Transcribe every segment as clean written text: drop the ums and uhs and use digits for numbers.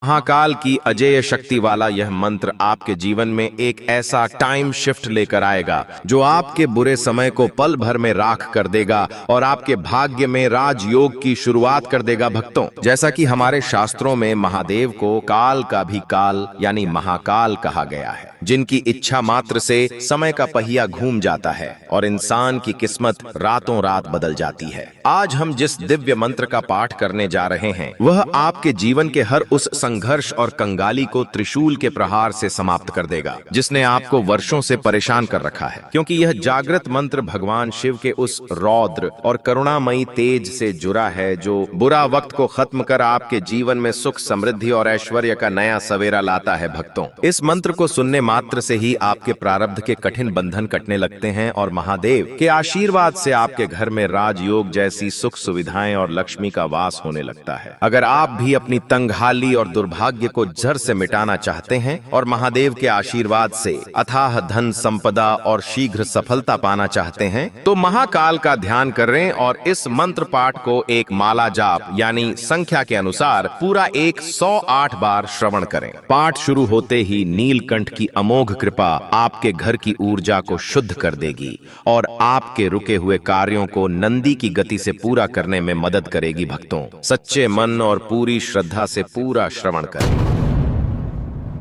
महाकाल की अजेय शक्ति वाला यह मंत्र आपके जीवन में एक ऐसा टाइम शिफ्ट लेकर आएगा जो आपके बुरे समय को पल भर में राख कर देगा और आपके भाग्य में राजयोग की शुरुआत कर देगा। भक्तों, जैसा कि हमारे शास्त्रों में महादेव को काल का भी काल यानी महाकाल कहा गया है, जिनकी इच्छा मात्र से समय का पहिया घूम जाता है और इंसान की किस्मत रातों रात बदल जाती है। आज हम जिस दिव्य मंत्र का पाठ करने जा रहे हैं वह आपके जीवन के हर उस संघर्ष और कंगाली को त्रिशूल के प्रहार से समाप्त कर देगा जिसने आपको वर्षों से परेशान कर रखा है, क्योंकि यह जागृत मंत्र भगवान शिव के उस रौद्र और करुणामयी तेज से जुड़ा है जो बुरा वक्त को खत्म कर आपके जीवन में सुख, समृद्धि और ऐश्वर्य का नया सवेरा लाता है। भक्तों, इस मंत्र को सुनने मात्र से ही आपके प्रारब्ध के कठिन बंधन कटने लगते हैं और महादेव के आशीर्वाद से आपके घर में राजयोग जैसी सुख सुविधाएं और लक्ष्मी का वास होने लगता है। अगर आप भी अपनी तंगहाली और दुर्भाग्य को जड़ से मिटाना चाहते हैं और महादेव के आशीर्वाद से अथाह धन संपदा और शीघ्र सफलता पाना चाहते हैं तो महाकाल का ध्यान करें और इस मंत्र पाठ को एक माला जाप यानी संख्या के अनुसार पूरा 108 बार श्रवण करें। पाठ शुरू होते ही नीलकंठ की अमोघ कृपा आपके घर की ऊर्जा को शुद्ध कर देगी और आपके रुके हुए कार्यों को नंदी की गति से पूरा करने में मदद करेगी। भक्तों, सच्चे मन और पूरी श्रद्धा से पूरा श्रवण करें।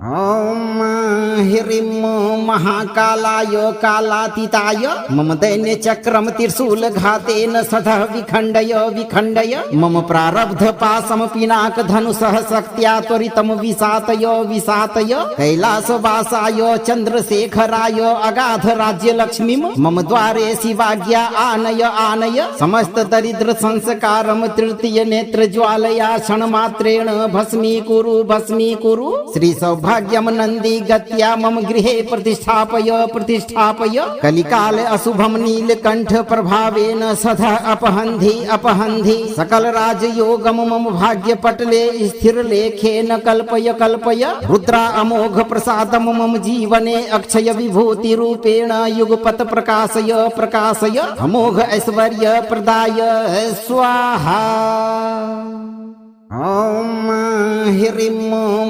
ओम ह्रीं महाकालाय कालातीताय मम दैन्य चक्रम त्रिशूल घातेन सदः विखण्डय विखण्डय मम प्रारब्ध पाशम पिनाक धनुषः शक्त्या त्वरितं विशातय विशातय कैलासवासाय चंद्रशेखराय अगाध राज्य लक्ष्मीं मम द्वारे शिवाज्ञा आनय आनय समस्त दरिद्र संस्कारम तृतीय नेत्र ज्वालया क्षणमात्रेण भस्मीकुरु भस्मीकुरु। श्री सौभाग्यम नंदी गत्या मम गृहे प्रतिष्ठापय प्रतिष्ठापय कलिकाल अशुभम नीलकंठ प्रभावेन सदा अपहन्धि अपहन्धि सकल राजयोगम मम भाग्य पटले स्थिर लेखेन कल्पय कल्पय रुद्रा अमोघ प्रसादम मम जीवने अक्षय विभूति रूपेण युगपत प्रकाशय प्रकाशय अमोघ ऐश्वर्य प्रदाय स्वाहा। ओम ह्रीं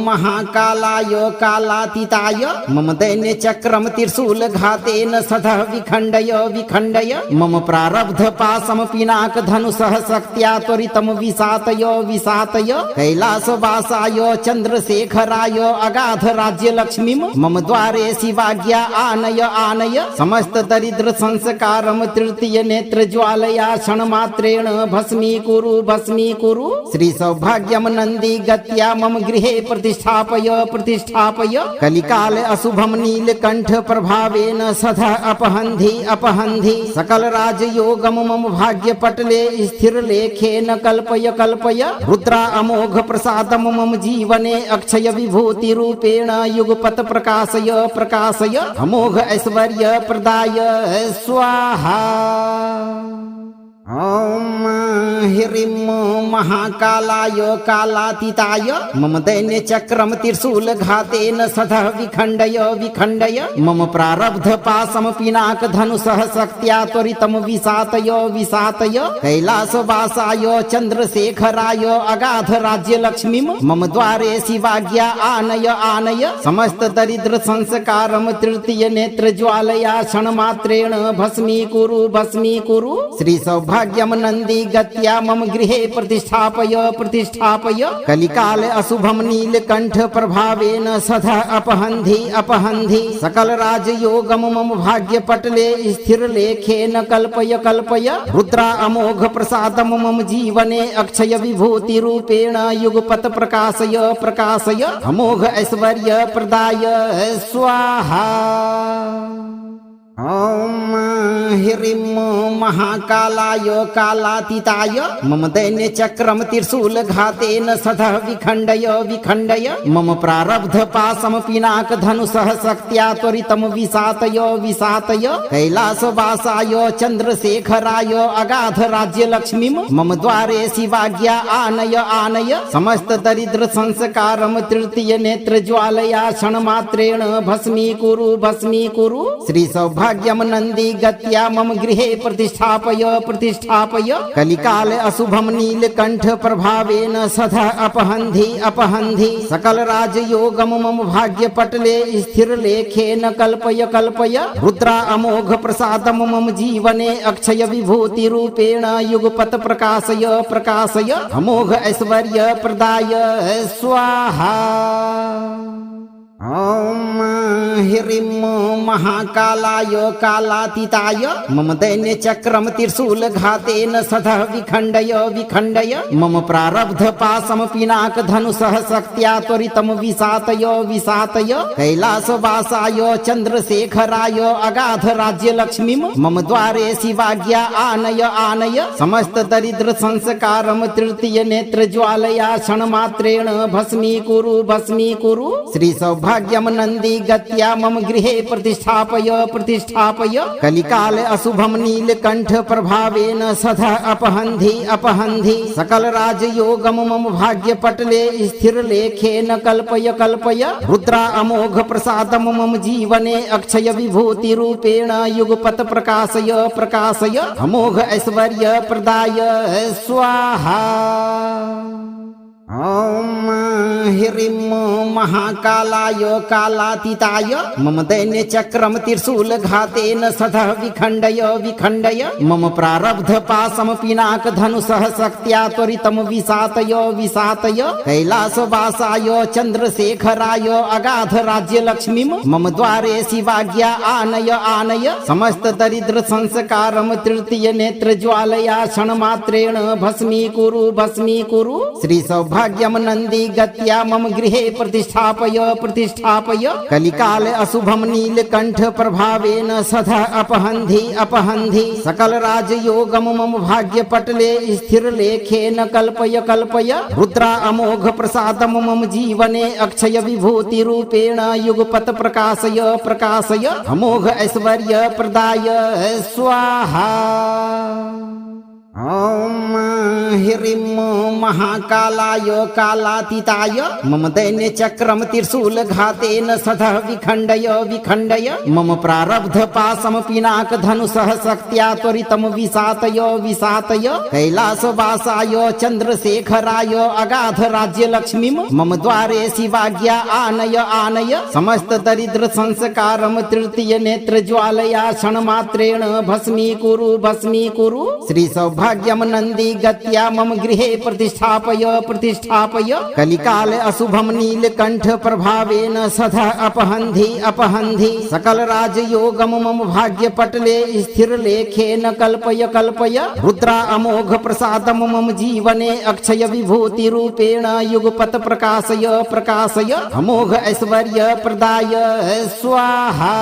महाकालाय कालातीताय मम दैन्य चक्रम त्रिशूल घातेन सदः विखण्डय विखण्डय मम प्रारब्ध पाशम पिनाक धनुषः शक्त्या त्वरितं विशातय विशातय कैलासवासाय चंद्रशेखराय अगाध राज्य लक्ष्मीं मम द्वारे शिवाज्ञा आनय आनय समस्त दरिद्र संस्कारम तृतीय नेत्र ज्वालया क्षणमात्रेण भस्मीकुरु भस्मीकुरु। श्री सौभाग्यम नंदी गत्या मम गृहे प्रतिष्ठापय प्रतिष्ठापय कलिकाल अशुभम नीलकंठ प्रभावेन सदा अपहन्धि अपहन्धि सकल राजयोगम मम भाग्य पटले स्थिर लेखेन कल्पय कल्पय रुद्रा अमोघ प्रसादम मम जीवने अक्षय विभूति रूपेण युगपत प्रकाशय प्रकाशय अमोघ ऐश्वर्य प्रदाय स्वाहा। ओम ह्रीं महाकालाय कालातीताय मम दैन्य चक्रम त्रिशूल घातेन सदः विखण्डय विखण्डय मम प्रारब्ध पाशम पिनाक धनुषः शक्त्या त्वरितं विशातय विशातय कैलासवासाय चंद्रशेखराय अगाध राज्य लक्ष्मीं मम द्वारे शिवाज्ञा आनय आनय समस्त दरिद्र संस्कारम तृतीय नेत्र ज्वालया क्षणमात्रेण भस्मीकुरु भस्मीकुरु। श्री सौभाग्यम नंदी गत्या मम गृहे प्रतिष्ठापय प्रतिष्ठापय कलिकाल अशुभम नीलकंठ प्रभावेन सदा अपहन्धि अपहन्धि सकल राजयोगम मम भाग्य पटले स्थिर लेखेन कल्पय कल्पय रुद्रा अमोघ प्रसादम मम जीवने अक्षय विभूति रूपेण युगपत प्रकाशय प्रकाशय अमोघ ऐश्वर्य प्रदाय स्वाहा। ओम ह्रीं महाकालाय कालातीताय मम दैन्य चक्रम त्रिशूल घातेन सदः विखण्डय विखण्डय मम प्रारब्ध पाशम पिनाक धनुषः शक्त्या त्वरितं विशातय विशातय कैलासवासाय चंद्रशेखराय अगाध राज्य लक्ष्मीं मम द्वारे शिवाज्ञा आनय आनय समस्त दरिद्र संस्कारम तृतीय नेत्र ज्वालया क्षणमात्रेण भस्मीकुरु भस्मीकुरु। श्री सौभाग्यम सौभाग्यम नंदी गत्या मम गृहे प्रतिष्ठापय प्रतिष्ठापय कलिकाल अशुभम नीलकंठ प्रभावेन सदा अपहन्धि अपहन्धि सकल राजयोगम मम भाग्य पटले स्थिर लेखेन कल्पय कल्पय रुद्रा अमोघ प्रसादम मम जीवने अक्षय विभूति रूपेण युगपत प्रकाशय प्रकाशय अमोघ ऐश्वर्य प्रदाय स्वाहा। ओम ह्रीं महाकालाय कालातीताय मम दैन्य चक्रम त्रिशूल घातेन सदा विखंडय विखंडय मम प्रारब्ध पाशम पिनाक धनुषः शक्त्या त्वरितम विसातय विसातय कैलासवासाय चंद्रशेखराय अगाध राज्य लक्ष्मी मम द्वारे शिवाज्ञा आनय आनय समस्त दरिद्र संस्कारम तृतीय नेत्र ज्वालया क्षण मात्रेण भस्मीकुरु भस्मीकुरु श्री सौभाग्यम नंदी गत्या मम गृहे प्रतिष्ठापय प्रतिष्ठापय कलिकाल अशुभम नीलकंठ प्रभावेन सदा अपहन्धि अपहन्धि सकल राजयोगम मम भाग्य पटले स्थिर लेखेन कल्पय कल्पय रुद्रा अमोघ प्रसादम मम जीवने अक्षय विभूति रूपेण युगपत प्रकाशय प्रकाशय अमोघ ऐश्वर्य प्रदाय स्वाहा। ओम ह्रीं महाकालाय कालातीताय मम दैन्य चक्रम त्रिशूल घातेन सदा विखंडय विखंडय मम प्रारब्ध पाशम पिनाक धनुषः शक्त्या त्वरितम विसातय विसातय कैलासवासाय चंद्रशेखराय अगाध राज्य लक्ष्मी मम द्वारे शिवाज्ञा आनय आनय समस्त दरिद्र संस्कारम तृतीय नेत्र ज्वालया क्षण मात्रेण भस्मीकुरु भस्मीकुरु श्री सौभाग्यम नंदी गत्या मम गृहे प्रतिष्ठापय प्रतिष्ठापय कलिकाल अशुभम नीलकंठ प्रभावेन सदा अपहन्धि अपहन्धि सकल राजयोगम मम भाग्य पटले स्थिर लेखेन कल्पय कल्पय रुद्रा अमोघ प्रसादम मम जीवने अक्षय विभूति रूपेण युगपत प्रकाशय प्रकाशय अमोघ ऐश्वर्य प्रदाय स्वाहा। ओम ह्रीं महाकालाय कालातीताय मम दैन्य चक्रम त्रिशूल घातेन सदा विखंडय विखंडय मम प्रारब्ध पाशम पिनाक धनुषः शक्त्या त्वरितम विसातय विसातय कैलासवासाय चंद्रशेखराय अगाध राज्य लक्ष्मी मम द्वारे शिवाज्ञा आनय आनय समस्त दरिद्र संस्कारम तृतीय नेत्र ज्वालया क्षण मात्रेण भस्मीकुरु भस्मीकुरु श्री सौभाग्यम नंदी गत्या मम गृहे प्रतिष्ठापय प्रतिष्ठापय कलिकाल अशुभम नीलकंठ प्रभावेन सदा अपहन्धि अपहन्धि सकल राजयोगम मम भाग्य पटले स्थिर लेखेन कल्पय कल्पय रुद्रा अमोघ प्रसादम मम जीवने अक्षय विभूति रूपेण युगपत प्रकाशय प्रकाशय अमोघ ऐश्वर्य प्रदाय स्वाहा।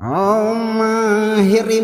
ओम ह्रीं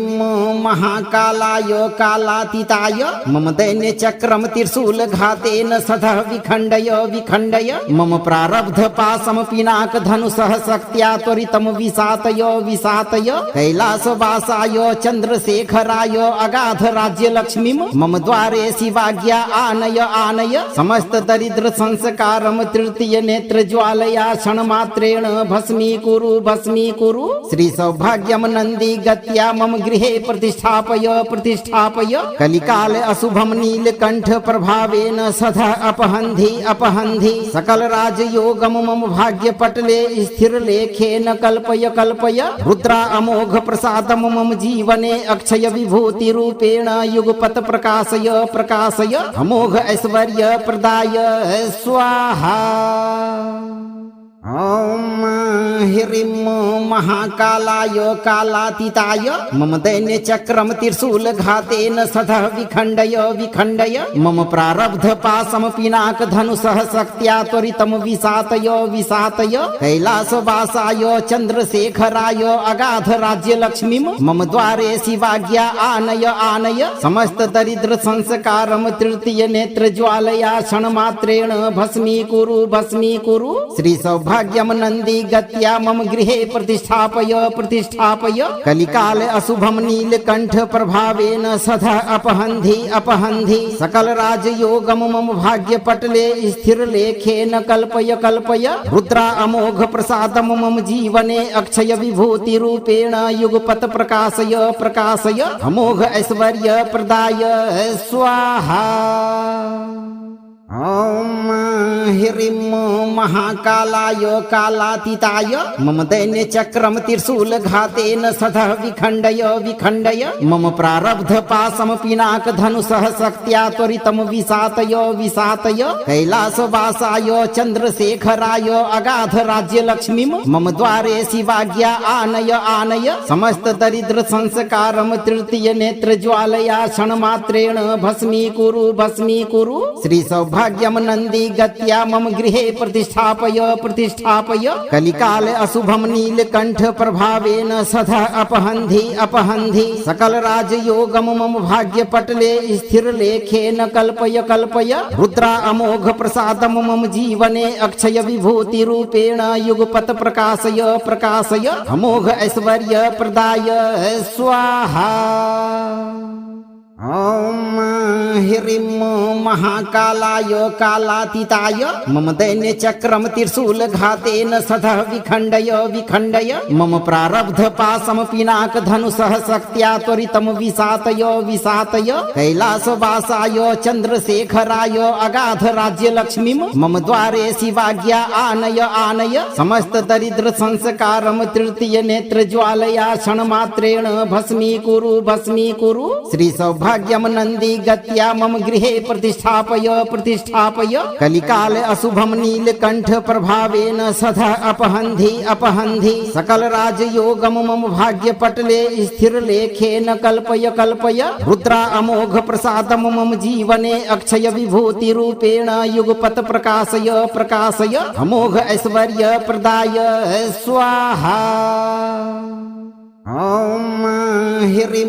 महाकालाय कालातीताय मम दैन्य चक्रम त्रिशूल घातेन सदा विखंडय विखंडय मम प्रारब्ध पाशम पिनाक धनुषः शक्त्या त्वरितम विसातय विसातय कैलासवासाय चंद्रशेखराय अगाध राज्य लक्ष्मी मम द्वारे शिवाज्ञा आनय आनय समस्त दरिद्र संस्कारम तृतीय नेत्र ज्वालया क्षण मात्रेण भस्मीकुरु भस्मीकुरु श्री सौभाग्यम नंदी गत्या मम गृहे प्रतिष्ठापय प्रतिष्ठापय कलिकाल अशुभम नीलकंठ प्रभावेन सदा अपहन्धि अपहन्धि सकल राजयोगम मम भाग्य पटले स्थिर लेखेन कल्पय कल्पय रुद्रा अमोघ प्रसादम मम जीवने अक्षय विभूति रूपेण युगपत प्रकाशय प्रकाशय अमोघ ऐश्वर्य प्रदाय स्वाहा। ओम ह्रीं महाकालाय कालातीताय मम दैन्य चक्रम त्रिशूल घातेन सदा विखंडय विखंडय मम प्रारब्ध पाशम पिनाक धनुषः शक्त्या त्वरितम विसातय विसातय कैलासवासाय चंद्रशेखराय अगाध राज्य लक्ष्मी मम द्वारे शिवाज्ञा आनय आनय समस्त दरिद्र संस्कारम तृतीय नेत्र ज्वालया क्षण मात्रेण भस्मीकुरु भस्मीकुरु श्री सौभाग्यम नंदी गत्या जगत्या मम गृहे प्रतिष्ठापय प्रतिष्ठापय कलिकाल अशुभम नीलकंठ प्रभावेन सदा अपहन्धि अपहन्धि सकल राजयोगम मम भाग्य पटले स्थिर लेखेन कल्पय कल्पय रुद्रा अमोघ प्रसादम मम जीवने अक्षय विभूति रूपेण युगपत प्रकाशय प्रकाशय अमोघ ऐश्वर्य प्रदाय स्वाहा। ओम ह्रीं महाकालाय कालातीताय मम दैन्य चक्रम त्रिशूल घातेन सदः विखण्डय विखण्डय मम प्रारब्ध पाशम पिनाक धनुषः शक्त्या त्वरितम विसातय विसातय कैलासवासाय चंद्रशेखराय अगाध राज्य लक्ष्मीं मम द्वारे शिवाज्ञा आनय आनय समस्त दरिद्र संस्कारम तृतीय नेत्र ज्वालया क्षणमात्रेण भस्मीकुरु भस्मीकुरु श्री सौभाग्यम नंदी गत्या मम गृहे प्रतिष्ठापय प्रतिष्ठापय कलिकाल अशुभम नीलकंठ प्रभावेन सदा अपहन्धि अपहन्धि सकल राजयोगम मम भाग्य पटले स्थिर लेखेन कल्पय कल्पय रुद्रा अमोघ प्रसादम मम जीवने अक्षय विभूति रूपेण युगपत प्रकाशय प्रकाशय अमोघ ऐश्वर्य प्रदाय स्वाहा। ओम ह्रीं महाकालाय कालातीताय मम दैन्य चक्रम त्रिशूल घातेन सदः विखण्डय विखण्डय मम प्रारब्ध पाशम पिनाक धनुषः शक्त्या त्वरितम विसातय विसातय कैलासवासाय चंद्रशेखराय अगाध राज्य लक्ष्मीं मम द्वारे शिवाज्ञा आनय आनय समस्त दरिद्र संस्कारम तृतीय नेत्र ज्वालया क्षणमात्रेण भस्मीकुरु भस्मीकुरु श्री सौभाग्यम नंदी गत्या मम गृहे प्रतिष्ठापय प्रतिष्ठापय कलिकाल अशुभम नीलकंठ प्रभावेन सदा अपहन्धि अपहन्धि सकल राजयोगम मम भाग्य पटले स्थिर लेखेन कल्पय कल्पय रुद्रा अमोघ प्रसादम मम जीवने अक्षय विभूति रूपेण युगपत प्रकाशय प्रकाशय अमोघ ऐश्वर्य प्रदाय स्वाहा। ओम ह्रीं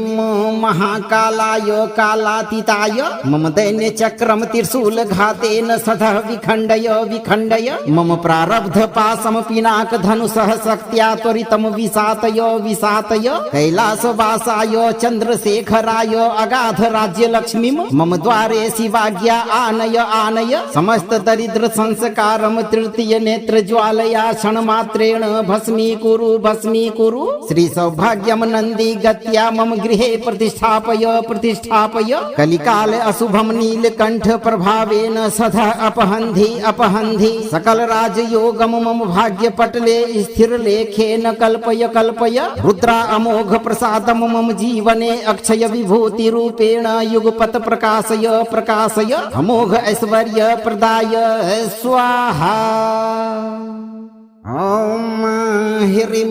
महाकालाय कालातीताय मम दैन्य चक्रम त्रिशूल घातेन सदः विखण्डय विखण्डय मम प्रारब्ध पाशम पिनाक धनुषः शक्त्या त्वरितम विसातय विसातय कैलासवासाय चंद्रशेखराय अगाध राज्य लक्ष्मीं मम द्वारे शिवाज्ञा आनय आनय समस्त दरिद्र संस्कारम तृतीय नेत्र ज्वालया क्षणमात्रेण भस्मीकुरु भस्मीकुरु श्री सौभाग्यम नंदी गत्या मम गृहे प्रतिष्ठापय प्रतिष्ठापय कलिकाल अशुभम नीलकंठ प्रभावेन सदा अपहन्धि अपहन्धि सकल राजयोगम मम भाग्य पटले स्थिर लेखेन कल्पय कल्पय रुद्रा अमोघ प्रसादम मम जीवने अक्षय विभूति रूपेण युगपत प्रकाशय प्रकाशय अमोघ ऐश्वर्य प्रदाय स्वाहा। ओम ह्रीं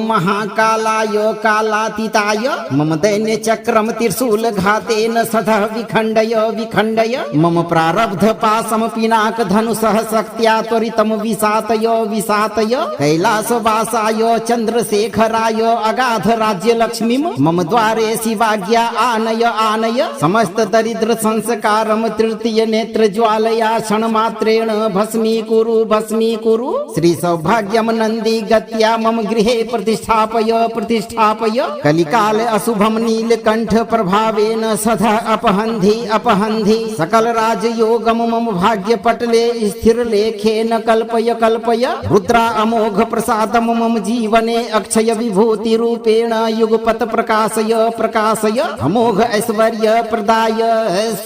महाकालाय कालातीताय मम दैन्य चक्रम त्रिशूल घातेन सदः विखण्डय विखण्डय मम प्रारब्ध पाशम पिनाक धनुषः शक्त्या त्वरितम विसातय विसातय कैलासवासाय चंद्रशेखराय अगाध राज्य लक्ष्मीं मम द्वारे शिवाज्ञा आनय आनय समस्त दरिद्र संस्कारम तृतीय नेत्र ज्वालया क्षणमात्रेण भस्मीकुरु भस्मीकुरु श्री सौभाग्यम नंदी गत्या मम गृहे प्रतिष्ठापय प्रतिष्ठापय कलिकाल अशुभम नीलकंठ प्रभावेन सदा अपहन्धि अपहन्धि सकल राजयोगम मम भाग्य पटले स्थिर लेखेन कल्पय कल्पय रुद्रा अमोघ प्रसादम मम जीवने अक्षय विभूति रूपेण युगपत प्रकाशय प्रकाशय अमोघ ऐश्वर्य प्रदाय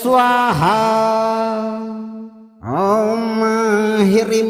स्वाहा। ओम ह्रीं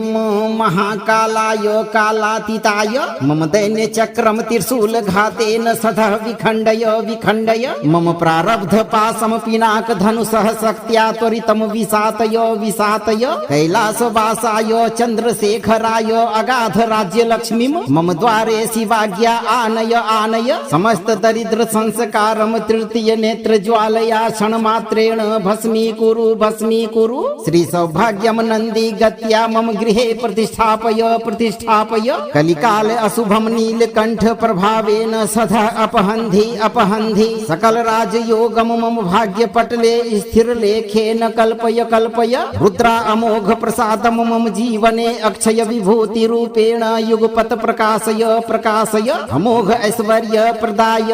महाकालाय कालातीताय मम दैन्य चक्रम त्रिशूल घातेन सदः विखण्डय विखण्डय मम प्रारब्ध पाशम पिनाक धनुषः शक्त्या त्वरितम विसातय विसातय कैलासवासाय चंद्रशेखराय अगाध राज्य लक्ष्मीं मम द्वारे शिवाज्ञा आनय आनय समस्त दरिद्र संस्कारम तृतीय नेत्र ज्वालया क्षणमात्रेण भस्मीकुरु भस्मीकुरु श्री सौभाग्यम सौभाग्यम नंदी गत्या मम गृहे प्रतिष्ठापय प्रतिष्ठापय कलिकाल अशुभम नीलकंठ प्रभावेन सदा अपहन्धि अपहन्धि सकल राजयोगम मम भाग्य पटले स्थिर लेखेन कल्पय कल्पय रुद्रा अमोघ प्रसादम मम जीवने अक्षय विभूति रूपेण युगपत प्रकाशय प्रकाशय अमोघ ऐश्वर्य प्रदाय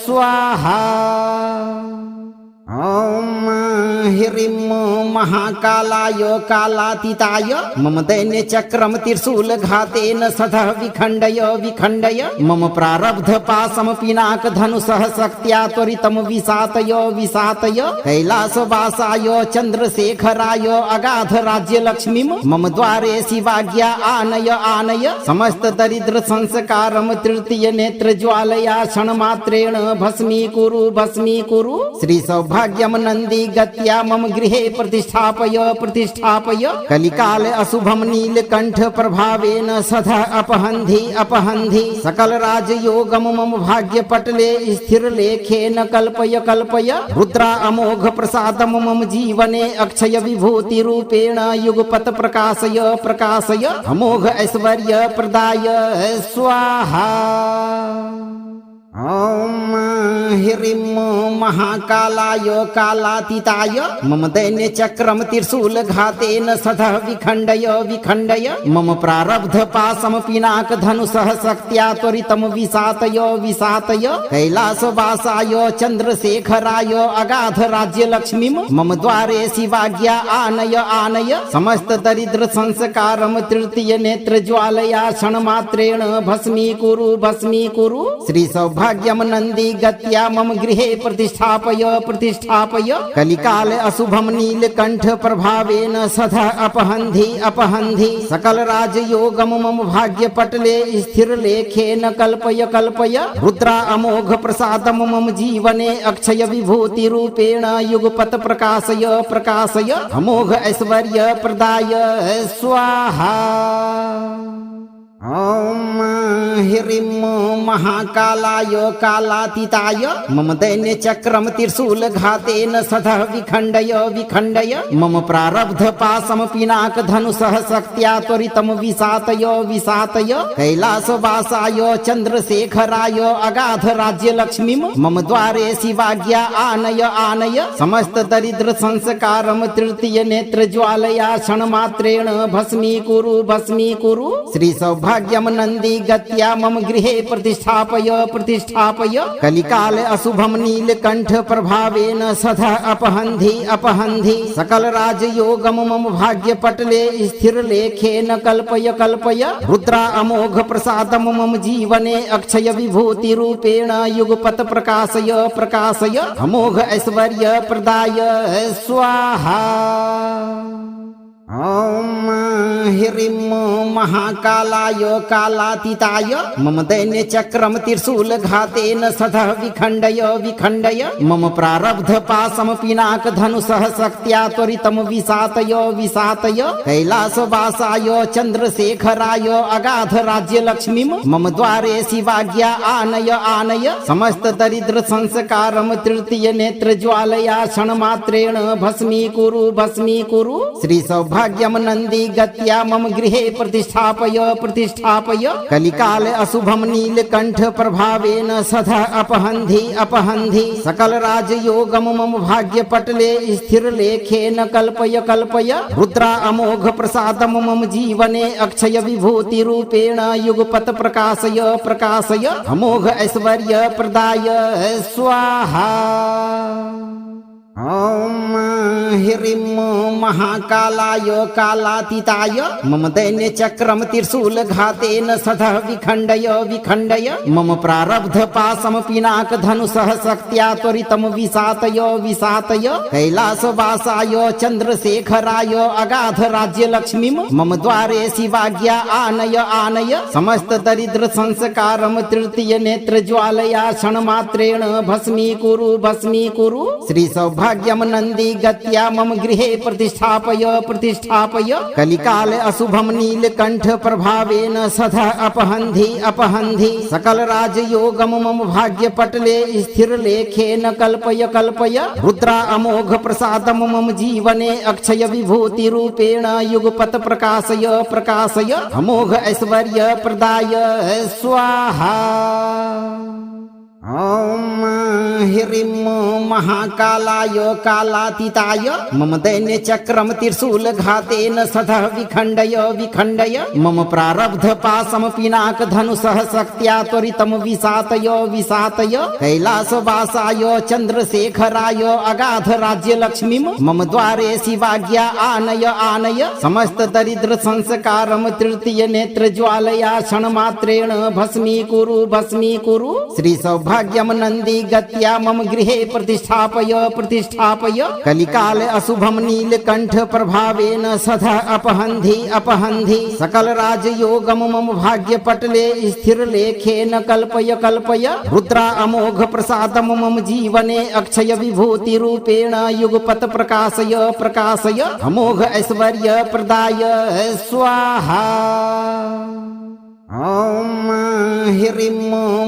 स्वाहा। ओम ह्रीं महाकालाय कालातीताय मम दैन्य चक्रम त्रिशूल घातेन सदा विखंडय विखंडय मम प्रारब्ध पाशम पिनाक धनुषः शक्त्या त्वरितम विसातय विसातय कैलास वासाय चंद्रशेखराय अगाध राज्य लक्ष्मीम मम द्वारे शिवाज्ञा आनय आनय समस्त दरिद्र संस्कारम तृतीय नेत्र ज्वालया क्षण मात्रेण भस्मीकुरु भस्मीकुरु। श्री सौभाग्यम नंदी गत्या मम गृहे प्रतिष्ठापय प्रतिष्ठापय कलिकाल अशुभम नीलकंठ प्रभावेन सदा अपहन्धि अपहन्धि सकल राजयोगम मम भाग्य पटले स्थिर लेखेन कल्पय कल्पय रुद्रा अमोघ प्रसादम मम जीवने अक्षय विभूति रूपेण युगपत प्रकाशय प्रकाशय अमोघ ऐश्वर्य प्रदाय स्वाहा। ओम ह्रीं महाकालाय कालातीताय मम दैन्य चक्रम त्रिशूल घातेन सदा विखंडय विखंडय मम प्रारब्ध पाशम पिनाक धनुषः शक्त्या त्वरितम विसातय विसातय कैलास वासाय चंद्रशेखराय अगाध राज्य लक्ष्मीम मम द्वारे शिवाज्ञा आनय आनय समस्त दरिद्र संस्कारम तृतीय नेत्र ज्वालया क्षण मात्रेण भस्मीकुरु भस्मीकुरु। श्री सौभाग्यम नंदी गत्या मम गृहे प्रतिष्ठापय प्रतिष्ठापय कलिकाल अशुभम नीलकंठ प्रभावेन सदा अपहन्धि अपहन्धि सकल राजयोगम मम भाग्य पटले स्थिर लेखेन कल्पय कल्पय रुद्रा अमोघ प्रसादम मम जीवने अक्षय विभूति रूपेण युगपत प्रकाशय प्रकाशय अमोघ ऐश्वर्य प्रदाय स्वाहा। ओम ह्रीं महाकालाय कालातीताय मम दैन्य चक्रम त्रिशूल घातेन सदा विखंडय विखंडय मम प्रारब्ध पाशम पिनाक धनुषः शक्त्या त्वरितम विसातय विसातय कैलास वासाय चंद्रशेखराय अगाध राज्य लक्ष्मीम मम द्वारे शिवाज्ञा आनय आनय समस्त दरिद्र संस्कारम तृतीय नेत्र ज्वालया क्षण मात्रेण भस्मीकुरु भस्मीकुरु। श्री सौभाग्यम नंदी गत्या मम गृहे प्रतिष्ठापय प्रतिष्ठापय कलिकाल अशुभम नीलकंठ प्रभावेन सदा अपहन्धि अपहन्धि सकल राजयोगम मम भाग्य पटले स्थिर लेखेन कल्पय कल्पय रुद्रा अमोघ प्रसादम मम जीवने अक्षय विभूति रूपेण युगपत प्रकाशय प्रकाशय अमोघ ऐश्वर्य प्रदाय स्वाहा। ओम ह्रीं महाकालाय कालातीताय मम दैन्य चक्रम त्रिशूल घातेन सदा विखंडय विखंडय मम प्रारब्ध पाशम पिनाक धनुषः शक्त्या त्वरितम विसातय विसातय कैलास वासाय चंद्रशेखराय अगाध राज्य लक्ष्मीम मम द्वारे शिवाज्ञा आनय आनय समस्त दरिद्र संस्कारम तृतीय नेत्र ज्वालया क्षण मात्रेण भस्मीकुरु भस्मीकुरु। श्री सौभाग्यम नंदी गत्या मम गृहे प्रतिष्ठापय प्रतिष्ठापय कलिकाल अशुभम नीलकंठ प्रभावेन सदा अपहन्धि अपहन्धि सकल राजयोगम मम भाग्य पटले स्थिर लेखेन कल्पय कल्पय रुद्रा अमोघ प्रसादम मम जीवने अक्षय विभूति रूपेण युगपत प्रकाशय प्रकाशय अमोघ ऐश्वर्य प्रदाय स्वाहा। ओम ह्रीं महाकालाय कालातीताय मम दैन्य चक्रम त्रिशूल घातेन सदा विखंडय विखंडय मम प्रारब्ध पाशम पिनाक धनुषः शक्त्या त्वरितम विसातय विसातय कैलास वासाय चंद्रशेखराय अगाध राज्य लक्ष्मीम मम द्वारे शिवाज्ञा आनय आनय समस्त दरिद्र संस्कारम तृतीय नेत्र ज्वालया क्षण मात्रेण भस्मीकुरु भस्मीकुरु। श्री सौभाग्यम सौभाग्यम नंदी गत्या मम गृहे प्रतिष्ठापय प्रतिष्ठापय कलिकाल अशुभम नीलकंठ प्रभावेन सदा अपहन्धि अपहन्धि सकल राजयोगम मम भाग्य पटले स्थिर लेखेन कल्पय कल्पय रुद्रा अमोघ प्रसादम मम जीवने अक्षय विभूति रूपेण युगपत प्रकाशय प्रकाशय अमोघ ऐश्वर्य प्रदाय स्वाहा। ओम ह्रीं महाकालाय कालातीताय मम दैन्य चक्रम त्रिशूल घातेन सदा विखंडय विखंडय मम प्रारब्ध पाशम पिनाक धनुषः शक्त्या त्वरितम विसातय विसातय कैलास वासाय चंद्रशेखराय अगाध राज्य लक्ष्मी मम द्वारे शिवाज्ञा आनय आनय समस्त दरिद्र संस्कारम तृतीय नेत्र ज्वालया क्षण मात्रेण भस्मीकुरु भस्मीकुरु। श्री सौभाग्यम नंदी गत्या मम गृहे प्रतिष्ठापय प्रतिष्ठापय कलिकाल अशुभम नीलकंठ प्रभावेन सदा अपहन्धि अपहन्धि सकल राजयोगम मम भाग्य पटले स्थिर लेखेन कल्पय कल्पय रुद्रा अमोघ प्रसादम मम जीवने अक्षय विभूति रूपेण युगपत प्रकाशय प्रकाशय अमोघ ऐश्वर्य प्रदाय स्वाहा। ओम ह्रीं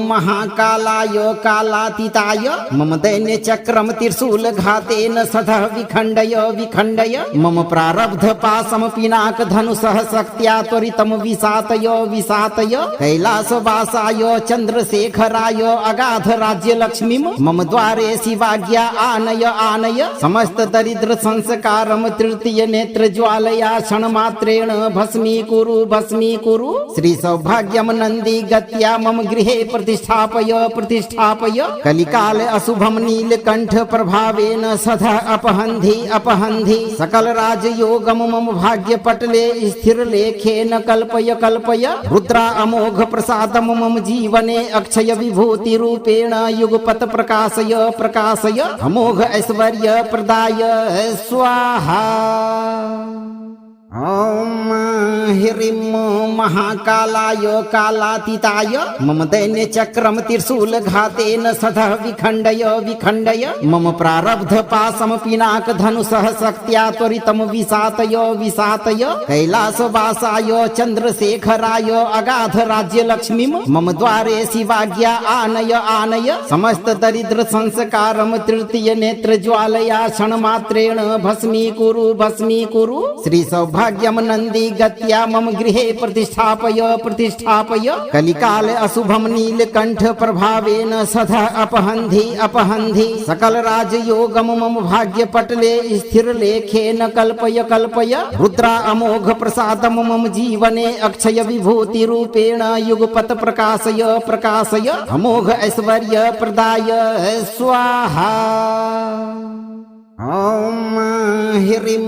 महाकालाय कालातीताय मम दैन्य चक्रम त्रिशूल घातेन सदा विखंडय विखंडय मम प्रारब्ध पाशम पिनाक धनुषः शक्त्या त्वरितम विसातय विसातय कैलास वासाय चंद्रशेखराय अगाध राज्य लक्ष्मी मम द्वारे शिवाज्ञा आनय आनय समस्त दरिद्र संस्कारम तृतीय नेत्र ज्वालया क्षण मात्रेण भस्मीकुरु भस्मीकुरु। श्री सौभाग्यम नंदी गत्या मम गृहे प्रतिष्ठापय प्रतिष्ठापय कलिकाल अशुभम नीलकंठ प्रभावेन सदा अपहन्धि अपहन्धि सकल राजयोगम मम भाग्य पटले स्थिर लेखेन कल्पय कल्पय रुद्रा अमोघ प्रसादम मम जीवने अक्षय विभूति रूपेण युगपत प्रकाशय प्रकाशय अमोघ ऐश्वर्य प्रदाय स्वाहा। ओम ह्रीं महाकालाय कालातीताय मम दैन्य चक्रम त्रिशूल घातेन सदा विखंडय विखंडय मम प्रारब्ध पाशम पिनाक धनुषः शक्त्या त्वरितम विसातय विसातय कैलास वासाय चंद्रशेखराय अगाध राज्य लक्ष्मी मम द्वारे शिवाज्ञा आनय आनय समस्त दरिद्र संस्कारम तृतीय नेत्र ज्वालया क्षण मात्रेण भस्मीकुरु भस्मीकुरु। श्री सौभाग्यम नंदी गत्या मम गृहे प्रतिष्ठापय प्रतिष्ठापय कलिकाल अशुभम नीलकंठ प्रभावेन सदा अपहन्धि अपहन्धि सकल राजयोगम मम भाग्य पटले स्थिर लेखेन कल्पय कल्पय रुद्रा अमोघ प्रसादम मम जीवने अक्षय विभूति रूपेण युगपत प्रकाशय प्रकाशय अमोघ ऐश्वर्य प्रदाय स्वाहा। ओम ह्रीं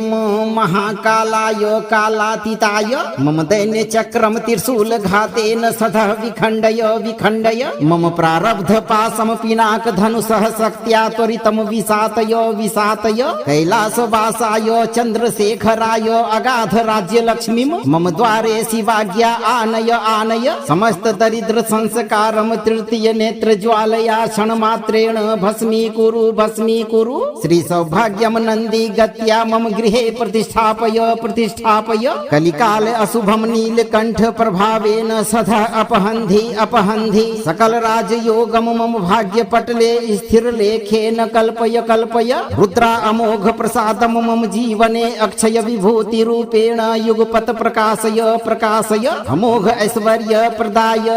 महाकालाय कालातीताय मम दैन्य चक्रम त्रिशूल घातेन सदा विखंडय विखंडय मम प्रारब्ध पाशम पिनाक धनुषः शक्त्या त्वरितम विसातय विसातय कैलास वासाय चंद्रशेखराय अगाध राज्य लक्ष्मी मम द्वारे शिवाज्ञा आनय आनय समस्त दरिद्र संस्कारम तृतीय नेत्र ज्वालया क्षण मात्रेण भस्मीकुरु भस्मीकुरु। श्री सौभाग्यम नंदी गत्या मम गृहे प्रतिष्ठापय प्रतिष्ठापय कलिकाल अशुभम नीलकंठ प्रभावेन सदा अपहन्धि अपहन्धि सकल राजयोगम मम भाग्य पटले स्थिर लेखेन कल्पय कल्पय रुद्रा अमोघ प्रसादम मम जीवने अक्षय विभूति रूपेण युगपत प्रकाशय प्रकाशय अमोघ ऐश्वर्य प्रदाय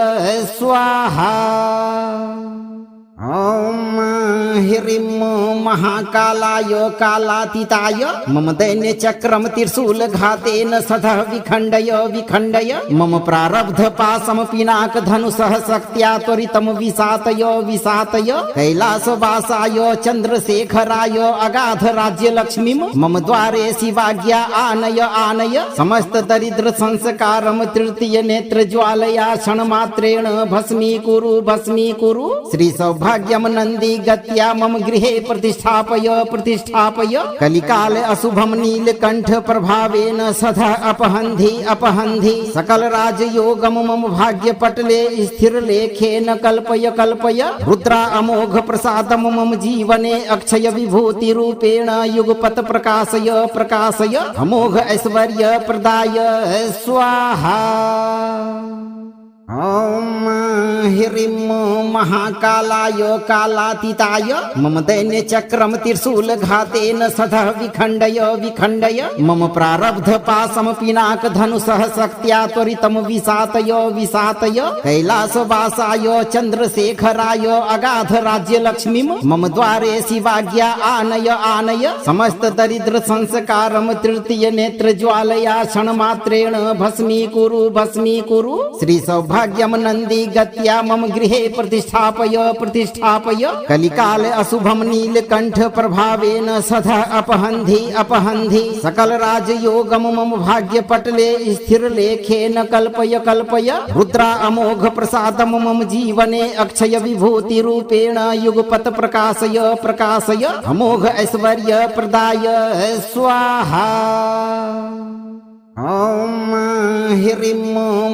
स्वाहा। ओम ह्रीं महाकालाय कालातीताय मम दैन्य चक्रम त्रिशूल घातेन सदा विखंडय विखंडय मम प्रारब्ध पाशम पिनाक धनुषः शक्त्या त्वरितम विसातय विसातय कैलास वासाय चंद्रशेखराय अगाध राज्य लक्ष्मी मम द्वारे शिवाज्ञा आनय आनय समस्त दरिद्र संस्कारम तृतीय नेत्र ज्वालया क्षण मात्रेण भस्मीकुरु भस्मीकुरु। श्री सौभाग्यम सौभाग्यम नंदी गत्या मम गृहे प्रतिष्ठापय प्रतिष्ठापय कलिकाल अशुभम नीलकंठ प्रभावेन सदा अपहन्धि अपहन्धि सकल राजयोगम मम भाग्य पटले स्थिर लेखेन कल्पय कल्पय रुद्रा अमोघ प्रसादम मम जीवने अक्षय विभूति रूपेण युगपत प्रकाशय प्रकाशय अमोघ ऐश्वर्य प्रदाय स्वाहा। ओम ह्रीं महाकालाय कालातीताय मम दैन्य चक्रम त्रिशूल घातेन सदा विखंडय विखंडय मम प्रारब्ध पाशम पिनाक धनुषः शक्त्या त्वरितम विसातय विसातय कैलासवासाय चंद्रशेखराय अगाध राज्य लक्ष्मीम मम द्वारे शिवाज्ञा आनय आनय समस्त दरिद्र संस्कारम तृतीय नेत्र ज्वालया क्षण मात्रेण भस्मीकुरु भस्मीकुरु। श्री सौभाग्यम नंदी गत्या मम गृहे प्रतिष्ठापय प्रतिष्ठापय कलिकाल अशुभम नीलकंठ प्रभावेन सदा अपहन्धि अपहन्धि सकल राजयोगम मम भाग्य पटले स्थिर लेखेन कल्पय कल्पय रुद्रा अमोघ प्रसादम मम जीवने अक्षय विभूति रूपेण युगपत प्रकाशय प्रकाशय अमोघ ऐश्वर्य प्रदाय स्वाहा। ओम ह्रीं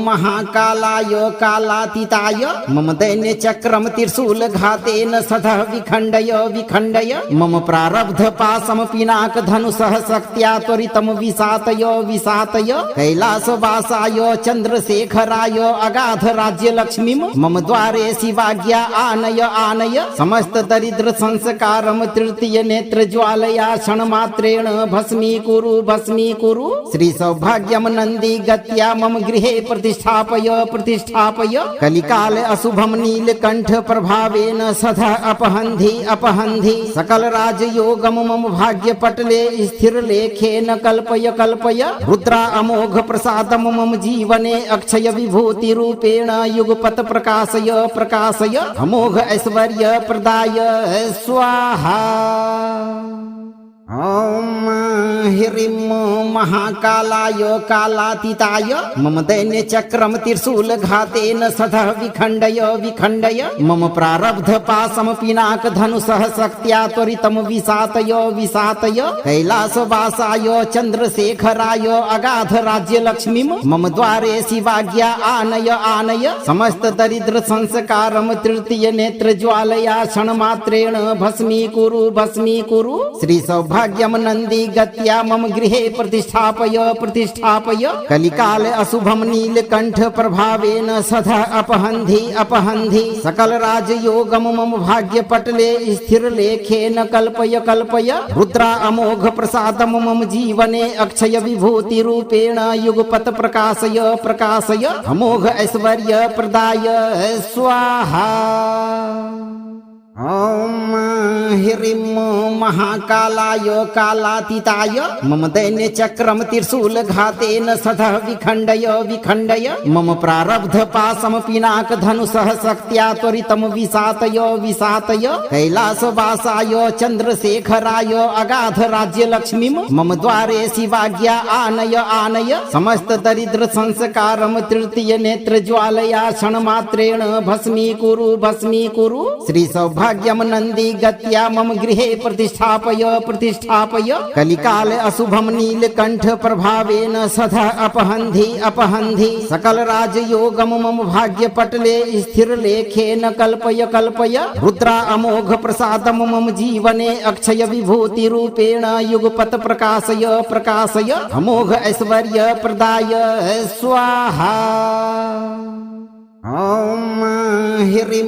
महाकालाय कालातीताय मम दैन्य चक्रम त्रिशूल घातेन सदा विखंडय विखंडय मम प्रारब्ध पाशम पिनाक धनुषः शक्त्या त्वरितम विसातय विसातय कैलासवासाय चंद्रशेखराय अगाध राज्य लक्ष्मीम मम द्वारे शिवाज्ञा आनय आनय समस्त दरिद्र संस्कारम तृतीय नेत्र ज्वालया क्षण मात्रेण भस्मीकुरु भस्मीकुरु। श्री सौभाग्यम नंदी गत्या मम गृहे प्रतिष्ठापय प्रतिष्ठापय कलिकाल अशुभम नीलकंठ प्रभावेन सदा अपहन्धि अपहन्धि सकल राजयोगम मम भाग्य पटले स्थिर लेखेन कल्पय कल्पय रुद्रा अमोघ प्रसादम मम जीवने अक्षय विभूति रूपेण युगपत प्रकाशय प्रकाशय अमोघ ऐश्वर्य प्रदाय स्वाहा। ओम ह्रीं महाकालाय कालातीताय मम दैन्य चक्रम त्रिशूल घातेन सदा विखंडय विखंडय मम प्रारब्ध पाशम पिनाक धनुषः शक्त्या त्वरितम विसातय विसातय कैलासवासाय चंद्रशेखराय अगाध राज्य लक्ष्मीम मम द्वारे शिवाज्ञा आनय आनय समस्त दरिद्र संस्कारम तृतीय नेत्र ज्वालया क्षण मात्रेण भस्मीकुरु भस्मीकुरु। श्री सौभाग्यम नंदी गत्या मम गृहे प्रतिष्ठापय प्रतिष्ठापय कलिकाल अशुभम नीलकंठ प्रभावेन सदा अपहन्धि अपहन्धि सकल राजयोगम मम भाग्य पटले स्थिर लेखेन कल्पय कल्पय रुद्रा अमोघ प्रसादम मम जीवने अक्षय विभूति रूपेण युगपत प्रकाशय प्रकाशय अमोघ ऐश्वर्य प्रदाय स्वाहा। ओम ह्रीं महाकालाय कालातीताय मम दैन्य चक्रम त्रिशूल घातेन सदा विखंडय विखंडय मम प्रारब्ध पाशम पिनाक धनुषः शक्त्या त्वरितम विसातय विसातय कैलासवासाय चंद्रशेखराय अगाध राज्य लक्ष्मीम मम द्वारे शिवाज्ञा आनय आनय समस्त दरिद्र संस्कारम तृतीय नेत्र ज्वालया क्षण मात्रेण भस्मीकुरु भस्मीकुरु। श्री सौभाग्यम नंदी गत्या मम गृहे प्रतिष्ठापय प्रतिष्ठापय कलिकाल अशुभम नीलकंठ प्रभावेन सदा विखंडय विखंडय मम प्रारब्ध पाशम पिनाक धनुषः शक्त्या त्वरितम विसातय विसातय कैलासवासाय चंद्रशेखराय अगाध राज्य लक्ष्मीम मम द्वारे शिवाज्ञा आनय आनय समस्त दरिद्र संस्कारम तृतीय नेत्र ज्वालया क्षण मात्रेण भस्मीकुरु भस्मीकुरु। श्री सौभाग्यम नंदी गत्या मम गृहे प्रतिष्ठापय प्रतिष्ठापय कलिकाल अशुभम नीलकंठ प्रभावेन सदा अपहन्धि अपहन्धि सकल राजयोगम मम भाग्य पटले स्थिर लेखेन कल्पय कल्पय रुद्रा अमोघ प्रसादम मम जीवने अक्षय विभूति रूपेण युगपत प्रकाशय प्रकाशय अमोघ ऐश्वर्य प्रदाय स्वाहा। ओम ह्रीं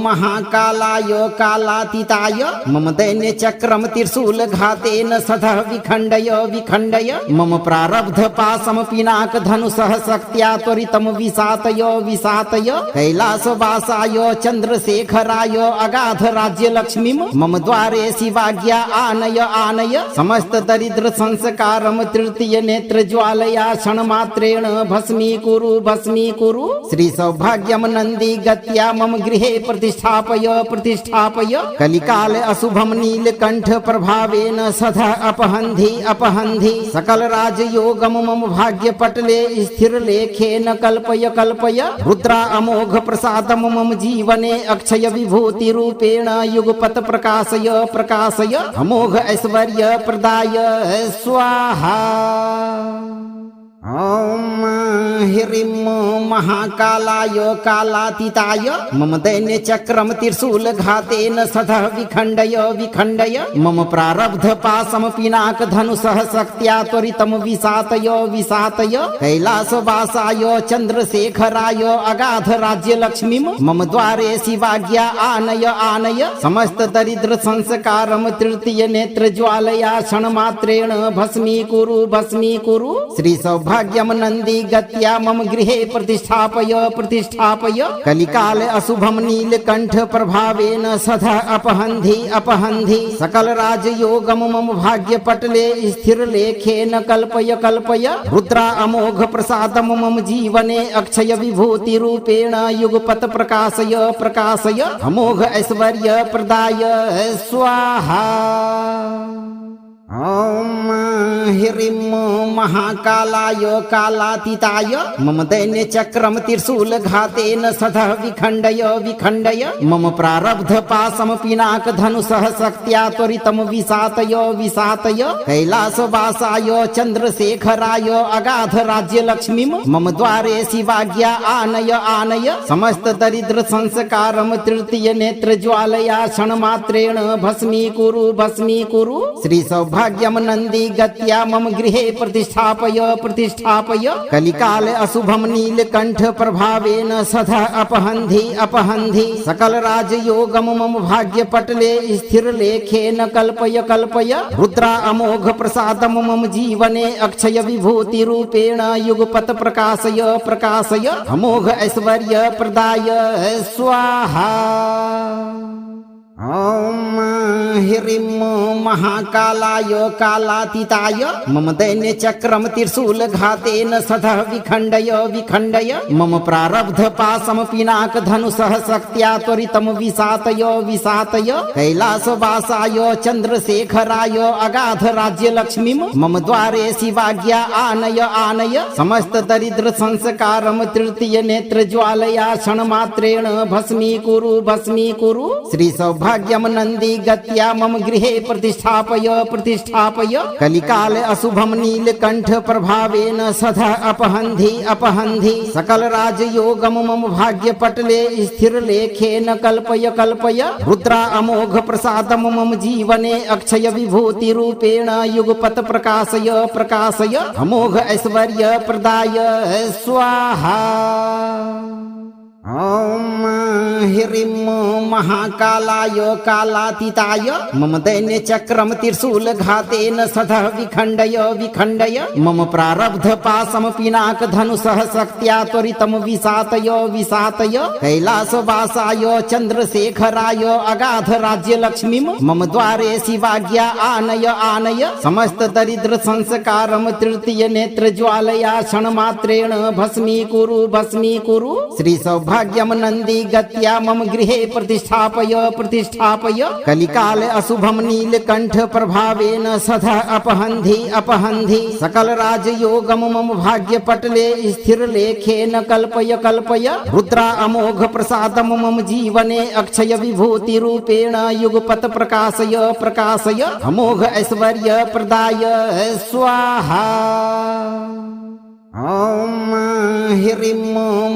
महाकालाय कालातीताय मम दैन्य चक्रम त्रिशूल घातेन सदा विखंडय विखंडय मम प्रारब्ध पाशम पिनाक धनुषः शक्त्या त्वरितम विसातय विसातय कैलासवासाय चंद्रशेखराय अगाध राज्य लक्ष्मीम मम द्वारे शिवाज्ञा आनय आनय समस्त दरिद्र संस्कारम तृतीय नेत्र ज्वालया क्षण मात्रेण भस्मीकुरु भस्मीकुरु। श्री सौभाग्यम नंदी गत्या गत्या मम गृहे प्रतिष्ठापय प्रतिष्ठापय कलिकाल अशुभम नीलकंठ प्रभावेन सदा अपहन्धि अपहन्धि सकल राजयोगम मम भाग्य पटले स्थिर लेखेन कल्पय कल्पय रुद्रा अमोघ प्रसादम मम जीवने अक्षय विभूति रूपेण युगपत प्रकाशय प्रकाशय अमोघ ऐश्वर्य प्रदाय स्वाहा। ओम ह्रीं महाकालाय कालातीताय मम दैन्य चक्रम त्रिशूल घातेन सदा विखंडय विखंडय मम प्रारब्ध पाशम पिनाक धनुषः शक्त्या त्वरितम विसातय विसातय कैलासवासाय चंद्रशेखराय अगाध राज्य लक्ष्मीं मम द्वारे शिवाज्ञा आनय आनय समस्त दरिद्र संस्कारम तृतीय नेत्र ज्वालया क्षण मात्रेण भस्मीकुरु भस्मीकुरु। श्री सौभाग्यम नंदी गत्या मम गृहे प्रतिष्ठापय प्रतिष्ठापय कलिकाल अशुभम नीलकंठ प्रभावेन सदा अपहन्धि अपहन्धि सकल राजयोगम मम भाग्य पटले स्थिर लेखेन कल्पय कल्पय रुद्रा अमोघ प्रसादम मम जीवने अक्षय विभूति रूपेण युगपत प्रकाशय प्रकाशय अमोघ ऐश्वर्य प्रदाय स्वाहा। ओम ह्रीं महाकालाय कालातीताय मम दैन्य चक्रम त्रिशूल घातेन सदा विखंडय विखंडय मम प्रारब्ध पाशम पिनाक धनुषः शक्त्या त्वरितम विसातय विसातय कैलासवासाय चंद्रशेखराय अगाध राज्य लक्ष्मीं मम द्वारे शिवाज्ञा आनय आनय समस्त दरिद्र संस्कारम तृतीय नेत्र ज्वालया क्षण मात्रेण भस्मीकुरु भस्मीकुरु। श्री सौभाग्यम नंदी गत्या मम गृहे प्रतिष्ठापय प्रतिष्ठापय कलिकाल अशुभम नीलकंठ प्रभावेन सदा अपहन्धि अपहन्धि सकल राजयोगम मम भाग्य पटले स्थिर लेखेन कल्पय कल्पय रुद्रा अमोघ प्रसादम मम जीवने अक्षय विभूति रूपेण युगपत प्रकाशय प्रकाशय अमोघ ऐश्वर्य प्रदाय स्वाहा। ओम ह्रीं महाकालाय कालातीताय मम दैन्य चक्रम त्रिशूल घातेन सदा विखंडय विखंडय मम प्रारब्ध पाशम पिनाक धनुषः शक्त्या त्वरितम विसातय विसातय कैलासवासाय चंद्रशेखराय अगाध राज्य लक्ष्मीं मम द्वारे शिवाज्ञा आनय आनय समस्त दरिद्र संस्कारम तृतीय नेत्र ज्वालया क्षण मात्रेण भस्मीकुरु भस्मीकुरु। श्री सौभाग्यम नंदी गत्या मम गृहे प्रतिष्ठापय प्रतिष्ठापय कलिकाल अशुभम नीलकंठ प्रभावेन सदा अपहन्धि अपहन्धि सकल राजयोगम मम भाग्य पटले स्थिर लेखेन कल्पय कल्पय रुद्रा अमोघ प्रसादम मम जीवने अक्षय विभूति रूपेण युगपत प्रकाशय प्रकाशय अमोघ ऐश्वर्य प्रदाय स्वाहा। ओम ह्रीं महाकालाय कालातीताय मम दैन्य चक्रम त्रिशूल घातेन सदा विखंडय विखंडय मम प्रारब्ध पाशम पिनाक धनुषः शक्त्या त्वरितम विसातय विसातय कैलासवासाय चंद्रशेखराय अगाध राज्य लक्ष्मीं मम द्वारे शिवाज्ञा आनय आनय समस्त दरिद्र संस्कारम तृतीय नेत्र ज्वालया क्षण मात्रेण भस्मीकुरु भस्मीकुरु। श्री सौभाग्यम नंदी गत्या मम गृहे प्रतिष्ठापय प्रतिष्ठापय कलिकाल अशुभम नीलकंठ प्रभावेन सदा अपहन्धि अपहन्धि सकल राजयोगम मम भाग्य पटले स्थिर लेखेन कल्पय कल्पय रुद्रा अमोघ प्रसादम मम जीवने अक्षय विभूति रूपेण युगपत प्रकाशय प्रकाशय अमोघ ऐश्वर्य प्रदाय स्वाहा। ओम ह्रीं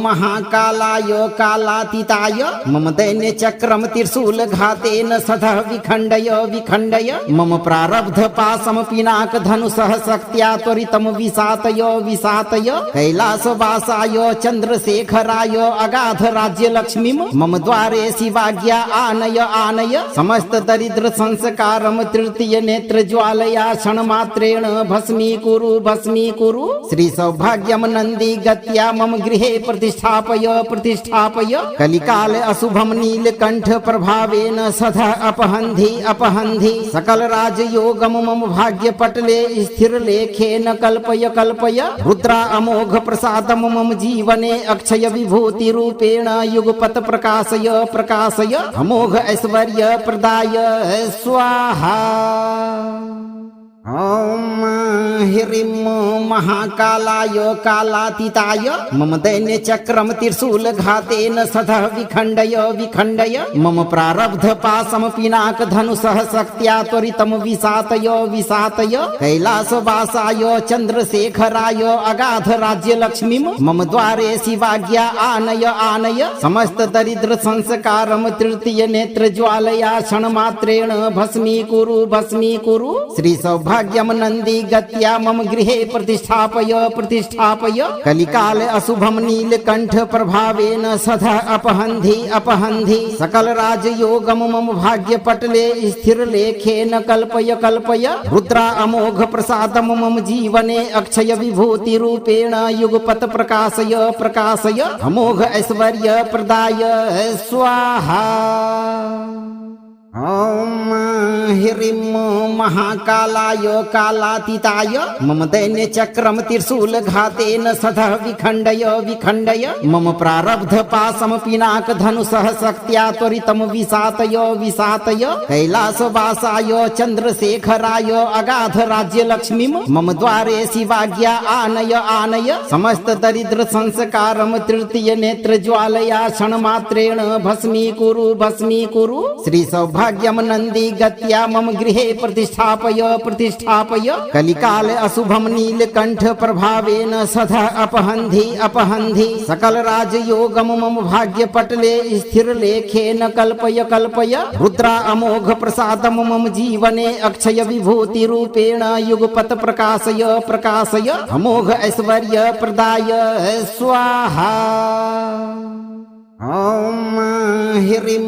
महाकालाय कालातीताय मम दैन्य चक्रम त्रिशूल घातेन सदा विखंडय विखंडय मम प्रारब्ध पाशम पिनाक धनुषः शक्त्या त्वरितम विसातय विसातय कैलासवासाय चंद्रशेखराय अगाध राज्य लक्ष्मीं मम द्वारे शिवाज्ञा आनय आनय समस्त दरिद्र संस्कारम तृतीय नेत्र ज्वालया क्षण मात्रेण भस्मीकुरु भस्मीकुरु। श्री सौभाग्यम नंदी गत्या जगत्या मम गृहे प्रतिष्ठापय प्रतिष्ठापय कलिकाल अशुभम नीलकंठ प्रभावेन सदा अपहन्धि अपहन्धि सकल राजयोगम मम भाग्य पटले स्थिर लेखेन कल्पय कल्पय रुद्रा अमोघ प्रसादम मम जीवने अक्षय विभूति रूपेण युगपत प्रकाशय प्रकाशय अमोघ ऐश्वर्य प्रदाय स्वाहा। ओम ह्रीं महाकालाय कालातीताय मम दैन्य चक्रम त्रिशूल घातेन सदा विखण्डय विखण्डय मम प्रारब्ध पाशम पिनाक धनुषः शक्त्या त्वरितम विसातय विसातय कैलासवासाय चंद्रशेखराय अगाध राज्य लक्ष्मीं मम द्वारे शिवाज्ञा आनय आनय समस्त दरिद्र संस्कारम तृतीय नेत्र ज्वालया क्षणमात्रेण भस्मीकुरु भस्मीकुरु श्री सौभाग्यम नंदी गत्या मम गृहे प्रतिष्ठापय प्रतिष्ठापय कलिकाल अशुभम नीलकंठ प्रभावेन सदा अपहन्धि अपहन्धि सकल राजयोगम मम भाग्य पटले स्थिर लेखेन कल्पय कल्पय रुद्रा अमोघ प्रसादम मम जीवने अक्षय विभूति रूपेण युगपत प्रकाशय प्रकाशय अमोघ ऐश्वर्य प्रदाय स्वाहा। ओम ह्रीं महाकालाय कालातीताय मम दैन्य चक्रम त्रिशूल घातेन सदा विखण्डय विखण्डय मम प्रारब्ध पाशम पिनाक धनुषः शक्त्या त्वरितम विसातय विसातय कैलासवासाय चंद्रशेखराय अगाध राज्य लक्ष्मीं मम द्वारे शिवाज्ञा आनय आनय समस्त दरिद्र संस्कारम तृतीय नेत्र ज्वालया क्षणमात्रेण भस्मीकुरु भस्मीकुरु श्री सौभाग्यम नंदी गत्या मम गृहे प्रतिष्ठापय प्रतिष्ठापय कलिकाल अशुभम नीलकंठ प्रभावेन सदा अपहन्धि अपहन्धि सकल राजयोगम मम भाग्य पटले स्थिर लेखेन कल्पय कल्पय रुद्रा अमोघ प्रसादम मम जीवने अक्षय विभूति रूपेण युगपत प्रकाशय प्रकाशय अमोघ ऐश्वर्य प्रदाय स्वाहा। ओम ह्रीं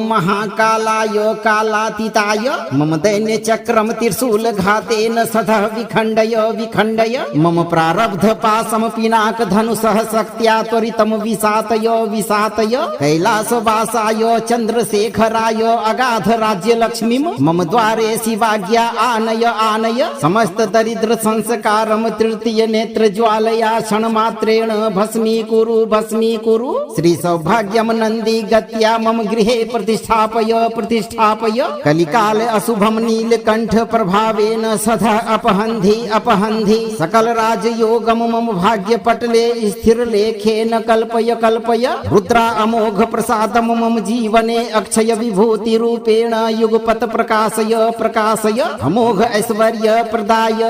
महाकालाय कालातीताय मम दैन्य चक्रम त्रिशूल घातेन सदा विखण्डय विखण्डय मम प्रारब्ध पाशम पिनाक धनुषः शक्त्या त्वरितम विसातय विसातय कैलासवासाय चंद्रशेखराय अगाध राज्य लक्ष्मीं मम द्वारे शिवाज्ञा आनय आनय समस्त दरिद्र संस्कारम तृतीय नेत्र ज्वालया क्षणमात्रेण भस्मीकुरु भस्मीकुरु श्री सौभाग्यम नंदी गत्या मम गृहे प्रतिष्ठापय प्रतिष्ठापय कलिकाल अशुभम नीलकंठ प्रभावेन सदा अपहन्धि अपहन्धि सकल राजयोगम मम भाग्य पटले स्थिर लेखेन कल्पय कल्पय रुद्रा अमोघ प्रसादम मम जीवने अक्षय विभूति रूपेण युगपत प्रकाशय प्रकाशय अमोघ ऐश्वर्य प्रदाय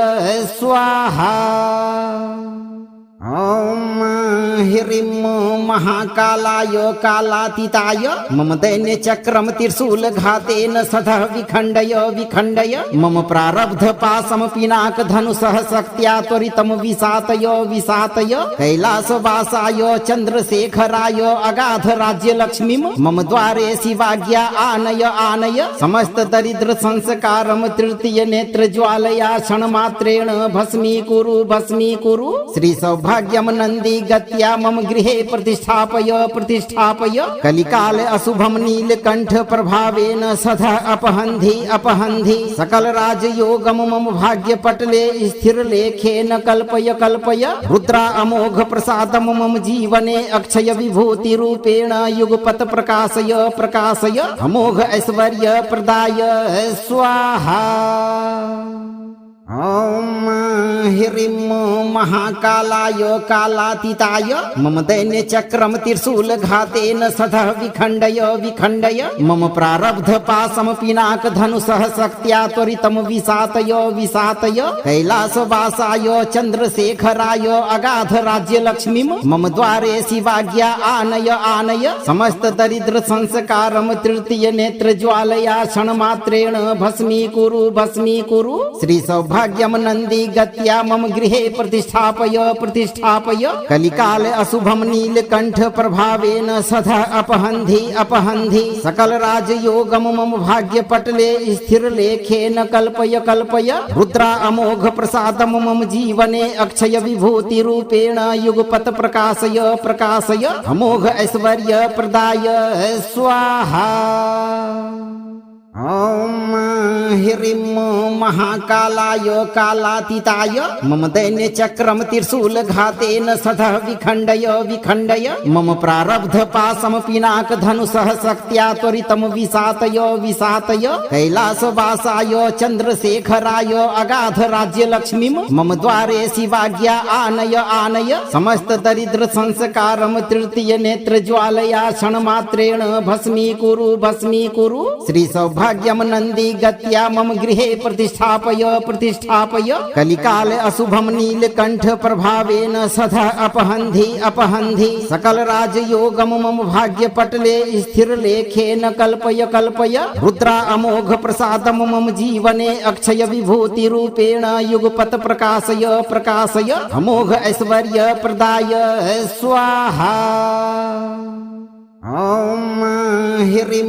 स्वाहा। ओम ह्रीं महाकालाय कालातीताय मम दैन्य चक्रम त्रिशूल घातेन सदा विखण्डय विखण्डय मम प्रारब्ध पाशम पिनाक धनुषः शक्त्या त्वरितम विसातय विसातय कैलासवासाय चंद्रशेखराय अगाध राज्य लक्ष्मीं मम द्वारे शिवाज्ञा आनय आनय समस्त दरिद्र संस्कारम तृतीय नेत्र ज्वालया क्षणमात्रेण भस्मीकुरु भस्मीकुरु श्री सौभाग्यम नंदी गत्या मम गृहे प्रतिष्ठापय प्रतिष्ठापय कलिकाल अशुभम नीलकंठ प्रभावेन सदा अपहन्धि अपहन्धि सकल राजयोगम मम भाग्य पटले स्थिर लेखेन कल्पय कल्पय रुद्रा अमोघ प्रसादम मम जीवने अक्षय विभूति रूपेण युगपत प्रकाशय प्रकाशय अमोघ ऐश्वर्य प्रदाय स्वाहा। ओम ह्रीं महाकालाय कालातीताय मम दैन्य चक्रम त्रिशूल घातेन सदा विखण्डय विखण्डय मम प्रारब्ध पाशम पिनाक धनुषः शक्त्या त्वरितम विसातय विसातय कैलासवासाय चंद्रशेखराय अगाध राज्य लक्ष्मीं मम द्वारे शिवाज्ञा आनय आनय समस्त दरिद्र संस्कारम तृतीय नेत्र ज्वालया क्षणमात्रेण भस्मीकुरु भस्मीकुरु श्री सौभाग्यम सौभाग्यम नंदी गत्या मम गृहे प्रतिष्ठापय प्रतिष्ठापय कलिकाल अशुभम नीलकंठ प्रभावेन सदा अपहन्धि अपहन्धि सकल राजयोगम मम भाग्य पटले स्थिर लेखेन कल्पय कल्पय रुद्रा अमोघ प्रसादम मम जीवने अक्षय विभूति रूपेण युगपत प्रकाशय प्रकाशय अमोघ ऐश्वर्य प्रदाय स्वाहा। ओम ह्रीं महाकालाय कालातीताय मम दैन्य चक्रम त्रिशूल घातेन सदा विखंडय विखंडय मम प्रारब्ध पाशम पिनाक धनुषः शक्त्या त्वरितम विसातय विसातय कैलास वासाय चंद्रशेखराय अगाध राज्य लक्ष्मीम मम द्वारे शिवाज्ञा आनय आनय समस्त दरिद्र संस्कारम तृतीय नेत्र ज्वालया क्षण मात्रेण भस्मीकुरु भस्मीकुरु। श्री सौभाग्यम नंदी गत्या मम गृहे प्रतिष्ठापय प्रतिष्ठापय कलिकाल अशुभम नीलकंठ प्रभावेन सदा अपहन्धि अपहन्धि सकल राजयोगम मम भाग्य पटले स्थिर लेखेन कल्पय कल्पय रुद्रा अमोघ प्रसादम मम जीवने अक्षय विभूति रूपेण युगपत प्रकाशय प्रकाशय अमोघ ऐश्वर्य प्रदाय स्वाहा। ओम ह्रीं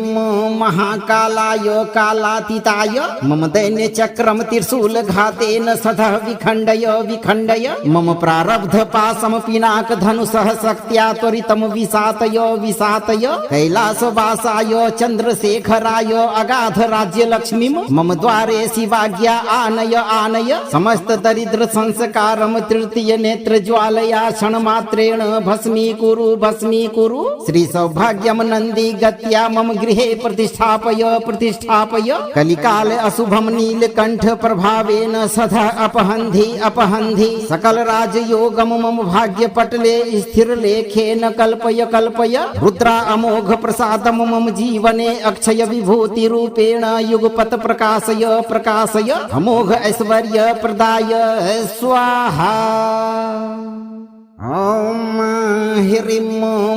महाकालाय कालातीताय मम दैन्य चक्रम त्रिशूल घातेन सदा विखंडय विखंडय मम प्रारब्ध पाशम पिनाक धनुषः शक्त्या त्वरितम विसातय विसातय कैलास वासाय चंद्रशेखराय अगाध राज्य लक्ष्मीम मम द्वारे शिवाज्ञा आनय आनय समस्त दरिद्र संस्कारम तृतीय नेत्र ज्वालया क्षण मात्रेण भस्मीकुरु भस्मीकुरु। श्री सौभाग्यम नंदी गत्या मम गृहे प्रतिष्ठापय प्रतिष्ठापय कलिकाल अशुभम नीलकंठ प्रभावेन सदा अपहन्धि अपहन्धि सकल राजयोगम मम भाग्य पटले स्थिर लेखेन कल्पय कल्पय रुद्रा अमोघ प्रसादम मम जीवने अक्षय विभूति रूपेण युगपत प्रकाशय प्रकाशय अमोघ ऐश्वर्य प्रदाय स्वाहा। ओम ह्रीं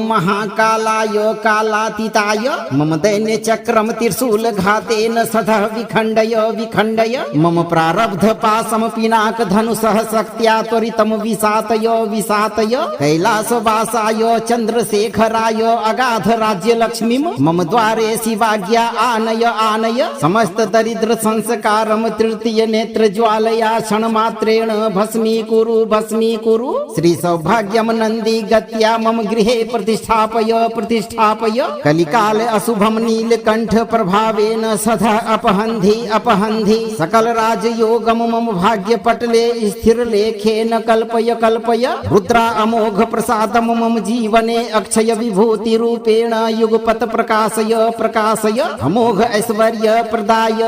महाकालाय कालातीताय मम दैन्य चक्रम त्रिशूल घातेन सदा विखंडय विखंडय मम प्रारब्ध पाशम पिनाक धनुषः शक्त्या त्वरितम विसातय विसातय कैलास वासाय चंद्रशेखराय अगाध राज्य लक्ष्मीम मम द्वारे शिवाज्ञा आनय आनय समस्त दरिद्र संस्कारम तृतीय नेत्र ज्वालया क्षण मात्रेण भस्मीकुरु भस्मीकुरु। श्री सौभाग्यम नंदी गत्या मम गृहे प्रतिष्ठापय प्रतिष्ठापय कलिकाल अशुभम नीलकंठ प्रभावेन सदा अपहन्धि अपहन्धि सकल राजयोगम मम भाग्य पटले स्थिर लेखेन कल्पय कल्पय रुद्रा अमोघ प्रसादम मम जीवने अक्षय विभूति रूपेण युगपत प्रकाशय प्रकाशय अमोघ ऐश्वर्य प्रदाय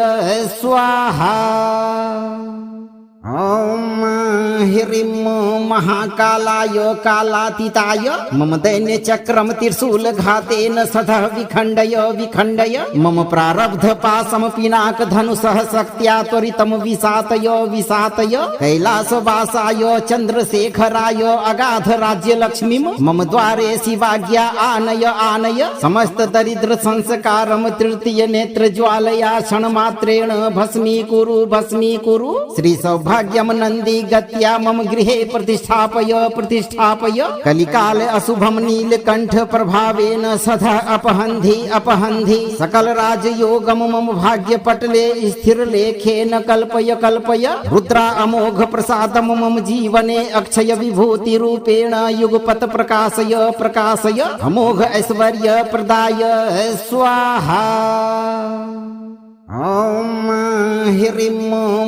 स्वाहा। ओम ह्रीं महाकालाय कालातीताय मम दैन्य चक्रम त्रिशूल घातेन सदा विखंडय विखंडय मम प्रारब्ध पाशम पिनाक धनुषः शक्त्या त्वरितम विसातय विसातय कैलास वासाय चंद्रशेखराय अगाध राज्य लक्ष्मीम मम द्वारे शिवाज्ञा आनय आनय समस्त दरिद्र संस्कारम तृतीय नेत्र ज्वालया क्षण मात्रेण भस्मीकुरु भस्मीकुरु। श्री सौभाग्यम नंदी गत्या मम गृहे प्रतिष्ठापय प्रतिष्ठापय कलिकाल अशुभम नीलकंठ प्रभावेन सदा अपहन्धि अपहन्धि सकल राजयोगम मम भाग्य पटले स्थिर लेखेन कल्पय कल्पय रुद्रा अमोघ प्रसादम मम जीवने अक्षय विभूति रूपेण युगपत प्रकाशय प्रकाशय अमोघ ऐश्वर्य प्रदाय स्वाहा। ओम ह्रीं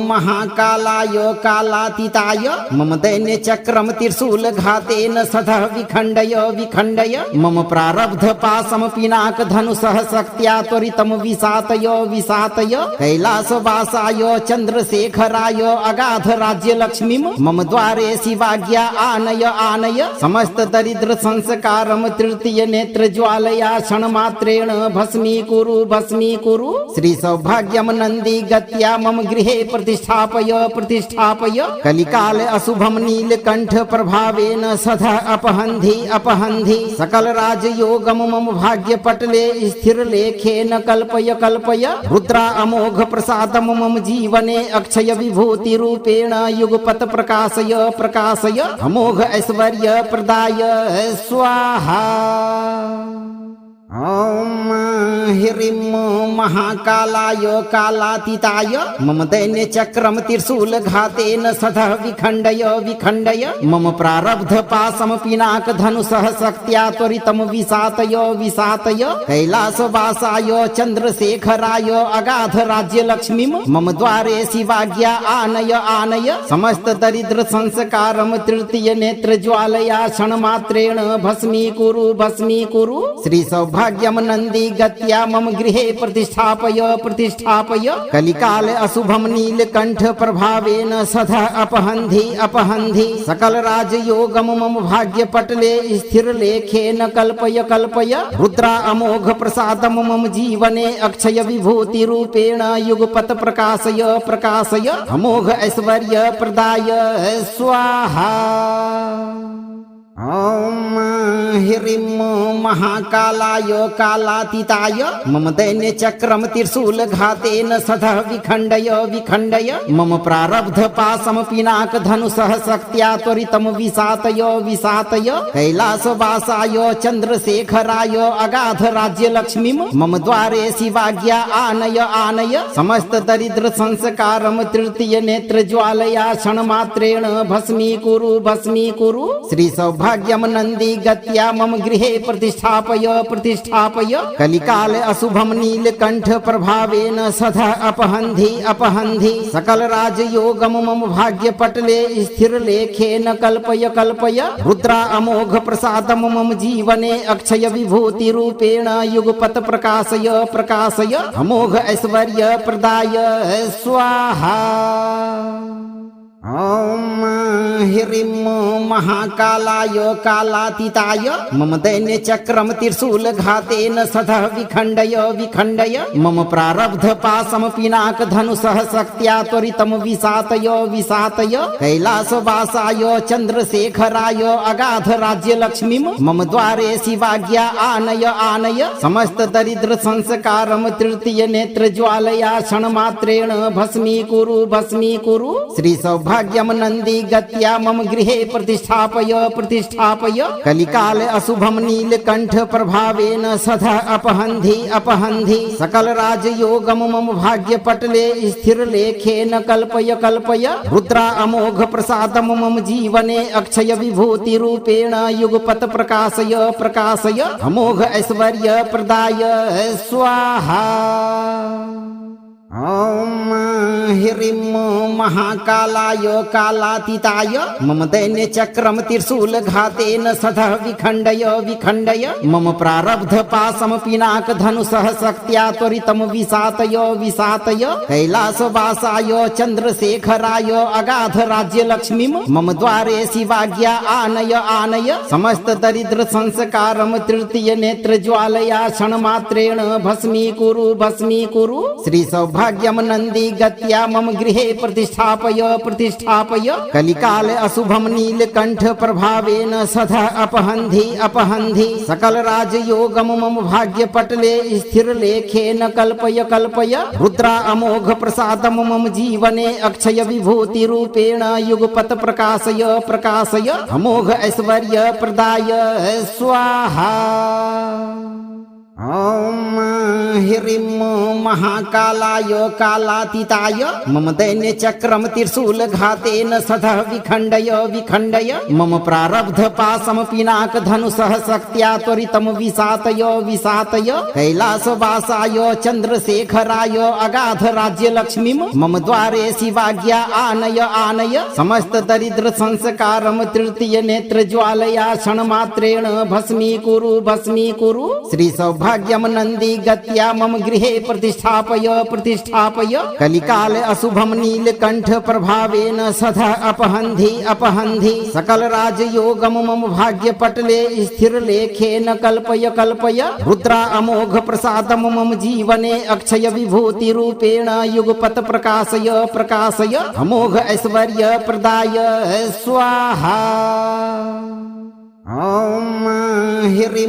महाकालाय कालातीताय मम दैन्य चक्रम त्रिशूल घातेन सदा विखंडय विखंडय मम प्रारब्ध पाशम पिनाक धनुषः शक्त्या त्वरितम विसातय विसातय कैलास वासाय चंद्रशेखराय अगाध राज्य लक्ष्मीम मम द्वारे शिवाज्ञा आनय आनय समस्त दरिद्र संस्कारम तृतीय नेत्र ज्वालया क्षण मात्रेण भस्मीकुरु भस्मीकुरु। श्री सौभाग्यम सौभाग्यम नंदी गत्या मम गृहे प्रतिष्ठापय प्रतिष्ठापय कलिकाल अशुभम नीलकंठ प्रभावेन सदा अपहन्धि अपहन्धि सकल राजयोगम मम भाग्य पटले स्थिर लेखेन कल्पय कल्पय रुद्रा अमोघ प्रसादम मम जीवने अक्षय विभूति रूपेण युगपत प्रकाशय प्रकाशय अमोघ ऐश्वर्य प्रदाय स्वाहा। ओम ह्रीं महाकालाय कालातीताय मम दैन्य चक्रम त्रिशूल घातेन सदा विखंडय विखंडय मम प्रारब्ध पाशम पिनाक धनुषः शक्त्या त्वरितम विसातय विसातय कैलास वासाय चंद्रशेखराय अगाध राज्य लक्ष्मी मम द्वारे शिवाज्ञा आनय आनय समस्त दरिद्र संस्कारम तृतीय नेत्र ज्वालया क्षण मात्रेण भस्मीकुरु भस्मीकुरु। श्री सौभाग्यम नंदी गत्या मम गृहे प्रतिष्ठापय प्रतिष्ठापय कलिकाल अशुभम नीलकंठ प्रभावेन सदा अपहन्धि अपहन्धि सकल राजयोगम मम भाग्य पटले स्थिर लेखेन कल्पय कल्पय रुद्रा अमोघ प्रसादम मम जीवने अक्षय विभूति रूपेण युगपत प्रकाशय प्रकाशय अमोघ ऐश्वर्य प्रदाय स्वाहा। ओम ह्रीं महाकालाय कालातीताय मम दैन्य चक्रम त्रिशूल घातेन सदा विखंडय विखंडय मम प्रारब्ध पाशम पिनाक धनुषः शक्त्या त्वरितम विसातय विसातय कैलास वासाय चंद्रशेखराय अगाध राज्य लक्ष्मी मम द्वारे शिवाज्ञा आनय आनय समस्त दरिद्र संस्कारम तृतीय नेत्र ज्वालया क्षण मात्रेण भस्मीकुरु भस्मीकुरु। श्री सौभाग्यम नंदी गत्या मम गृहे प्रतिष्ठापय प्रतिष्ठापय कलिकाल अशुभम नीलकंठ प्रभावेन सदा अपहन्धि अपहन्धि सकल राजयोगम मम भाग्य पटले स्थिर लेखेन कल्पय कल्पय रुद्रा अमोघ प्रसादम मम जीवने अक्षय विभूति रूपेण युगपत प्रकाशय प्रकाशय अमोघ ऐश्वर्य प्रदाय स्वाहा। ओम ह्रीं महाकालाय कालातीताय मम दैन्य चक्रम त्रिशूल घातेन सदा विखंडय विखंडय मम प्रारब्ध पाशम पिनाक धनुषः शक्त्या त्वरितम विसातय विसातय कैलास वासाय चंद्रशेखराय अगाध राज्य लक्ष्मी मम द्वारे शिवाज्ञा आनय आनय समस्त दरिद्र संस्कारम तृतीय नेत्र ज्वालया क्षण मात्रेण भस्मीकुरु भस्मीकुरु। श्री सौभाग्यम नंदी गत्या मम गृहे प्रतिष्ठापय प्रतिष्ठापय कलिकाल अशुभम नीलकंठ प्रभावेन सदा अपहन्धि अपहन्धि सकल राजयोगम मम भाग्य पटले स्थिर लेखेन कल्पय कल्पय रुद्रा अमोघ प्रसादम मम जीवने अक्षय विभूति रूपेण युगपत प्रकाशय प्रकाशय अमोघ ऐश्वर्य प्रदाय स्वाहा। ओम ह्रीं महाकालाय कालातीताय मम दैन्य चक्रम त्रिशूल घातेन सदा विखंडय विखंडय मम प्रारब्ध पाशम पिनाक धनुषः शक्त्या त्वरितम विसातय विसातय कैलास वासाय चंद्रशेखराय अगाध राज्य लक्ष्मी मम द्वारे शिवाज्ञा आनय आनय समस्त दरिद्र संस्कारम तृतीय नेत्र ज्वालया क्षण मात्रेण भस्मीकुरु भस्मीकुरु। श्री सौभाग्यम नंदी गत्या मम गृहे प्रतिष्ठापय प्रतिष्ठापय कलिकाल अशुभम नीलकंठ प्रभावेन सदा अपहन्धि अपहन्धि सकल राजयोगम मम भाग्य पटले स्थिर लेखेन कल्पय कल्पय रुद्रा अमोघ प्रसादम मम जीवने अक्षय विभूति रूपेण युगपत प्रकाशय प्रकाशय अमोघ ऐश्वर्य प्रदाय स्वाहा। ओम ह्रीं महाकालाय कालातीताय मम दैन्य चक्रम त्रिशूल घातेन सदा विखंडय विखंडय मम प्रारब्ध पाशम पिनाक धनुषः शक्त्या त्वरितम विसातय विसातय कैलास वासाय चंद्रशेखराय अगाध राज्य लक्ष्मी मम द्वारे शिवाज्ञा आनय आनय समस्त दरिद्र संस्कारम तृतीय नेत्र ज्वालया क्षण मात्रेण भस्मीकुरु भस्मीकुरु। श्री सौभाग्यम नंदी गत्या गत्या मम गृहे प्रतिष्ठापय प्रतिष्ठापय कलिकाल अशुभम नीलकंठ प्रभावेन सदा अपहन्धि अपहन्धि सकल राजयोगम मम भाग्य पटले स्थिर लेखेन कल्पय कल्पय रुद्रा अमोघ प्रसादम मम जीवने अक्षय विभूति रूपेण युगपत प्रकाशय प्रकाशय अमोघ ऐश्वर्य प्रदाय स्वाहा। ओम ह्रीं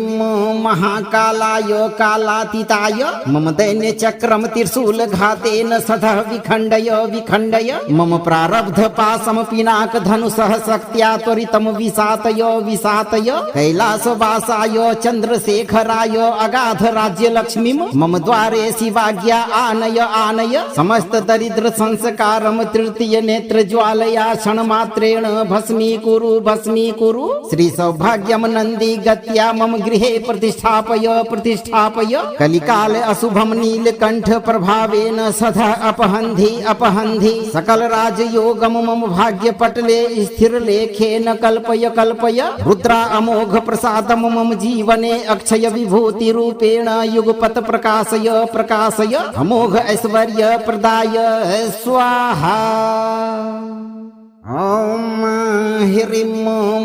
महाकालाय कालातीताय मम दैन्य चक्रम त्रिशूल घातेन सदः विखण्डय विखण्डय मम प्रारब्ध पाशम पिनाक धनुषः शक्त्या त्वरितम विसातय विसातय कैलासवासाय चंद्रशेखराय अगाध राज्य लक्ष्मीं मम द्वारे शिवाज्ञा आनय आनय समस्त दरिद्र संस्कारम तृतीय नेत्र ज्वालया क्षणमात्रेण भस्मीकुरु भस्मीकुरु। श्री सौभाग्यम नंदी गत्या मम गृहे प्रतिष्ठापय प्रतिष्ठापय कलिकाल अशुभम नीलकंठ प्रभावेन सदा अपहन्धि अपहन्धि सकल राजयोगम मम भाग्य पटले स्थिर लेखेन कल्पय कल्पय रुद्रा अमोघ प्रसादम मम जीवने अक्षय विभूति रूपेण युगपत प्रकाशय प्रकाशय अमोघ ऐश्वर्य प्रदाय स्वाहा। ओम ह्रीं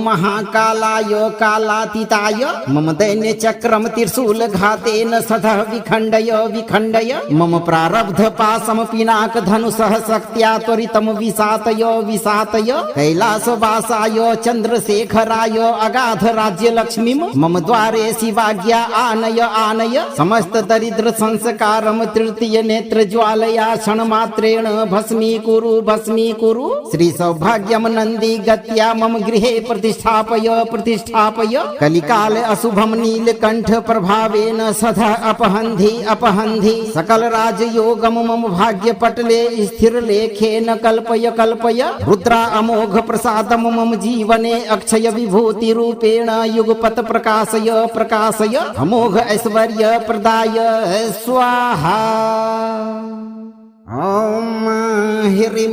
महाकालाय कालातीताय मम दैन्य चक्रम त्रिशूल घातेन सदः विखण्डय विखण्डय मम प्रारब्ध पाशम पिनाक धनुषः शक्त्या त्वरितम विसातय विसातय कैलासवासाय चंद्रशेखराय अगाध राज्य लक्ष्मीं मम द्वारे शिवाज्ञा आनय आनय समस्त दरिद्र संस्कारम तृतीय नेत्र ज्वालया क्षणमात्रेण भस्मीकुरु भस्मीकुरु। श्री सौभाग्यम नंदी गत्या मम गृहे प्रतिष्ठापय प्रतिष्ठापय कलिकाल अशुभम नीलकंठ प्रभावेन सदा अपहन्धि अपहन्धि सकल राजयोगम मम भाग्य पटले स्थिर लेखेन कल्पय कल्पय रुद्रा अमोघ प्रसादम मम जीवने अक्षय विभूति रूपेण युगपत प्रकाशय प्रकाशय अमोघ ऐश्वर्य प्रदाय स्वाहा। ओम ह्रीं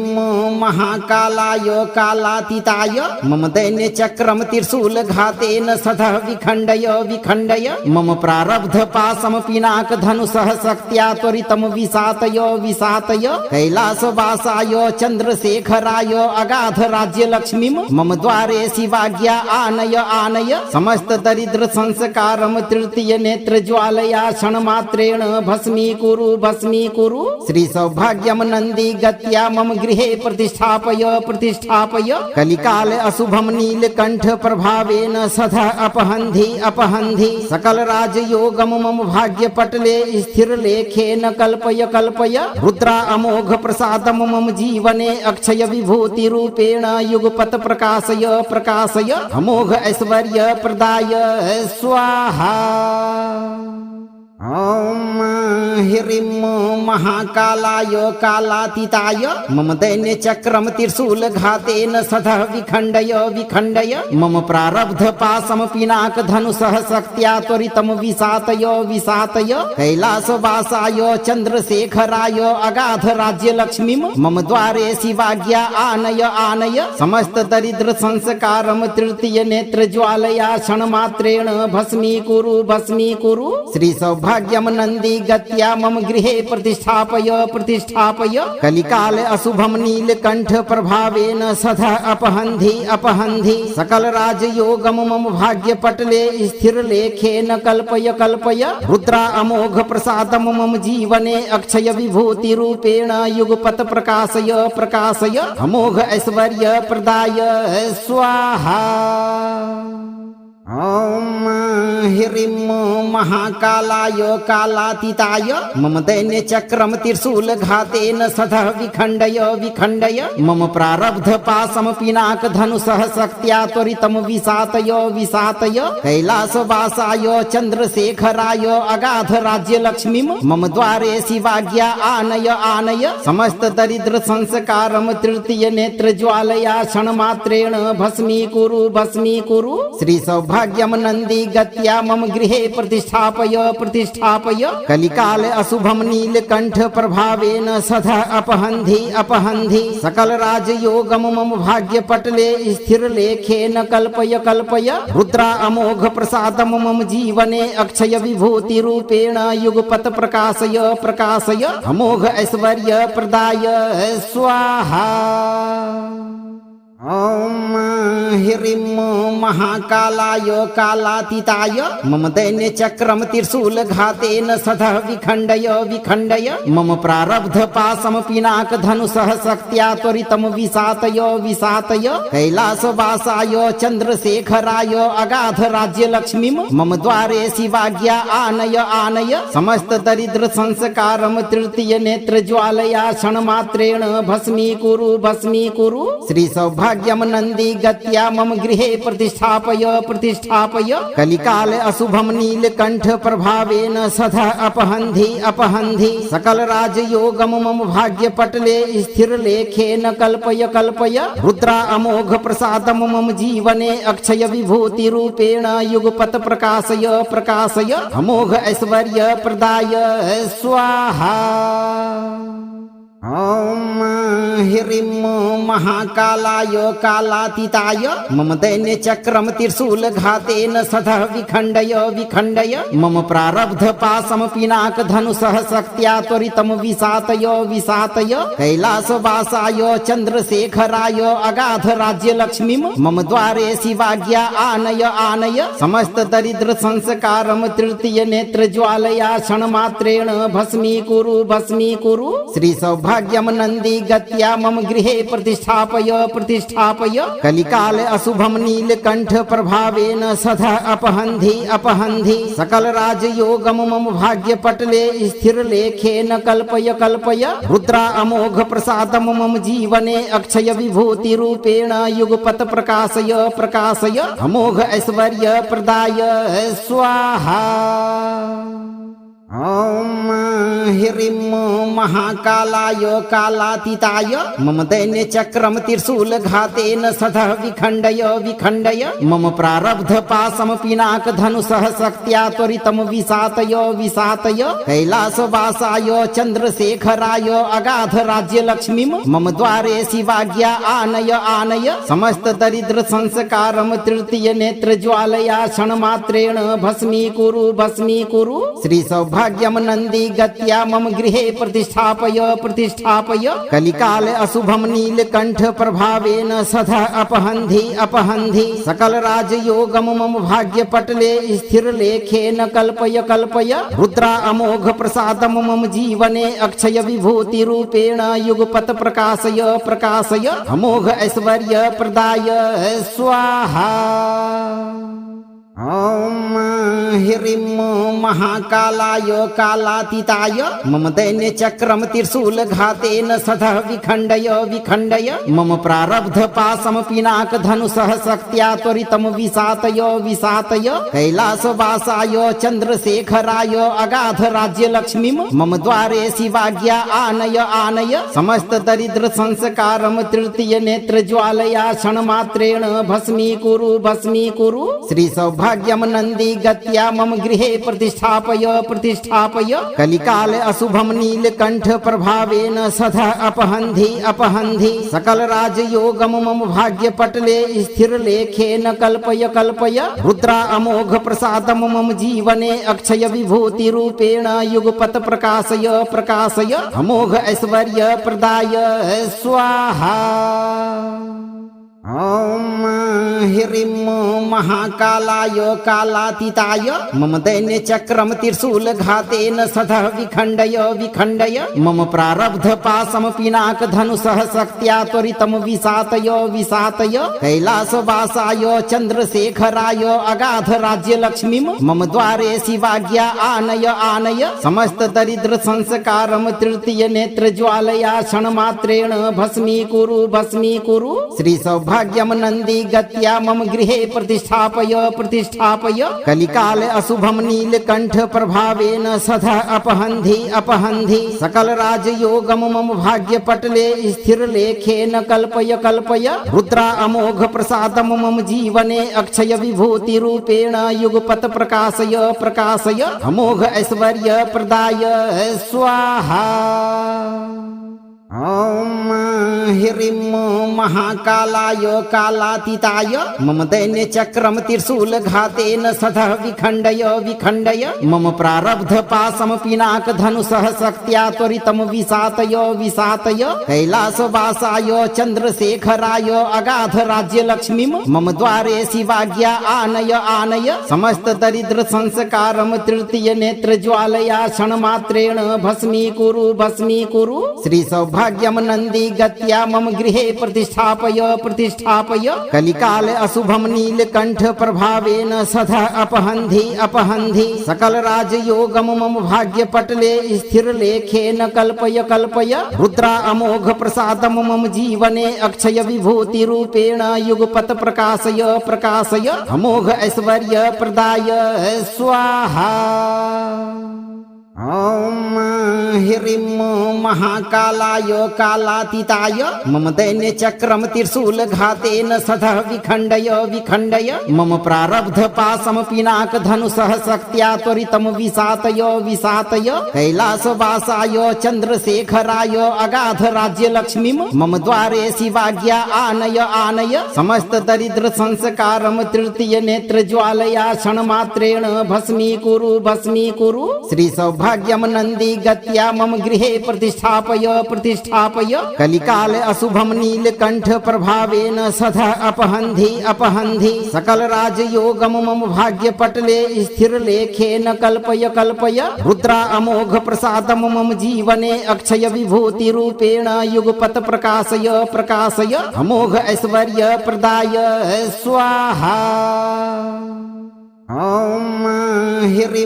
महाकालाय कालातीताय मम दैन्य चक्रम त्रिशूल घातेन सदः विखण्डय विखण्डय मम प्रारब्ध पाशम पिनाक धनुषः शक्त्या त्वरितम विसातय विसातय कैलासवासाय चंद्रशेखराय अगाध राज्य लक्ष्मीं मम द्वारे शिवाज्ञा आनय आनय समस्त दरिद्र संस्कारम तृतीय नेत्र ज्वालया क्षणमात्रेण भस्मीकुरु भस्मीकुरु। श्री सौभाग्यम नंदी गत्या मम गृहे प्रतिष्ठापय प्रतिष्ठापय कलिकाल अशुभम नीलकंठ प्रभावेन सदा अपहन्धि अपहन्धि सकल राजयोगम मम भाग्य पटले स्थिर लेखेन कल्पय कल्पय रुद्रा अमोघ प्रसादम मम जीवने अक्षय विभूति रूपेण युगपत प्रकाशय प्रकाशय अमोघ ऐश्वर्य प्रदाय स्वाहा। ओम ह्रीं महाकालाय कालातीताय मम दैन्य चक्रम त्रिशूल घातेन सदः विखण्डय विखण्डय मम प्रारब्ध पाशम पिनाक धनुषः शक्त्या त्वरितम विसातय विसातय कैलासवासाय चंद्रशेखराय अगाध राज्य लक्ष्मीं मम द्वारे शिवाज्ञा आनय आनय समस्त दरिद्र संस्कारम तृतीय नेत्र ज्वालया क्षणमात्रेण भस्मीकुरु भस्मीकुरु। श्री सौभाग्यम नंदी गत्या मम गृहे प्रतिष्ठापय प्रतिष्ठापय कलिकाल अशुभम नीलकंठ प्रभावेन सदा अपहन्धि अपहन्धि सकल राजयोगम मम भाग्य पटले स्थिर लेखेन कल्पय कल्पय रुद्रा अमोघ प्रसादम मम जीवने अक्षय विभूति रूपेण युगपत प्रकाशय प्रकाशय अमोघ ऐश्वर्य प्रदाय स्वाहा। ओम ह्रीं महाकालाय कालातीताय मम दैन्य चक्रम त्रिशूल घातेन सदः विखण्डय विखण्डय मम प्रारब्ध पाशम पिनाक धनुषः शक्त्या त्वरितम विसातय विसातय कैलासवासाय चंद्रशेखराय अगाध राज्य लक्ष्मीं मम द्वारे शिवाज्ञा आनय आनय समस्त दरिद्र संस्कारम तृतीय नेत्र ज्वालया क्षणमात्रेण भस्मीकुरु भस्मीकुरु। श्री सौभाग्यम नंदी गत्या मम गृहे प्रतिष्ठापय प्रतिष्ठापय कलिकाल अशुभम नीलकंठ प्रभावेन सदा अपहन्धि अपहन्धि सकल राजयोगम मम भाग्य पटले स्थिर लेखेन कल्पय कल्पय रुद्रा अमोघ प्रसादम मम जीवने अक्षय विभूति रूपेण युगपत प्रकाशय प्रकाशय अमोघ ऐश्वर्य प्रदाय स्वाहा। ओम ह्रीं महाकालाय कालातीताय मम दैन्य चक्रम त्रिशूल घातेन सदः विखण्डय विखण्डय मम प्रारब्ध पाशम पिनाक धनुषः शक्त्या त्वरितम विसातय विसातय कैलासवासाय चंद्रशेखराय अगाध राज्य लक्ष्मीं मम द्वारे शिवाज्ञा आनय आनय समस्त दरिद्र संस्कारम तृतीय नेत्र ज्वालया क्षणमात्रेण भस्मीकुरु भस्मीकुरु। श्री सौभाग्यम नंदी गत्या विगत्या मम गृहे प्रतिष्ठापय प्रतिष्ठापय कलिकाल अशुभम नीलकंठ प्रभावेन सदा अपहन्धि अपहन्धि सकल राजयोगम मम भाग्य पटले स्थिर लेखेन कल्पय कल्पय रुद्रा अमोघ प्रसादम मम जीवने अक्षय विभूति रूपेण युगपत प्रकाशय प्रकाशय अमोघ ऐश्वर्य प्रदाय स्वाहा। ओम ह्रीं महाकालाय कालातीताय मम दैन्य चक्रम त्रिशूल घातेन सदा विखण्डय विखण्डय मम प्रारब्ध पाशम पिनाक धनुषः शक्त्या त्वरितम विसातय विसातय कैलासवासाय चंद्रशेखराय अगाध राज्य लक्ष्मीम मम द्वारे शिवाज्ञा आनय आनय समस्त दरिद्र संस्कारम तृतीय नेत्र ज्वालया क्षणमात्रेण भस्मीकुरु भस्मीकुरु श्री सौभाग्यम नंदी गत्या मम गृहे प्रतिष्ठापय प्रतिष्ठापय कलिकाल अशुभम नीलकंठ प्रभावेन सदा अपहन्धि अपहन्धि सकल राजयोगम मम भाग्य पटले स्थिर लेखेन कल्पय कल्पय रुद्रा अमोघ प्रसादम मम जीवने अक्षय विभूति रूपेण युगपत प्रकाशय प्रकाशय अमोघ ऐश्वर्य प्रदाय स्वाहा। ओम ह्रीं महाकालाय कालातीताय मम दैन्य चक्रम त्रिशूल घातेन सदा विखण्डय विखण्डय मम प्रारब्ध पाशम पिनाक धनुषः शक्त्या त्वरितम विसातय विसातय कैलासवासाय चंद्रशेखराय अगाध राज्य लक्ष्मीम मम द्वारे शिवाज्ञा आनय आनय समस्त दरिद्र संस्कारम तृतीय नेत्र ज्वालया क्षणमात्रेण भस्मीकुरु भस्मीकुरु श्री सौभाग्यम नंदी गत्या मम गृहे प्रतिष्ठापय प्रतिष्ठापय कलिकाल अशुभम नीलकंठ प्रभावेन सदा अपहन्धि अपहन्धि सकल राजयोगम मम भाग्य पटले स्थिर लेखेन कल्पय कल्पय रुद्रा अमोघ प्रसादम मम जीवने अक्षय विभूति रूपेण युगपत प्रकाशय प्रकाशय अमोघ ऐश्वर्य प्रदाय स्वाहा। ओम ह्रीं महाकालाय कालातीताय मम दैन्य चक्रम त्रिशूल घातेन सदा विखण्डय विखण्डय मम प्रारब्ध पाशम पिनाक धनुषः शक्त्या त्वरितम विसातय विसातय कैलासवासाय चंद्रशेखराय अगाध राज्य लक्ष्मीम मम द्वारे शिवाज्ञा आनय आनय समस्त दरिद्र संस्कारम तृतीय नेत्र ज्वालया क्षणमात्रेण भस्मीकुरु भस्मीकुरु श्री सौभाग्यम नंदी गत्या मम गृहे प्रतिष्ठापय प्रतिष्ठापय कलिकाल अशुभम नीलकंठ प्रभावेन सदा अपहन्धि अपहन्धि सकल राजयोगम मम भाग्य पटले स्थिर लेखेन कल्पय कल्पय रुद्रा अमोघ प्रसादम मम जीवने अक्षय विभूति रूपेण युगपत प्रकाशय प्रकाशय अमोघ ऐश्वर्य प्रदाय स्वाहा। ओम ह्रीं महाकालाय कालातीताय मम दैन्य चक्रम त्रिशूल घातेन सदा विखण्डय विखण्डय मम प्रारब्ध पाशम पिनाक धनुषः शक्त्या त्वरितम विसातय विसातय कैलासवासाय चंद्रशेखराय अगाध राज्य लक्ष्मीम मम द्वारे शिवाज्ञा आनय आनय समस्त दरिद्र संस्कारम तृतीय नेत्र ज्वालया क्षणमात्रेण भस्मीकुरु भस्मीकुरु श्री सौभाग्यम नंदी गत्या मम गृहे प्रतिष्ठापय प्रतिष्ठापय कलिकाल अशुभम नीलकंठ प्रभावेन सदा अपहन्धि अपहन्धि सकल राजयोगम मम भाग्य पटले स्थिर लेखेन कल्पय कल्पय रुद्रा अमोघ प्रसादम मम जीवने अक्षय विभूति रूपेण युगपत प्रकाशय प्रकाशय अमोघ ऐश्वर्य प्रदाय स्वाहा। ओम ह्रीं महाकालाय कालातीताय मम दैन्य चक्रम त्रिशूल घातेन सदा विखण्डय विखण्डय मम प्रारब्ध पाशम पिनाक धनुषः शक्त्या त्वरितम विसातय विसातय कैलासवासाय चंद्रशेखराय अगाध राज्य लक्ष्मीम मम द्वारे शिवाज्ञा आनय आनय समस्त दरिद्र संस्कारम तृतीय नेत्र ज्वालया क्षणमात्रेण भस्मीकुरु भस्मीकुरु श्री सौभाग्यम सौभाग्यम नंदी गत्या मम गृहे प्रतिष्ठापय प्रतिष्ठापय कलिकाल अशुभम नीलकंठ प्रभावेन सदा अपहन्धि अपहन्धि सकल राजयोगम मम भाग्य पटले स्थिर लेखेन कल्पय कल्पय रुद्रा अमोघ प्रसादम मम जीवने अक्षय विभूति रूपेण युगपत प्रकाशय प्रकाशय अमोघ ऐश्वर्य प्रदाय स्वाहा। ओम ह्रीं महाकालाय कालातीताय मम दैन्य चक्रम त्रिशूल घातेन सदा विखंडय विखंडय मम प्रारब्ध पाशम पिनाक धनुषः शक्त्या त्वरितम विसातय विसातय कैलासवासाय चंद्रशेखराय अगाध राज्य लक्ष्मीं मम द्वारे शिवाज्ञा आनय आनय समस्त दरिद्र संस्कारम तृतीय नेत्र ज्वालया क्षणमात्रेण भस्मीकुरु भस्मीकुरु। श्री सौभाग्यम नंदी गत्या मम गृहे प्रतिष्ठापय प्रतिष्ठापय कलिकाल अशुभम नीलकंठ प्रभावेन सदा अपहन्धि अपहन्धि सकल राजयोगम मम भाग्य पटले स्थिर लेखेन कल्पय कल्पय रुद्रा अमोघ प्रसादम मम जीवने अक्षय विभूति रूपेण युगपत प्रकाशय प्रकाशय अमोघ ऐश्वर्य प्रदाय स्वाहा। ओम ह्रीं महाकालाय कालातीताय मम दैन्य चक्रम त्रिशूल घातेन सदा विखंडय विखंडय मम प्रारब्ध पाशम पिनाक धनुषः शक्त्या त्वरितम विसातय विसातय कैलासवासाय चंद्रशेखराय अगाध राज्य लक्ष्मीं मम द्वारे शिवाज्ञा आनय आनय समस्त दरिद्र संस्कारम तृतीय नेत्र ज्वालया क्षणमात्रेण भस्मीकुरु भस्मीकुरु। श्री सौभाग्यम नंदी गत्या मम गृहे प्रतिष्ठापय प्रतिष्ठापय कलिकाल अशुभम नीलकंठ प्रभावेन सदा अपहन्धि अपहन्धि सकल राजयोगम मम भाग्य पटले स्थिर लेखेन कल्पय कल्पय रुद्रा अमोघ प्रसादम मम जीवने अक्षय विभूति रूपेण युगपत प्रकाशय प्रकाशय अमोघ ऐश्वर्य प्रदाय स्वाहा। ओम ह्रीं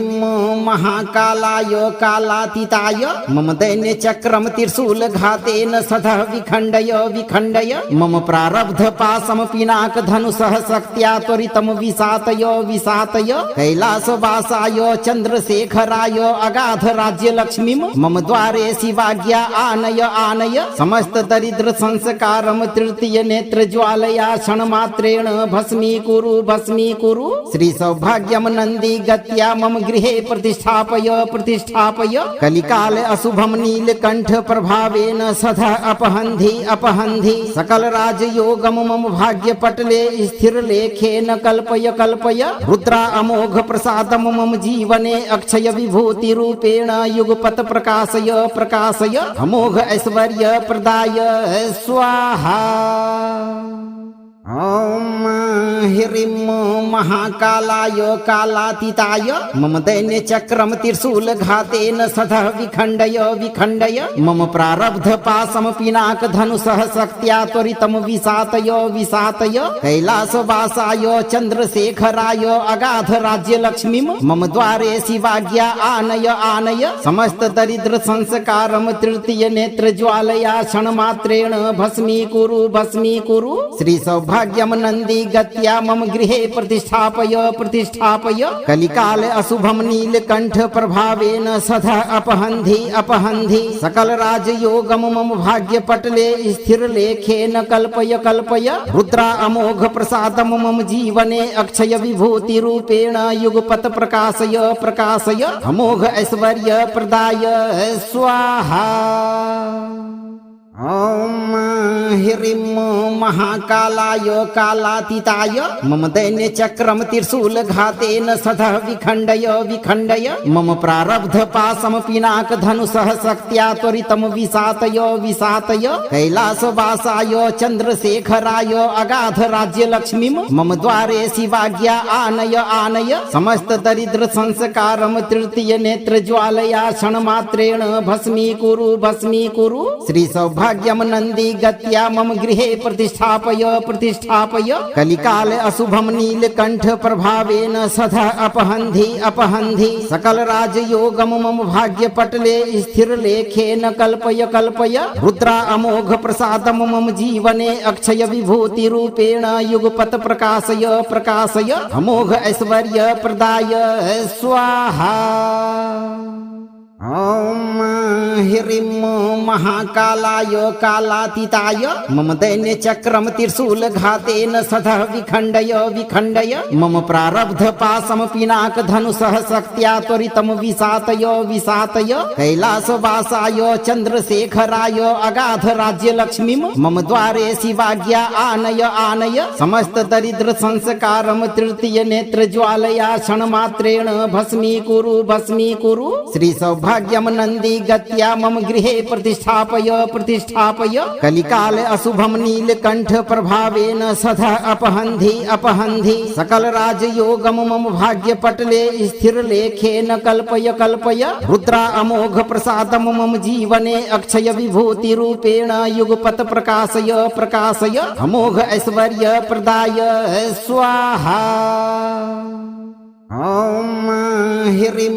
महाकालाय कालातीताय मम दैन्य चक्रम त्रिशूल घातेन सदा विखंडय विखंडय मम प्रारब्ध पाशम पिनाक धनुषः शक्त्या त्वरितम विसातय विसातय कैलासवासाय चंद्रशेखराय अगाध राज्य लक्ष्मीं मम द्वारे शिवाज्ञा आनय आनय समस्त दरिद्र संस्कारम तृतीय नेत्र ज्वालया क्षणमात्रेण भस्मीकुरु भस्मीकुरु। श्री सौभाग्यम नंदी गत्या मम गृहे प्रतिष्ठापय प्रतिष्ठापय कलिकाल अशुभम नीलकंठ प्रभावेन सदा अपहन्धि अपहन्धि सकल राजयोगम मम भाग्य पटले स्थिर लेखेन कल्पय कल्पय रुद्रा अमोघ प्रसादम मम जीवने अक्षय विभूति रूपेण युगपत प्रकाशय प्रकाशय अमोघ ऐश्वर्य प्रदाय स्वाहा। ओम ह्रीं महाकालाय कालातीताय मम दैन्य चक्रम त्रिशूल घातेन सदा विखंडय विखंडय मम प्रारब्ध पाशम पिनाक धनुषः शक्त्या त्वरितम विसातय विसातय कैलासवासाय चंद्रशेखराय अगाध राज्य लक्ष्मीं मम द्वारे शिवाज्ञा आनय आनय समस्त दरिद्र संस्कारम तृतीय नेत्र ज्वालया क्षणमात्रेण भस्मीकुरु भस्मीकुरु। श्री सौभाग्यम नंदी गत्या मम गृहे प्रतिष्ठापय प्रतिष्ठापय कलिकाल अशुभम नीलकंठ प्रभावेन सदा अपहन्धि अपहन्धि सकल राजयोगम मम भाग्य पटले स्थिर लेखेन कल्पय कल्पय रुद्रा अमोघ प्रसादम मम जीवने अक्षय विभूति रूपेण युगपत प्रकाशय प्रकाशय अमोघ ऐश्वर्य प्रदाय स्वाहा। ओम ह्रीं महाकालाय कालातीताय मम दैन्य चक्रम त्रिशूल घातेन सदा विखंडय विखंडय मम प्रारब्ध पाशम पिनाक धनुषः शक्त्या त्वरितम विसातय विसातय कैलासवासाय चंद्रशेखराय अगाध राज्य लक्ष्मीं मम द्वारे शिवाज्ञा आनय आनय समस्त दरिद्र संस्कारम तृतीय नेत्र ज्वालया क्षणमात्रेण भस्मीकुरु भस्मीकुरु। श्री सौभाग्यम सौभाग्यम नंदी गत्या मम गृहे प्रतिष्ठापय प्रतिष्ठापय कलिकाल अशुभम नीलकंठ प्रभावेन सदा अपहन्धि अपहन्धि सकल राजयोगम मम भाग्य पटले स्थिर लेखेन कल्पय कल्पय रुद्रा अमोघ प्रसादम मम जीवने अक्षय विभूति रूपेण युगपत प्रकाशय प्रकाशय अमोघ ऐश्वर्य प्रदाय स्वाहा। ओम ह्रीं महाकालाय कालातीताय मम दैन्य चक्रम त्रिशूल घातेन सदा विखंडय विखंडय मम प्रारब्ध पाशम पिनाक धनुषः शक्त्या त्वरितम विसातय विसातय कैलासवासाय चंद्रशेखराय अगाध राज्य लक्ष्मीम मम द्वारे शिवाज्ञा आनय आनय समस्त दरिद्र संस्कारम तृतीय नेत्र ज्वालया क्षणमात्रेण भस्मीकुरु भस्मीकुरु। श्री सौभाग्यम नंदी गत्या मम गृहे प्रतिष्ठापय प्रतिष्ठापय कलिकाल अशुभम नीलकंठ प्रभावेन सदा अपहन्धि अपहन्धि सकल राजयोगम मम भाग्य पटले स्थिर लेखेन कल्पय कल्पय रुद्रा अमोघ प्रसादम मम जीवने अक्षय विभूति रूपेण युगपत प्रकाशय प्रकाशय अमोघ ऐश्वर्य प्रदाय स्वाहा। ओम ह्रीं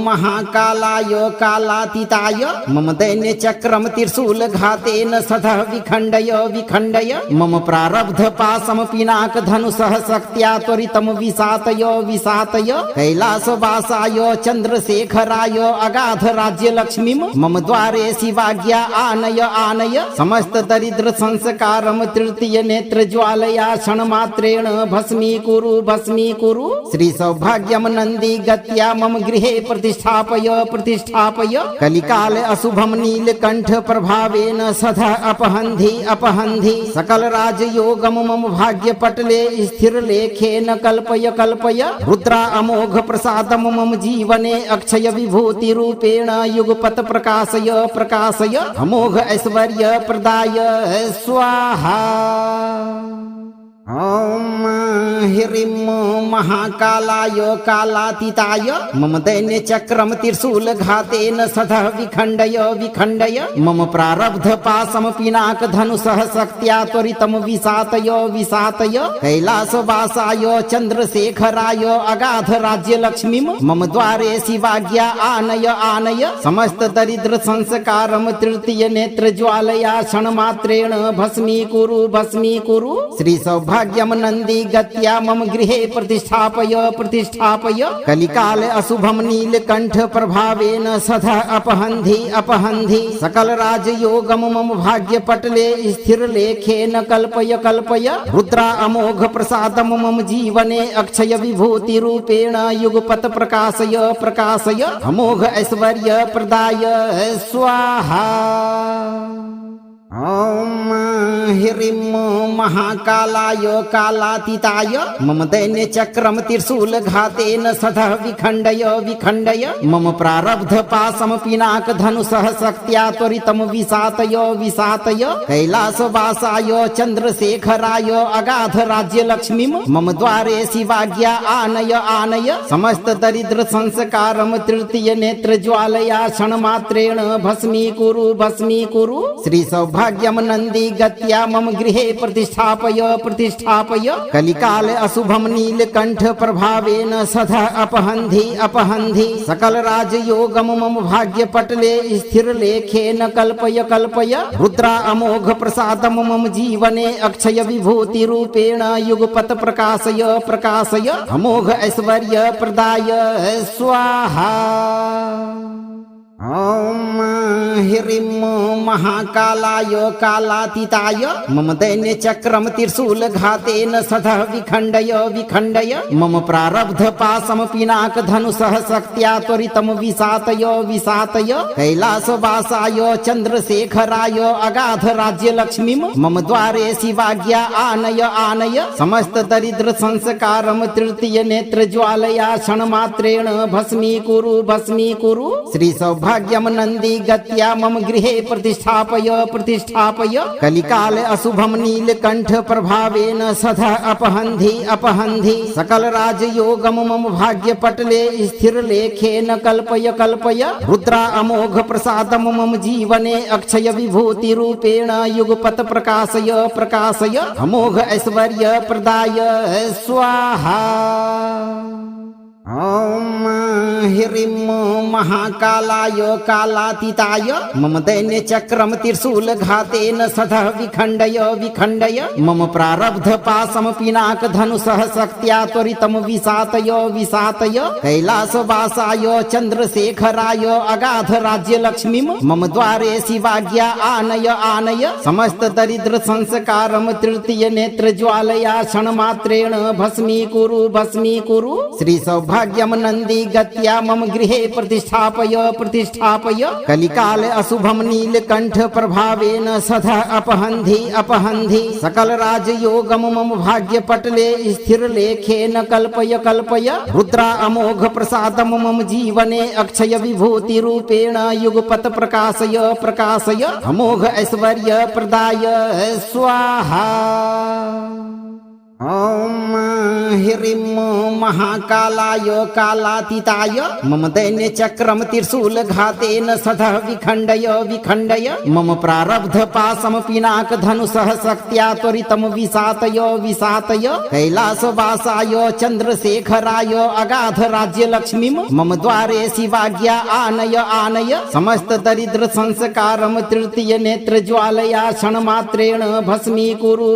महाकालाय कालातीताय मम दैन्य चक्रम त्रिशूल घातेन सदा विखंडय विखंडय मम प्रारब्ध पाशम पिनाक धनुषः शक्त्या त्वरितम विसातय विसातय कैलासवासाय चंद्रशेखराय अगाध राज्य लक्ष्मीम मम द्वारे शिवाज्ञा आनय आनय समस्त दरिद्र संस्कारम तृतीय नेत्र ज्वालया क्षणमात्रेण भस्मीकुरु भस्मीकुरु। श्री सौभाग्यम नंदी गत्या मम गृहे प्रतिष्ठापय प्रतिष्ठापय कलिकाल अशुभम नीलकंठ प्रभावेन सदा अपहन्धि अपहन्धि सकल राजयोगम मम भाग्य पटले स्थिर लेखेन कल्पय कल्पय रुद्रा अमोघ प्रसादम मम जीवने अक्षय विभूति रूपेण युगपत प्रकाशय प्रकाशय अमोघ ऐश्वर्य प्रदाय स्वाहा। ओम ह्रीं महाकालाय कालातीताय मम दैन्य चक्रम त्रिशूल घातेन सदा विखंडय विखंडय मम प्रारब्ध पाशम पिनाक धनुषः शक्त्या त्वरितम विसातय विसातय कैलासवासाय चंद्रशेखराय अगाध राज्य लक्ष्मीम मम द्वारे शिवाज्ञा आनय आनय समस्त दरिद्र संस्कारम तृतीय नेत्र ज्वालया क्षणमात्रेण भस्मीकुरु भस्मीकुरु। श्री सौभाग्यम नंदी गत्या मम गृहे प्रतिष्ठापय प्रतिष्ठापय कलिकाल अशुभम नीलकंठ प्रभावेन सदा अपहन्धि अपहन्धि सकल राजयोगम मम भाग्य पटले स्थिर लेखेन कल्पय कल्पय रुद्रा अमोघ प्रसादम मम जीवने अक्षय विभूति रूपेण युगपत प्रकाशय प्रकाशय अमोघ ऐश्वर्य प्रदाय स्वाहा। ओम ह्रीं महाकालाय कालातीताय मम दैन्य चक्रम त्रिशूल घातेन सदा विखंडय विखंडय मम प्रारब्ध पाशम पिनाक धनुषः शक्त्या त्वरितम विसातय विसातय कैलासवासाय चंद्रशेखराय अगाध राज्य लक्ष्मीम मम द्वारे शिवाज्ञा आनय आनय समस्त दरिद्र संस्कारम तृतीय नेत्र ज्वालया क्षणमात्रेण भस्मीकुरु भस्मीकुरु। श्री सौभाग्यम नंदी गत्या मम गृहे प्रतिष्ठापय प्रतिष्ठापय कलिकाल अशुभम नीलकंठ प्रभावेन सदा अपहन्धि अपहन्धि सकल राजयोगम मम भाग्य पटले स्थिर लेखेन कल्पय कल्पय रुद्रा अमोघ प्रसादम मम जीवने अक्षय विभूति रूपेण युगपत प्रकाशय प्रकाशय अमोघ ऐश्वर्य प्रदाय स्वाहा। ओम ह्रीं महाकालाय कालातीताय मम दैन्य चक्रम त्रिशूल घातेन सदा विखंडय विखंडय मम प्रारब्ध पाशम पिनाक धनुषः शक्त्या त्वरितम विसातय विसातय कैलासवासाय चंद्रशेखराय अगाध राज्य लक्ष्मीम मम द्वारे शिवाज्ञा आनय आनय समस्त दरिद्र संस्कारम तृतीय नेत्र ज्वालया क्षणमात्रेण भस्मीकुरु भस्मीकुरु। श्री सौभाग्यम सौभाग्यम नंदी गत्या मम गृहे प्रतिष्ठापय प्रतिष्ठापय कलिकाल अशुभम नीलकंठ प्रभावेन सदा अपहन्धि अपहन्धि सकल राजयोगम मम भाग्य पटले स्थिर लेखेन कल्पय कल्पय रुद्रा अमोघ प्रसादम मम जीवने अक्षय विभूति रूपेण युगपत प्रकाशय प्रकाशय अमोघ ऐश्वर्य प्रदाय स्वाहा। ओम ह्रीं महाकालाय कालातीताय मम दैन्य चक्रम त्रिशूल घातेन सदा विखण्डय विखण्डय मम प्रारब्ध पाशम पिनाक धनुषः शक्त्या त्वरितम विसातय विसातय कैलासवासाय चंद्रशेखराय अगाध राज्य लक्ष्मीम मम द्वारे शिवाज्ञा आनय आनय समस्त दरिद्र संस्कारम तृतीय नेत्र ज्वालया क्षणमात्रेण भस्मीकुरु श्री सौभाग्यम नंदी गत्या मम गृहे प्रतिष्ठापय प्रतिष्ठापय कलिकाल अशुभम नीलकंठ प्रभावेन सदा अपहन्धि अपहन्धि सकल राजयोगम मम भाग्य पटले स्थिर लेखेन कल्पय कल्पय रुद्रा अमोघ प्रसादम मम जीवने अक्षय विभूति रूपेण युगपत प्रकाशय प्रकाशय अमोघ ऐश्वर्य प्रदाय स्वाहा। ओम ह्रीं महाकालाय कालातीताय मम दैन्य चक्रम त्रिशूल घातेन सदा विखण्डय विखण्डय मम प्रारब्ध पाशम पिनाक धनुषः शक्त्या त्वरितम विसातय विसातय कैलासवासाय चंद्रशेखराय अगाध राज्य लक्ष्मीम मम द्वारे शिवाज्ञा आनय आनय समस्त दरिद्र संस्कारम तृतीय नेत्र ज्वालया क्षणमात्रेण भस्मीकुरु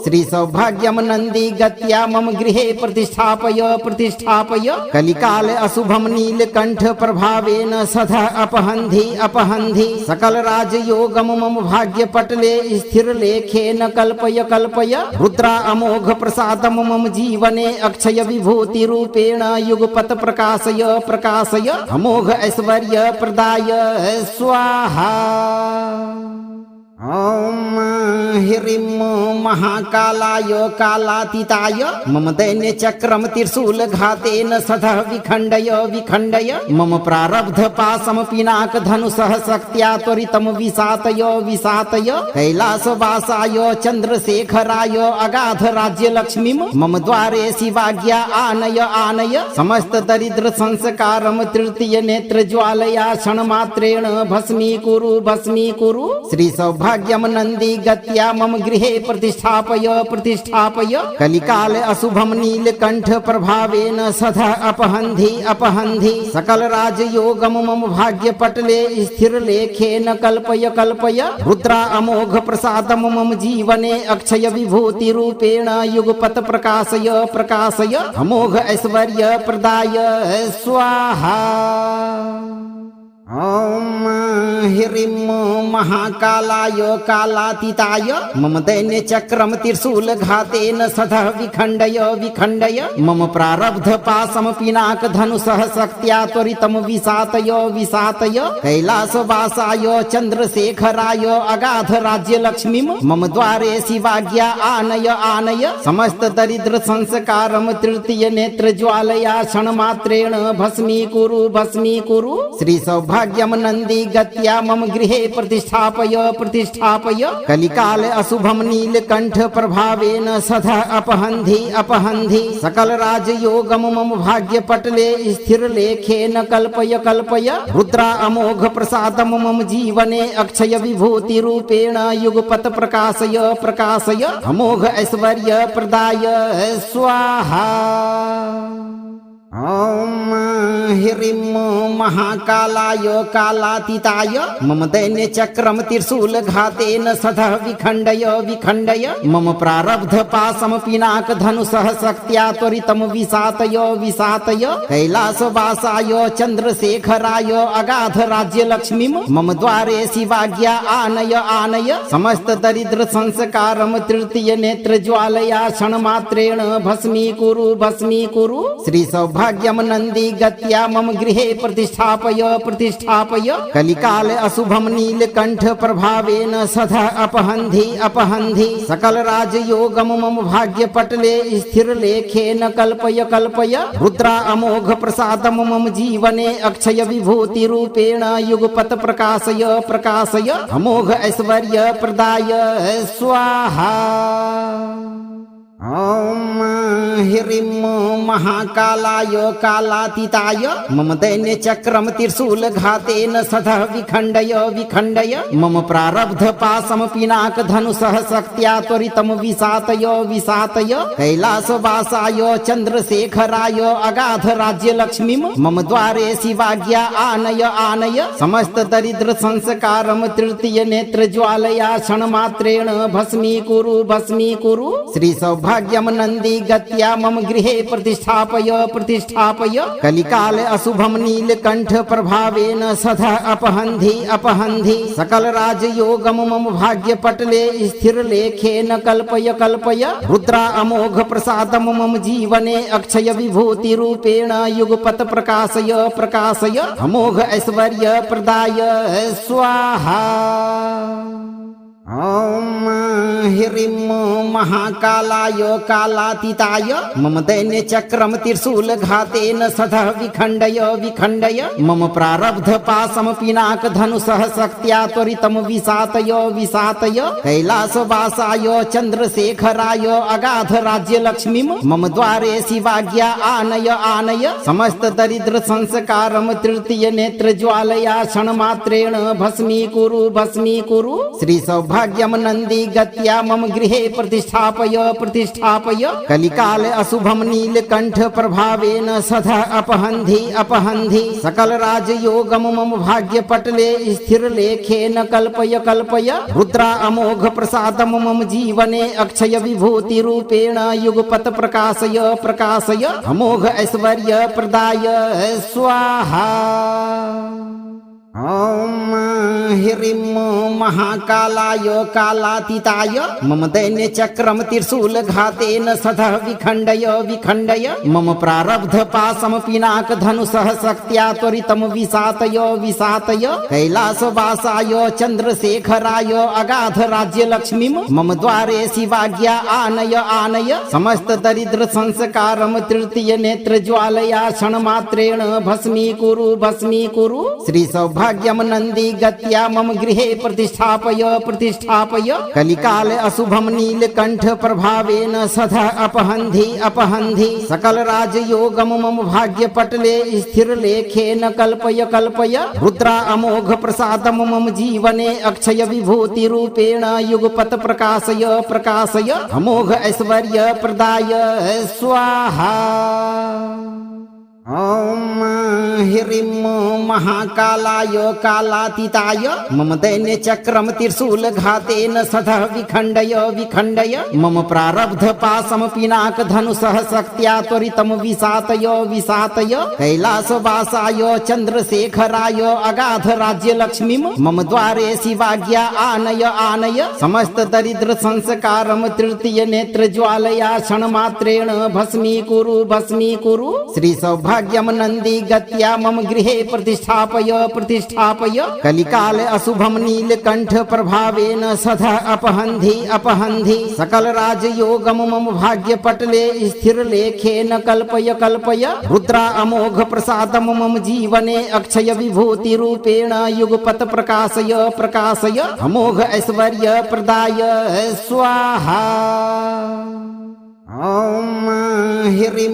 श्री सौभाग्यम नंदी गत्या मम गृहे प्रतिष्ठापय प्रतिष्ठापय कलिकाल अशुभम नीलकंठ प्रभावेन सदा अपहन्धि अपहन्धि सकल राजयोगम मम भाग्य पटले स्थिर लेखेन कल्पय कल्पय रुद्रा अमोघ प्रसादम मम जीवने अक्षय विभूति रूपेण युगपत प्रकाशय प्रकाशय अमोघ ऐश्वर्य प्रदाय स्वाहा। ओम ह्रीं महाकालाय कालातीताय मम दैन्य चक्रम त्रिशूल घातेन सदा विखण्डय विखण्डय मम प्रारब्ध पाशम पिनाक धनुषः शक्त्या त्वरितम विसातय विसातय कैलासवासाय चंद्रशेखराय अगाध राज्य लक्ष्मीम मम द्वारे शिवाज्ञा आनय आनय समस्त दरिद्र संस्कारम तृतीय नेत्र ज्वालया क्षणमात्रेण भस्मीकुरु श्री सौभाग्यम नंदी गत्या मम गृहे प्रतिष्ठापय प्रतिष्ठापय कलिकाल अशुभम नीलकंठ प्रभावेन सदा अपहन्धि अपहन्धि सकल राजयोगम मम भाग्य पटले स्थिर लेखेन कल्पय कल्पय रुद्रा अमोघ प्रसादम मम जीवने अक्षय विभूति रूपेण युगपत प्रकाशय प्रकाशय अमोघ ऐश्वर्य प्रदाय स्वाहा। ओम ह्रीं महाकालाय कालातीताय मम दैन्य चक्रम त्रिशूल घातेन सदा विखण्डय विखण्डय मम प्रारब्ध पाशम पिनाक धनुषः शक्त्या त्वरितम विसातय विसातय कैलासवासाय चंद्रशेखराय अगाध राज्य लक्ष्मीम मम द्वारे शिवाज्ञा आनय आनय समस्त दरिद्र संस्कारम तृतीय नेत्र ज्वालया क्षणमात्रेण भस्मीकुरु श्री सौभाग्यम नंदी गत्या मम गृहे प्रतिष्ठापय प्रतिष्ठापय कलिकाल अशुभम नीलकंठ प्रभावेन सदा अपहन्धि अपहन्धि सकल राजयोगम मम भाग्य पटले स्थिर लेखेन कल्पय कल्पय रुद्रा अमोघ प्रसादम मम जीवने अक्षय विभूति रूपेण युगपत प्रकाशय प्रकाशय अमोघ ऐश्वर्य प्रदाय स्वाहा। ओम ह्रीं महाकालाय कालातीताय मम दैन्य चक्रम त्रिशूल घातेन सदा विखण्डय विखण्डय मम प्रारब्ध पाशम पिनाक धनुषः शक्त्या त्वरितम विसातय विसातय कैलासवासाय चंद्रशेखराय अगाध राज्य लक्ष्मीम मम द्वारे शिवाज्ञा आनय आनय समस्त दरिद्र संस्कारम तृतीय नेत्र ज्वालया क्षणमात्रेण भस्मीकुरु श्री सौभाग्यम नंदी गत्या जगत्या मम गृहे प्रतिष्ठापय प्रतिष्ठापय कलिकाल अशुभम नीलकंठ प्रभावेन सदा अपहन्धि अपहन्धि सकल राजयोगम मम भाग्य पटले स्थिर लेखेन कल्पय कल्पय रुद्रा अमोघ प्रसादम मम जीवने अक्षय विभूति रूपेण युगपत प्रकाशय प्रकाशय अमोघ ऐश्वर्य प्रदाय स्वाहा। ओम ह्रीं महाकालाय कालातीताय मम दैन्य चक्रम त्रिशूल घातेन सदा विखंडय विखंडय मम प्रारब्ध पाशम पिनाक धनुषः शक्त्या त्वरितम विसातय विसातय कैलासवासाय चंद्रशेखराय अगाध राज्य लक्ष्मीम मम द्वारे शिवाज्ञा आनय आनय समस्त दरिद्र संस्कारम तृतीय नेत्र ज्वालया क्षणमात्रेण भस्मीकुरु भस्मीकुरु श्री सौभाग्यम नंदी गत्या मम गृहे प्रतिष्ठापय प्रतिष्ठापय कलिकाल अशुभम नीलकंठ प्रभावेन सदा अपहन्धि अपहन्धि सकल राजयोगम मम भाग्य पटले स्थिर लेखेन कल्पय कल्पय रुद्रा अमोघ प्रसादम मम जीवने अक्षय विभूति रूपेण युगपत प्रकाशय प्रकाशय अमोघ ऐश्वर्य प्रदाय स्वाहा। ओम ह्रीं महाकालाय कालातीताय मम दैन्य चक्रम त्रिशूल घातेन सदा विखंडय विखंडय मम प्रारब्ध पाशम पिनाक धनुषः शक्त्या त्वरितम विसातय विसातय कैलासवासाय चंद्रशेखराय अगाध राज्य लक्ष्मीम मम द्वारे शिवाज्ञा आनय आनय समस्त दरिद्र संस्कारम तृतीय नेत्र ज्वालया क्षणमात्रेण भस्मीकुरु भस्मीकुरु श्री सौभाग्यम नंदी गत्या मम गृहे प्रतिष्ठापय प्रतिष्ठापय कलिकाल अशुभम नीलकंठ प्रभावेन सदा अपहन्धि अपहन्धि सकल राजयोगम मम भाग्य पटले स्थिर लेखेन कल्पय कल्पय रुद्रा अमोघ प्रसादम मम जीवने अक्षय विभूति रूपेण युगपत प्रकाशय प्रकाशय अमोघ ऐश्वर्य प्रदाय स्वाहा। ओम ह्रीं महाकालाय कालातीताय मम दैन्य चक्रम त्रिशूल घातेन सदा विखंडय विखंडय मम प्रारब्ध पाशम पिनाक धनुषः शक्त्या त्वरितम विसातय विसातय कैलासवासाय चंद्रशेखराय अगाध राज्य लक्ष्मीम मम द्वारे शिवाज्ञा आनय आनय समस्त दरिद्र संस्कारम तृतीय नेत्र ज्वालया क्षणमात्रेण भस्मीकुरु भस्मीकुरु श्री सौभाग्यम नंदी गत्या मम गृहे प्रतिष्ठापय प्रतिष्ठापय कलिकाल अशुभम नीलकंठ प्रभावेन सदा अपहन्धि अपहन्धि सकल राजयोगम मम भाग्य पटले स्थिर लेखेन कल्पय कल्पय रुद्रा अमोघ प्रसादम मम जीवने अक्षय विभूति रूपेण युगपत प्रकाशय प्रकाशय अमोघ ऐश्वर्य प्रदाय स्वाहा। ओम ह्रीं महाकालाय कालातीताय मम दैन्य चक्रम त्रिशूल घातेन सदा विखंडय विखंडय मम प्रारब्ध पाशम पिनाक धनुषः शक्त्या त्वरितम विसातय विसातय कैलासवासाय चंद्रशेखराय अगाध राज्य लक्ष्मीम मम द्वारे शिवाज्ञा आनय आनय समस्त दरिद्र संस्कारम तृतीय नेत्र ज्वालया क्षणमात्रेण भस्मीकुरु भस्मीकुरु श्री सौभाग्यम नंदी गत्या मम गृहे प्रतिष्ठापय प्रतिष्ठापय कलिकाल अशुभम नीलकंठ प्रभावेन सदा अपहन्धि अपहन्धि सकल राजयोगम मम भाग्य पटले स्थिर लेखेन कल्पय कल्पय रुद्रा अमोघ प्रसादम मम जीवने अक्षय विभूति रूपेण युगपत प्रकाशय प्रकाशय अमोघ ऐश्वर्य प्रदाय स्वाहा। ओम ह्रीं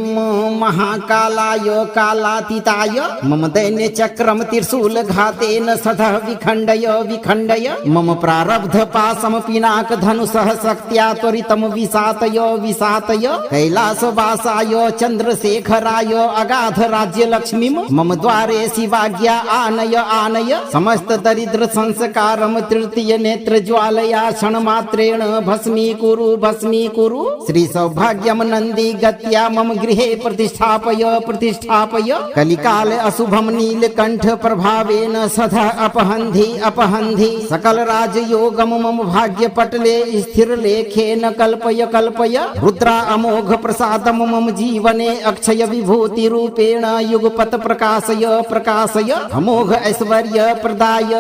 महाकालाय कालातीताय मम दैन्य चक्रम त्रिशूल घातेन सदा विखंडय विखंडय मम प्रारब्ध पाशम पिनाक धनुषः शक्त्या त्वरितम विसातय विसातय कैलासवासाय चंद्रशेखराय अगाध राज्य लक्ष्मीम मम द्वारे शिवाज्ञा आनय आनय समस्त दरिद्र संस्कारम तृतीय नेत्र ज्वालया क्षणमात्रेण भस्मीकुरु भस्मीकुरु श्री सौभाग्य सौभाग्यम नंदी गत्या मम गृहे प्रतिष्ठापय प्रतिष्ठापय कलिकाल अशुभम नीलकंठ प्रभावेन सदा अपहन्धि अपहन्धि सकल राजयोगम मम भाग्य पटले स्थिर लेखेन कल्पय कल्पय रुद्रा अमोघ प्रसादम मम जीवने अक्षय विभूति रूपेण युगपत प्रकाशय प्रकाशय अमोघ ऐश्वर्य प्रदाय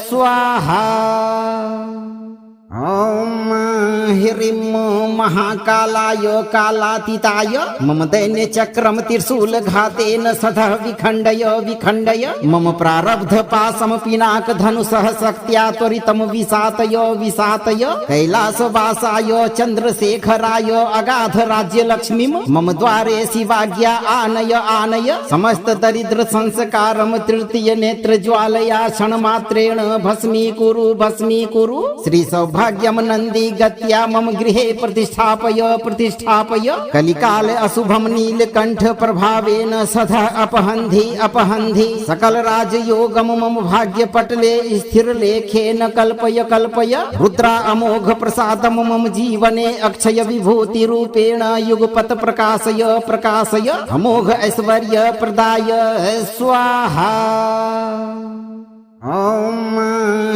स्वाहा। ओम ह्रीं महाकालाय कालातीताय मम दैन्य चक्रम त्रिशूल घातेन सदा विखंडय विखंडय मम प्रारब्ध पाशम पिनाक धनुषः शक्त्या त्वरितम विसातय विसातय कैलास वासाय चंद्रशेखराय अगाध राज्य लक्ष्मीम मम द्वारे शिवाज्ञा आनय आनय समस्त दरिद्र संस्कारम तृतीय नेत्र ज्वालया क्षण मात्रेण भस्मीकुरु भस्मीकुरु। श्री सौभाग्यम नंदी गत्या मम गृहे प्रतिष्ठापय प्रतिष्ठापय कलिकाल अशुभम नीलकंठ प्रभावेन सदा अपहन्धि अपहन्धि सकल राजयोगम मम भाग्य पटले स्थिर लेखेन कल्पय कल्पय रुद्रा अमोघ प्रसादम मम जीवने अक्षय विभूति रूपेण युगपत प्रकाशय प्रकाशय अमोघ ऐश्वर्य प्रदाय स्वाहा। ओम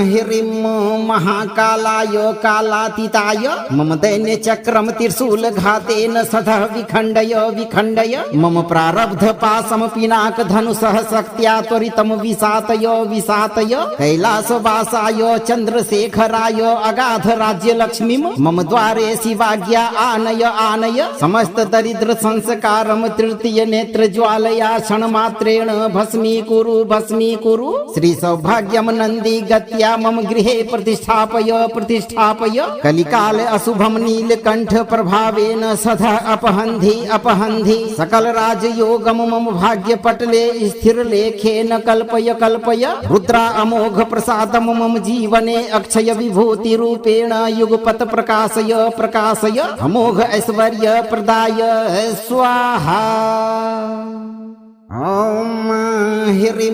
ह्रीं महाकालाय कालातीताय मम दैन्य चक्रम त्रिशूल घातेन सदा विखंडय विखंडय मम प्रारब्ध पाशम पिनाक धनुषः शक्त्या त्वरितम विसातय विसातय कैलास वासाय चंद्रशेखराय अगाध राज्य लक्ष्मीम मम द्वारे शिवाज्ञा आनय आनय समस्त दरिद्र संस्कारम तृतीय नेत्र ज्वालया क्षण मात्रेण भस्मीकुरु भस्मीकुरु। श्री सौभाग्यम नंदी गत्या मम गृहे प्रतिष्ठापय प्रतिष्ठापय कलिकाल अशुभम नीलकंठ प्रभावेन सदा अपहन्धि अपहन्धि सकल राजयोगम मम भाग्य पटले स्थिर लेखेन कल्पय कल्पय रुद्रा अमोघ प्रसादम मम जीवने अक्षय विभूति रूपेण युगपत प्रकाशय प्रकाशय अमोघ ऐश्वर्य प्रदाय स्वाहा। ओम ह्रीं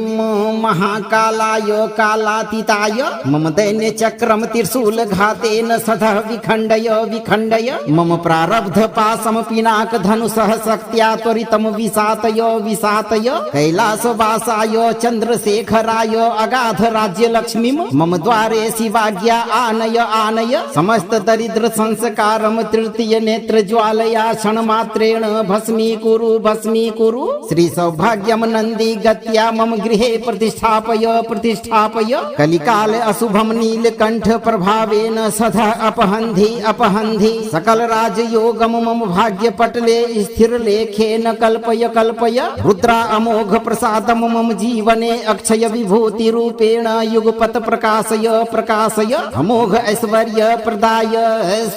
महाकालाय कालातीताय मम दैन्य चक्रम त्रिशूल घातेन सदा विखंडय विखंडय मम प्रारब्ध पाशम पिनाक धनुषः शक्त्या त्वरितम विसातय विसातय कैलास वासाय चंद्रशेखराय अगाध राज्य लक्ष्मीम मम द्वारे शिवाज्ञा आनय आनय समस्त दरिद्र संस्कारम तृतीय नेत्र ज्वालया क्षण मात्रेण भस्मीकुरु भस्मीकुरु। श्री सौभाग्यम नंदी गत्या मम गृहे प्रतिष्ठापय प्रतिष्ठापय कलिकाल अशुभम नीलकंठ प्रभावेन सदा अपहन्धि अपहन्धि सकल राजयोगम मम भाग्य पटले स्थिर लेखेन कल्पय कल्पय रुद्रा अमोघ प्रसादम मम जीवने अक्षय विभूति रूपेण युगपत प्रकाशय प्रकाशय अमोघ ऐश्वर्य प्रदाय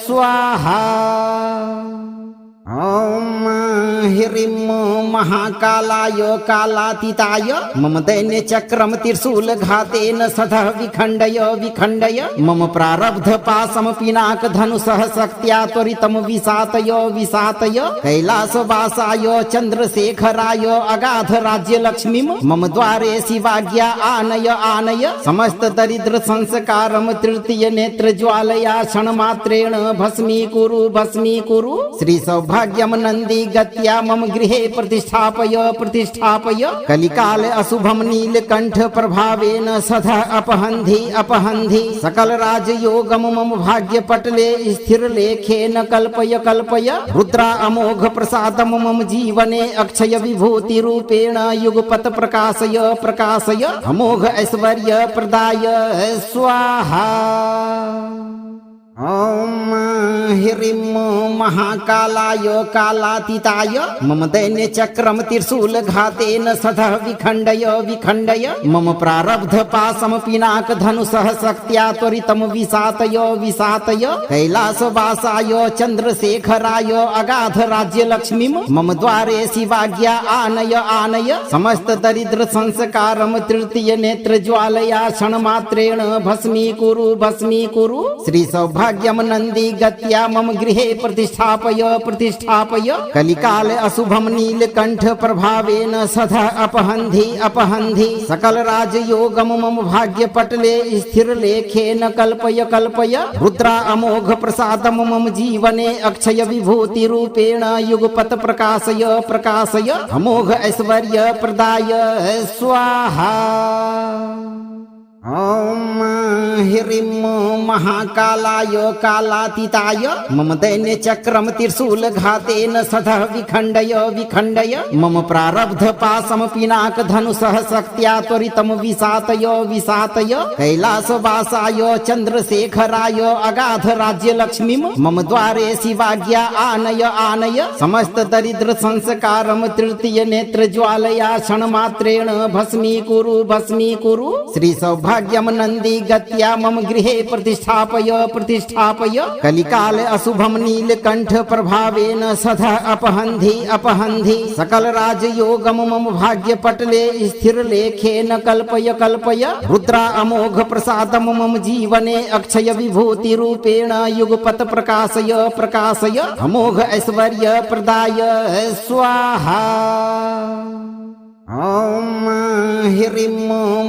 स्वाहा। ओम ह्रीं महाकालाय कालातीताय मम दैन्य चक्रम त्रिशूल घातेन सदा विखंडय विखंडय मम प्रारब्ध पाशम पिनाक धनुषः शक्त्या त्वरितम विसातय विसातय कैलास वासाय चंद्रशेखराय अगाध राज्य लक्ष्मीम मम द्वारे शिवाज्ञा आनय आनय समस्त दरिद्र संस्कारम तृतीय नेत्र ज्वालया क्षण मात्रेण भस्मीकुरु भस्मीकुरु। श्री सौभाग्यम नंदी गत्या मम गृहे प्रतिष्ठापय प्रतिष्ठापय कलिकाल अशुभम नीलकंठ प्रभावेन सदा अपहन्धि अपहन्धि सकल राजयोगम मम भाग्य पटले स्थिर लेखेन कल्पय कल्पय रुद्रा अमोघ प्रसादम मम जीवने अक्षय विभूति रूपेण युगपत प्रकाशय प्रकाशय अमोघ ऐश्वर्य प्रदाय स्वाहा। ओम ह्रीं महाकालाय कालातीताय मम दैन्य चक्रम त्रिशूल घातेन सदा विखंडय विखंडय मम प्रारब्ध पाशम पिनाक धनुषः शक्त्या त्वरितम विसातय विसातय कैलास वासाय चंद्रशेखराय अगाध राज्य लक्ष्मीम मम द्वारे शिवाज्ञा आनय आनय समस्त दरिद्र संस्कारम तृतीय नेत्र ज्वालया क्षण मात्रेण भस्मीकुरु भस्मीकुरु। श्री सौभाग्यम सौभाग्यम नंदी गत्या मम गृहे प्रतिष्ठापय प्रतिष्ठापय कलिकाल अशुभम नीलकंठ प्रभावेन सदा अपहन्धि अपहन्धि सकल राजयोगम मम भाग्य पटले स्थिर लेखेन कल्पय कल्पय रुद्रा अमोघ प्रसादम मम जीवने अक्षय विभूति रूपेण युगपत प्रकाशय प्रकाशय अमोघ ऐश्वर्य प्रदाय स्वाहा। ओम ह्रीं महाकालाय कालातीताय मम दैन्य चक्रम त्रिशूल घातेन सदा विखंडय विखंडय मम प्रारब्ध पाशम पिनाक धनुषः शक्त्या त्वरितम विसातय विसातय कैलासवासाय चंद्रशेखराय अगाध राज्य लक्ष्मीम मम द्वारे शिवाज्ञा आनय आनय समस्त दरिद्र संस्कारम तृतीय नेत्र ज्वालया क्षण मात्रेण भस्मीकुरु भस्मीकुरु श्री सौभाग्यम नंदी गत्या मम गृहे प्रतिष्ठापय प्रतिष्ठापय कलिकाल अशुभम नीलकंठ प्रभावेन सदा अपहन्धि अपहन्धि सकल राजयोगम मम भाग्य पटले स्थिर लेखेन कल्पय कल्पय रुद्रा अमोघ प्रसादम मम जीवने अक्षय विभूति रूपेण युगपत प्रकाशय प्रकाशय अमोघ ऐश्वर्य प्रदाय स्वाहा। ओम ह्रीं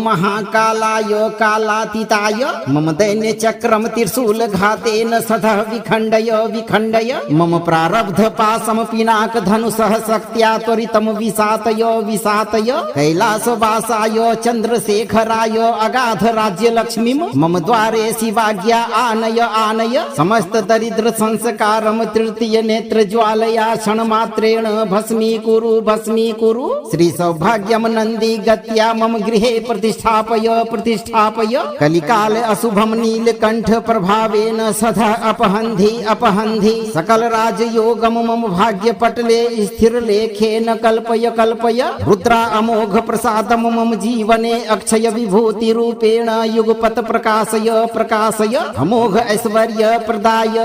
महाकालाय कालातीताय मम दैन्य चक्रम त्रिशूल घातेन सदा विखंडय विखंडय मम प्रारब्ध पाशम पिनाक धनुषः शक्त्या त्वरितम विसातय विसातय कैलासवासाय चंद्रशेखराय अगाध राज्य लक्ष्मीम मम द्वारे शिवाज्ञा आनय आनय समस्त दरिद्र संस्कारम तृतीय नेत्र ज्वालया क्षण मात्रेण भस्मीकुरु भस्मीकुरु श्री सौभाग्यम नंदी गत्या मम गृहे प्रतिष्ठापय प्रतिष्ठापय कलिकाल अशुभम नीलकंठ प्रभावेन सदा अपहन्धि अपहन्धि सकल राजयोगम मम भाग्य पटले स्थिर लेखेन कल्पय कल्पय रुद्रा अमोघ प्रसादम मम जीवने अक्षय विभूति रूपेण युगपत प्रकाशय प्रकाशय अमोघ ऐश्वर्य प्रदाय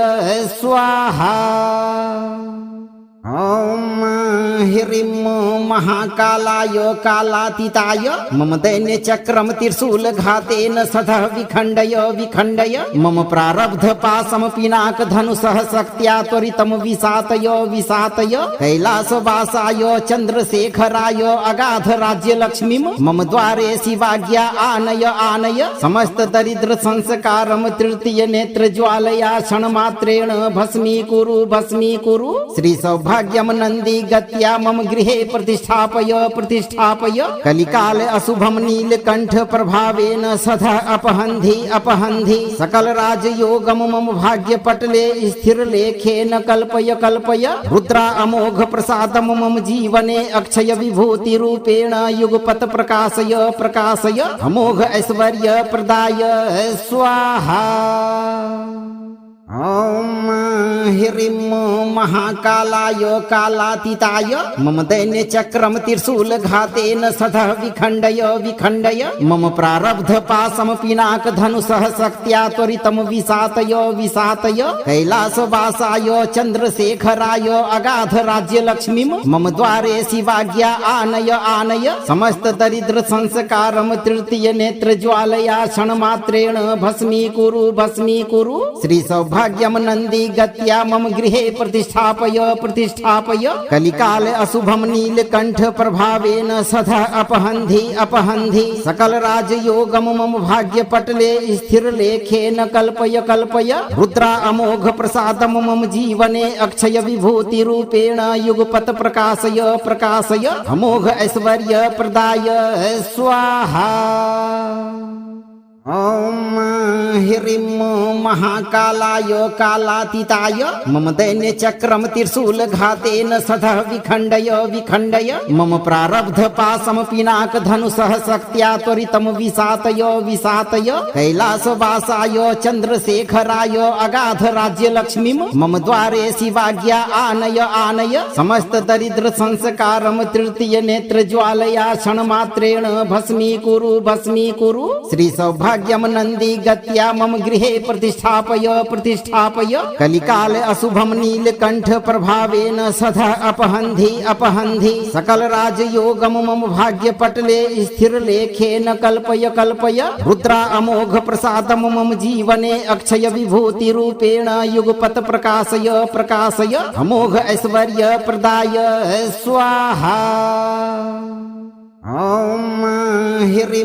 स्वाहा। ओम ह्रीं महाकालाय कालातीताय मम दैन्य चक्रम त्रिशूल घातेन सदा विखंडय विखंडय मम प्रारब्ध पाशम पिनाक धनुषः शक्त्या त्वरितम विसातय विसातय कैलासवासाय चंद्रशेखराय अगाध राज्य लक्ष्मीम मम द्वारे शिवाज्ञा आनय आनय समस्त दरिद्र संस्कारम तृतीय नेत्र ज्वालया क्षण मात्रेण भस्मीकुरु भस्मीकुरु श्री सौभाग्यम नंदी गत्या मम गृहे प्रतिष्ठापय प्रतिष्ठापय कलिकाल अशुभम नीलकंठ प्रभावेन सदा अपहन्धि अपहन्धि सकल राजयोगम मम भाग्य पटले स्थिर लेखेन कल्पय कल्पय रुद्रा अमोघ प्रसादम मम जीवने अक्षय विभूति रूपेण युगपत प्रकाशय प्रकाशय अमोघ ऐश्वर्य प्रदाय स्वाहा। ओम ह्रीं महाकालाय कालातीताय मम दैन्य चक्रम त्रिशूल घातेन सदा विखंडय विखंडय मम प्रारब्ध पाशम पिनाक धनुषः शक्त्या त्वरितम विसातय विसातय कैलासवासाय चंद्रशेखराय अगाध राज्य लक्ष्मीम मम द्वारे शिवाज्ञा आनय आनय समस्त दरिद्र संस्कारम तृतीय नेत्र ज्वालया क्षण मात्रेण भस्मीकुरु भस्मीकुरु श्री सौभाग्यम नंदी गत्या मम गृहे प्रतिष्ठापय प्रतिष्ठापय कलिकाल अशुभम नीलकंठ प्रभावेन सदा अपहन्धि अपहन्धि सकल राजयोगम मम भाग्य पटले स्थिर लेखेन कल्पय कल्पय रुद्रा अमोघ प्रसादम मम जीवने अक्षय विभूति रूपेण युगपत प्रकाशय प्रकाशय अमोघ ऐश्वर्य प्रदाय स्वाहा। ओम ह्रीं महाकालाय कालातीताय मम दैन्य चक्रम त्रिशूल घातेन सदा विखंडय विखंडय मम प्रारब्ध पाशम पिनाक धनुषः शक्त्या त्वरितम विसातय विसातय कैलासवासाय चंद्रशेखराय अगाध राज्य लक्ष्मीम मम द्वारे शिवाज्ञा आनय आनय समस्त दरिद्र संस्कारम तृतीय नेत्र ज्वालया क्षण मात्रेण भस्मीकुरु भस्मीकुरु श्री सौभाग्यम सौभाग्यम नंदी गत्या मम गृहे प्रतिष्ठापय प्रतिष्ठापय कलिकाल अशुभम नीलकंठ प्रभावेन सदा अपहंधि अपहंधि सकल राजयोगम मम भाग्य पटले स्थिर लेखेन कल्पय कल्पय रुद्रा अमोघ प्रसादम मम जीवने अक्षय विभूति रूपेण युगपत प्रकाशय प्रकाशय अमोघ ऐश्वर्य प्रदाय स्वाहा। ओम ह्रीं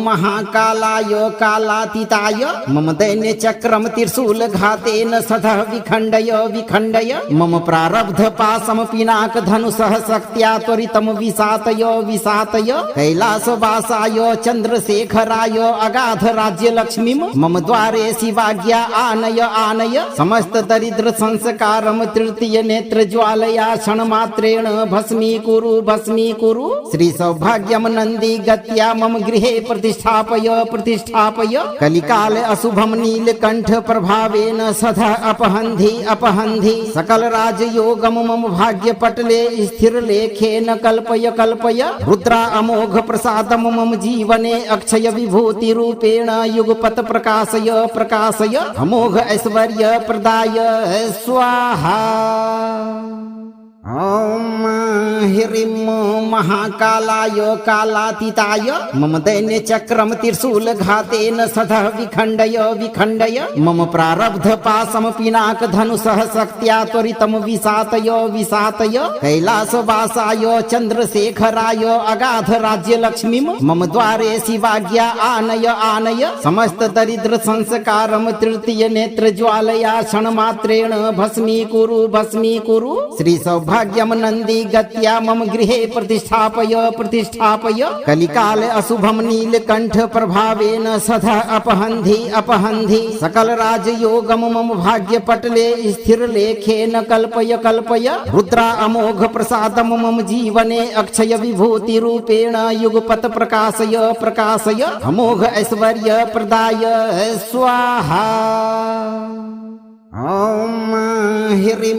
महाकालाय कालातीताय मम दैन्य चक्रम त्रिशूल घातेन सदा विखंडय विखंडय मम प्रारब्ध पाशम पिनाक धनुषः शक्त्या त्वरितम विसातय विसातय कैलासवासाय चंद्रशेखराय अगाध राज्य लक्ष्मीम मम द्वारे शिवाज्ञा आनय आनय समस्त दरिद्र संस्कारम तृतीय नेत्र ज्वालया क्षणमात्रेण भस्मीकुरु भस्मीकुरु। श्री सौभाग्यम नंदी गत्या मम गृहे प्रतिष्ठापय प्रतिष्ठापय कलिकाल अशुभम नीलकंठ प्रभावेन सदा अपहंधि अपहंधि सकल राजयोगम मम भाग्य पटले स्थिर लेखेन कल्पय कल्पय रुद्रा अमोघ प्रसादम मम जीवने अक्षय विभूति रूपेण युगपत प्रकाशय प्रकाशय अमोघ ऐश्वर्य प्रदाय स्वाहा। ओम ह्रीं महाकालाय कालातीताय मम दैन्य चक्रम त्रिशूल घातेन सदा विखंडय विखंडय मम प्रारब्ध पाशम पिनाक धनुषः शक्त्या त्वरितम विसातय विसातय कैलासवासाय चंद्रशेखराय अगाध राज्य लक्ष्मीम मम द्वारे शिवाज्ञा आनय आनय समस्त दरिद्र संस्कारम तृतीय नेत्र ज्वालया क्षणमात्रेण भस्मीकुरु भस्मीकुरु। श्री सौभाग्यम नंदी गत्या मम गृहे प्रतिष्ठापय प्रतिष्ठापय कलिकाल अशुभम नीलकंठ प्रभावेन सदा अपहंधि अपहंधि सकल राजयोगम मम भाग्य पटले स्थिर लेखेन कल्पय कल्पय रुद्रा अमोघ प्रसादम मम जीवने अक्षय विभूति रूपेण युगपत प्रकाशय प्रकाशय अमोघ ऐश्वर्य प्रदाय स्वाहा। ओम ह्रीं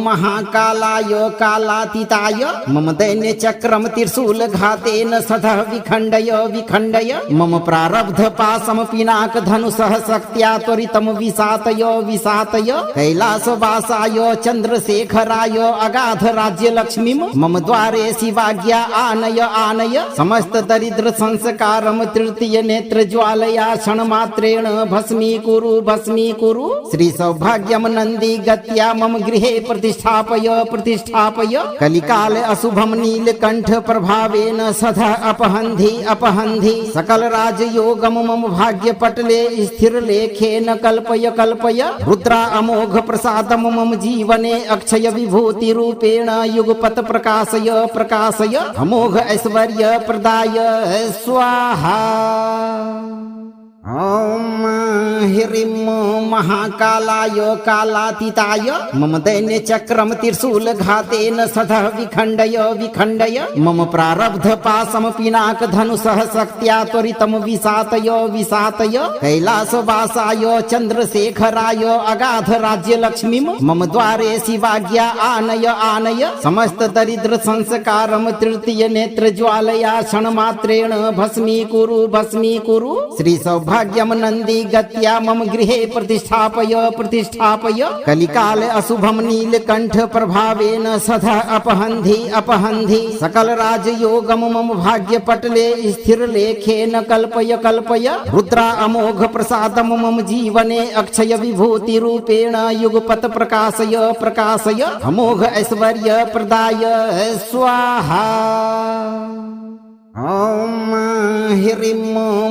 महाकालाय कालातीताय मम दैन्य चक्रम त्रिशूल घातेन सदा विखंडय विखंडय मम प्रारब्ध पाशम पिनाक धनुषः शक्त्या त्वरितम विसातय विसातय कैलासवासाय चंद्रशेखराय अगाध राज्य लक्ष्मीम मम द्वारे शिवाज्ञा आनय आनय समस्त दरिद्र संस्कारम तृतीय नेत्र ज्वालया क्षणमात्रेण भस्मीकुरु भस्मीकुरु। श्री सौभाग्यम नंदी गत्या मम गृहे प्रतिष्ठापय प्रतिष्ठापय कलिकाल अशुभम नीलकंठ प्रभावेन सदा अपहंधि अपहंधि सकल राजयोगम मम भाग्य पटले स्थिर लेखेन कल्पय कल्पय रुद्रा अमोघ प्रसादम मम जीवने अक्षय विभूति रूपेण युगपत प्रकाशय प्रकाशय अमोघ ऐश्वर्य प्रदाय स्वाहा। ओम ह्रीं महाकालाय कालातीताय मम दैन्य चक्रम त्रिशूल घातेन सदा विखंडय विखंडय मम प्रारब्ध पाशम पिनाक धनुषः शक्त्या त्वरितम विसातय विसातय कैलासवासाय चंद्रशेखराय अगाध राज्य लक्ष्मीम मम द्वारे शिवाज्ञा आनय आनय समस्त दरिद्र संस्कारम तृतीय नेत्र ज्वालया क्षणमात्रेण भस्मीकुरु भस्मीकुरु। श्री सौभाग्यम नंदी गत्या मम गृहे प्रतिष्ठापय प्रतिष्ठापय कलिकाल अशुभम नीलकंठ प्रभावेन सदा अपहंधि अपहंधि सकल राजयोगम मम भाग्य पटले स्थिर लेखेन कल्पय कल्पय रुद्रा अमोघ प्रसादम मम जीवने अक्षय विभूति रूपेण युगपत प्रकाशय प्रकाशय अमोघ ऐश्वर्य प्रदाय स्वाहा। ओम ह्रीं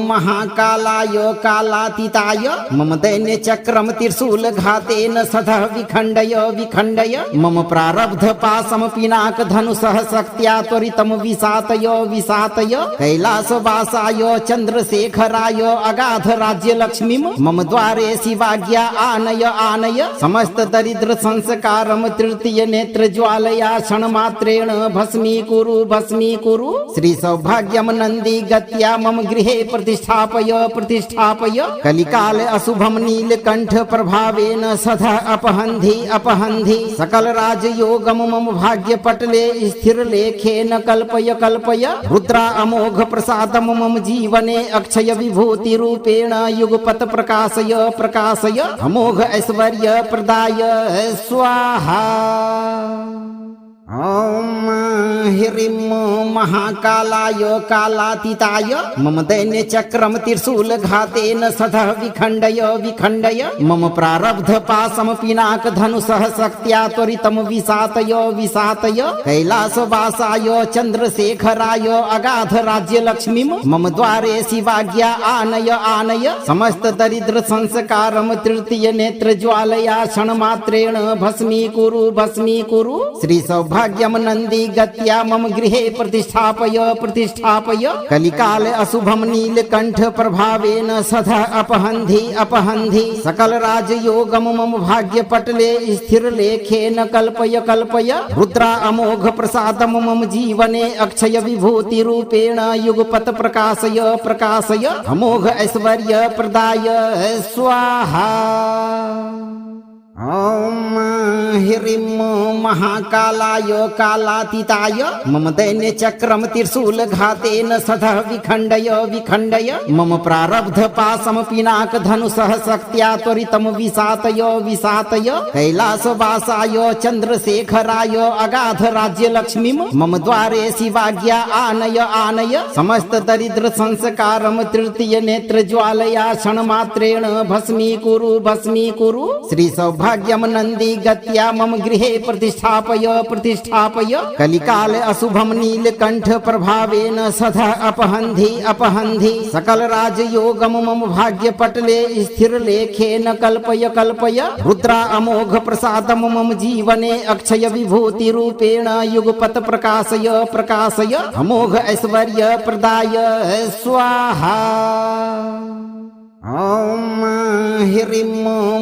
महाकालाय कालातीताय मम दैन्य चक्रम त्रिशूल घातेन सदा विखंडय विखंडय मम प्रारब्ध पाशम पिनाक धनुषः शक्त्या त्वरितम विसातय विसातय कैलासवासाय चंद्रशेखराय अगाध राज्य लक्ष्मीम मम द्वारे शिवाज्ञा आनय आनय समस्त दरिद्र संस्कारम तृतीय नेत्र ज्वालया क्षणमात्रेण भस्मीकुरु भस्मीकुरु। श्री सौभाग्यम नंदी गत्या मम गृहे प्रतिष्ठा प्रतिष्ठापय प्रतिष्ठापय कलिकाल अशुभम नीलकंठ प्रभावेन सदा अपहन्धि अपहन्धि सकल राजयोगम मम भाग्य पटले स्थिर लेखेन कल्पय कल्पय रुद्रा अमोघ प्रसादम मम जीवने अक्षय विभूति रूपेण युगपत प्रकाशय प्रकाशय अमोघ ऐश्वर्य प्रदाय स्वाहा। ओम ह्रीं महाकालाय कालातीताय मम दैन्य चक्रम त्रिशूल घातेन सदा विखण्डय विखण्डय मम प्रारब्ध पाशम पिनाक धनुषः शक्त्या त्वरितम विशातय विशातय कैलासवासाय चंद्रशेखराय अगाध राज्य लक्ष्मीम मम द्वारे शिवाज्ञा आनय आनय समस्त दरिद्र संस्कारम तृतीय नेत्र ज्वालया क्षणमात्रेण भस्मीकुरु श्री सौभाग्यम नंदी गत्या मम गृहे प्रतिष्ठापय प्रतिष्ठापय कलिकाल अशुभम नीलकंठ प्रभावेन सदा अपहन्धि अपहन्धि सकल राजयोगम मम भाग्य पटले स्थिर लेखेन कल्पय कल्पय रुद्रा अमोघ प्रसादम मम जीवने अक्षय विभूति रूपेण युगपत प्रकाशय प्रकाशय अमोघ ऐश्वर्य प्रदाय स्वाहा। ओम ह्रीं महाकालाय कालातीताय मम दैन्य चक्रम त्रिशूल घातेन सदा विखण्डय विखण्डय मम प्रारब्ध पाशम पिनाक धनुषः शक्त्या त्वरितम विशातय विशातय कैलासवासाय चंद्रशेखराय अगाध राज्य लक्ष्मीम मम द्वारे शिवाज्ञा आनय आनय समस्त दरिद्र संस्कारम तृतीय नेत्र ज्वालया क्षणमात्रेण भस्मीकुरु श्री सौभाग्यम नंदी गत्या मम गृहे प्रतिष्ठापय प्रतिष्ठापय कलिकाल अशुभम नीलकंठ प्रभावेन सदा अपहन्धि अपहन्धि सकल राजयोगम मम भाग्य पटले स्थिर लेखेन कल्पय कल्पय रुद्रा अमोघ प्रसादम मम जीवने अक्षय विभूति रूपेण युगपत प्रकाशय प्रकाशय अमोघ ऐश्वर्य प्रदाय स्वाहा। ओम ह्रीं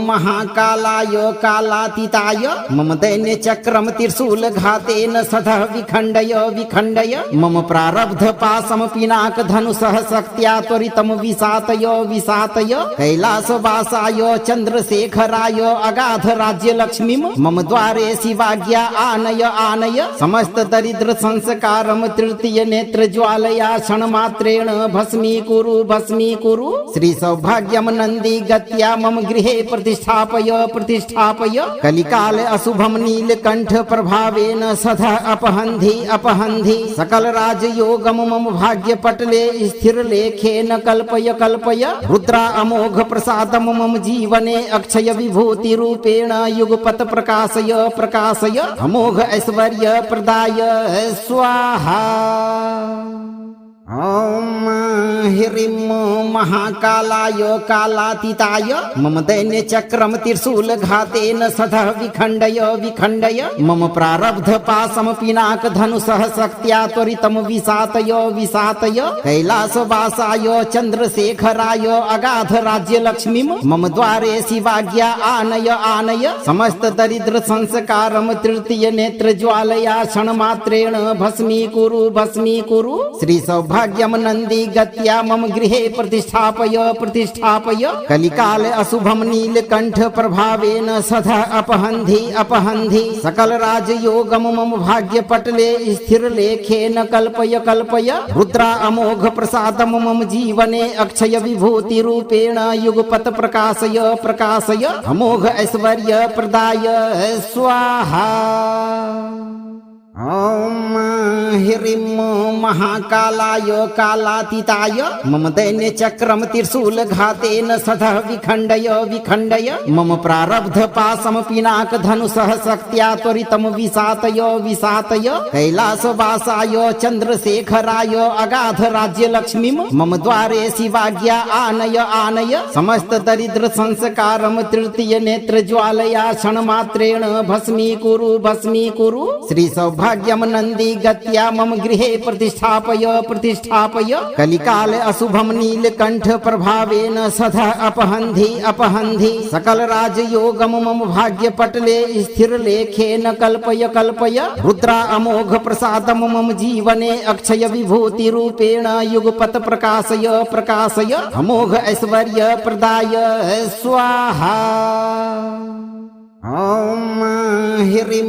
महाकालाय कालातीताय मम दैन्य चक्रम त्रिशूल घातेन सदा विखण्डय विखण्डय मम प्रारब्ध पाशम पिनाक धनुषः शक्त्या त्वरितम विशातय विशातय कैलासवासाय चंद्रशेखराय अगाध राज्य लक्ष्मीम मम द्वारे शिवाज्ञा आनय आनय समस्त दरिद्र संस्कारम तृतीय नेत्र ज्वालया क्षणमात्रेण भस्मीकुरु श्री सौभाग्यम नंदी गत्या मम गृहे प्रतिष्ठापय प्रतिष्ठापय कलिकाल अशुभम नीलकंठ प्रभावेन सदा अपहन्धि अपहन्धि सकल राजयोगम मम भाग्य पटले स्थिर लेखेन कल्पय कल्पय रुद्रा अमोघ प्रसादम मम जीवने अक्षय विभूति रूपेण युगपत प्रकाशय प्रकाशय अमोघ ऐश्वर्य प्रदाय स्वाहा। ओम ह्रीं महाकालाय कालातीताय मम दैन्य चक्रम त्रिशूल घातेन सदा विखण्डय विखण्डय मम प्रारब्ध पाशम पिनाक धनुषः शक्त्या त्वरितम विशातय विशातय कैलासवासाय चंद्रशेखराय अगाध राज्य लक्ष्मीम मम द्वारे शिवाज्ञा आनय आनय समस्त दरिद्र संस्कारम तृतीय नेत्र ज्वालया क्षणमात्रेण भस्मीकुरु श्री सौभाग्यम नंदी गत्या मम गृहे प्रतिष्ठापय प्रतिष्ठापय कलिकाल अशुभम नीलकंठ प्रभावेन सदा अपहन्धि अपहन्धि सकल राजयोगम मम भाग्य पटले स्थिर लेखेन कल्पय कल्पय रुद्रा अमोघ प्रसादम मम जीवने अक्षय विभूति रूपेण युगपत प्रकाशय प्रकाशय अमोघ ऐश्वर्य प्रदाय स्वाहा। ओम ह्रीं महाकालाय कालातीताय मम दैन्य चक्रम त्रिशूल घातेन सदा विखण्डय विखण्डय मम प्रारब्ध पाशम पिनाक धनुषः शक्त्या त्वरितम विशातय विशातय कैलासवासाय चंद्रशेखराय अगाध राज्य लक्ष्मीम मम द्वारे शिवाज्ञा आनय आनय समस्त दरिद्र संस्कारम तृतीय नेत्र ज्वालया क्षणमात्रेण भस्मीकुरु श्री सौभाग्यम सौभाग्यम नंदी गत्या मम गृहे प्रतिष्ठापय प्रतिष्ठापय कलिकाल अशुभम नीलकंठ प्रभावेन सदा अपहंधि अपहंधि सकल राजयोगम मम भाग्य पटले स्थिर लेखेन कल्पय कल्पय रुद्रा अमोघ प्रसादम मम जीवने अक्षय विभूति रूपेण युगपत प्रकाशय प्रकाशय अमोघ ऐश्वर्य प्रदाय स्वाहा। ओम ह्रीं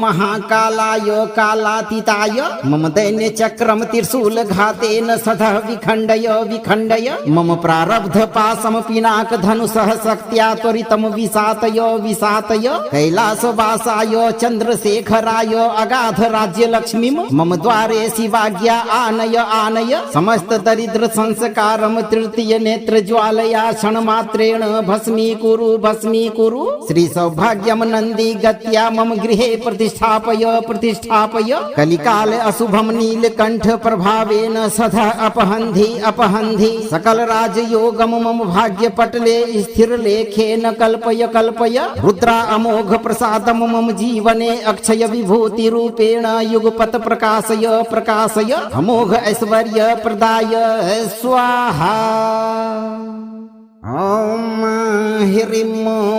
महाकालाय कालातीताय मम दैन्य चक्रम त्रिशूल घातेन सदा विखंडय विखंडय मम प्रारब्ध पाशम पिनाक धनुषः शक्त्या त्वरितम विसातय विसातय कैलासवासाय चंद्रशेखराय अगाध राज्य लक्ष्मीम मम द्वारे शिवाज्ञा आनय आनय समस्त दरिद्र संस्कारम तृतीय नेत्र ज्वालया क्षणमात्रेण भस्मीकुरु भस्मीकुरु। श्री सौभाग्यम नंदी गत्या मम गृहे प्रतिष्ठापय प्रतिष्ठापय कलिकाल अशुभम नीलकंठ प्रभावेन सदा अपहंधि अपहंधि सकल राजयोगम मम भाग्य पटले स्थिर लेखेन कल्पय कल्पय रुद्रा अमोघ प्रसादम मम जीवने अक्षय विभूति रूपेण युगपत प्रकाशय प्रकाशय अमोघ ऐश्वर्य प्रदाय स्वाहा। ओम ह्रीं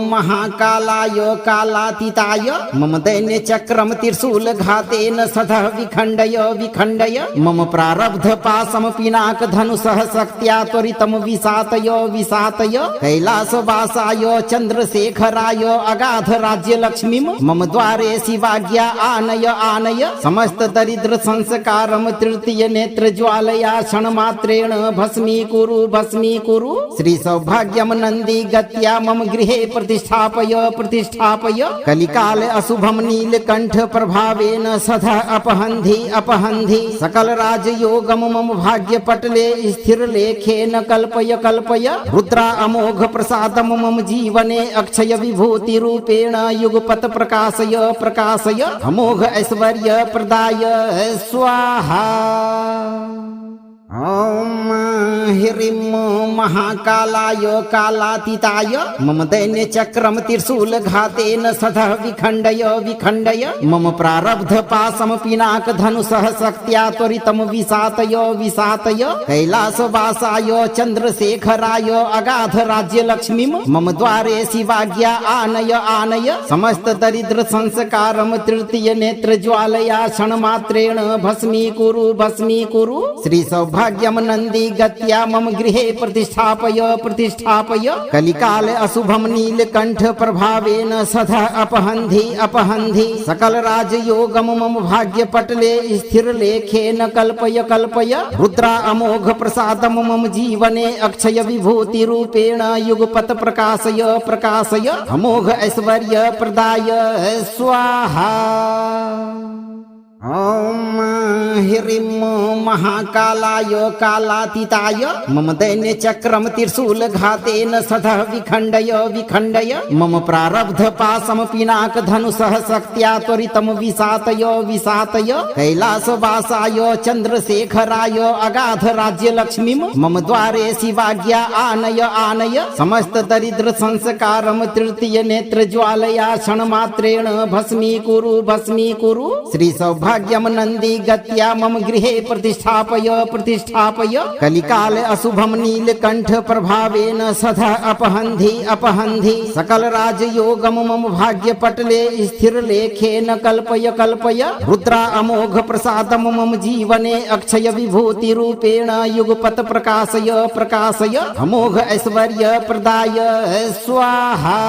महाकालाय कालातीताय मम दैन्य चक्रम त्रिशूल घातेन सदा विखंडय विखंडय मम प्रारब्ध पाशम पिनाक धनुषः शक्त्या त्वरितम विसातय विसातय कैलासवासाय चंद्रशेखराय अगाध राज्य लक्ष्मीम मम द्वारे शिवाज्ञा आनय आनय समस्त दरिद्र संस्कारम तृतीय नेत्र ज्वालया क्षणमात्रेण भस्मीकुरु भस्मीकुरु। श्री सौभाग्यम नंदी गत्या मम गृहे प्रतिष्ठापय प्रतिष्ठापय कलिकाल अशुभम नीलकंठ प्रभावेन सदा अपहंधि अपहंधि सकल राजयोगम मम भाग्य पटले स्थिर लेखेन कल्पय कल्पय रुद्रा अमोघ प्रसादम मम जीवने अक्षय विभूति रूपेण युगपत प्रकाशय प्रकाशय अमोघ ऐश्वर्य प्रदाय स्वाहा। ओम ह्रीं महाकालाय कालातीताय मम दैन्य चक्रम त्रिशूल घातेन सदा विखंडय विखंडय मम प्रारब्ध पाशम पिनाक धनुषः शक्त्या त्वरितम विसातय विसातय कैलासवासाय चंद्रशेखराय अगाध राज्य लक्ष्मीम मम द्वारे शिवाज्ञा आनय आनय समस्त दरिद्र संस्कारम तृतीय नेत्र ज्वालया क्षणमात्रेण भस्मीकुरु भस्मीकुरु। श्री सौभाग्यम नंदी गत्या मम गृहे प्रतिष्ठापय प्रतिष्ठापय कलिकाल अशुभम नीलकंठ प्रभावेन सदा अपहंधि अपहंधि सकल राजयोगम मम भाग्य पटले स्थिर लेखेन कल्पय कल्पय रुद्रा अमोघ प्रसादम मम जीवने अक्षय विभूति रूपेण युगपत प्रकाशय प्रकाशय अमोघ ऐश्वर्य प्रदाय स्वाहा। ओम ह्रीं महाकालाय कालातीताय मम दैन्य चक्रम त्रिशूल घातेन सदा विखंडय विखंडय मम प्रारब्ध पाशम पिनाक धनुषः शक्त्या त्वरितम विसातय विसातय कैलासवासाय चंद्रशेखराय अगाध राज्य लक्ष्मीम मम द्वारे शिवाज्ञा आनय आनय समस्त दरिद्र संस्कारम तृतीय नेत्र ज्वालया क्षणमात्रेण भस्मीकुरु भस्मीकुरु। श्री सौभाग्यम नंदी गत्या मम गृहे प्रतिष्ठापय प्रतिष्ठापय कलिकाल अशुभम नीलकंठ प्रभावेन सदा अपहंधि अपहंधि सकल राजयोगम मम भाग्य पटले स्थिर लेखेन कल्पय कल्पय रुद्रा अमोघ प्रसादम मम जीवने अक्षय विभूति रूपेण युगपत प्रकाशय प्रकाशय अमोघ ऐश्वर्य प्रदाय स्वाहा।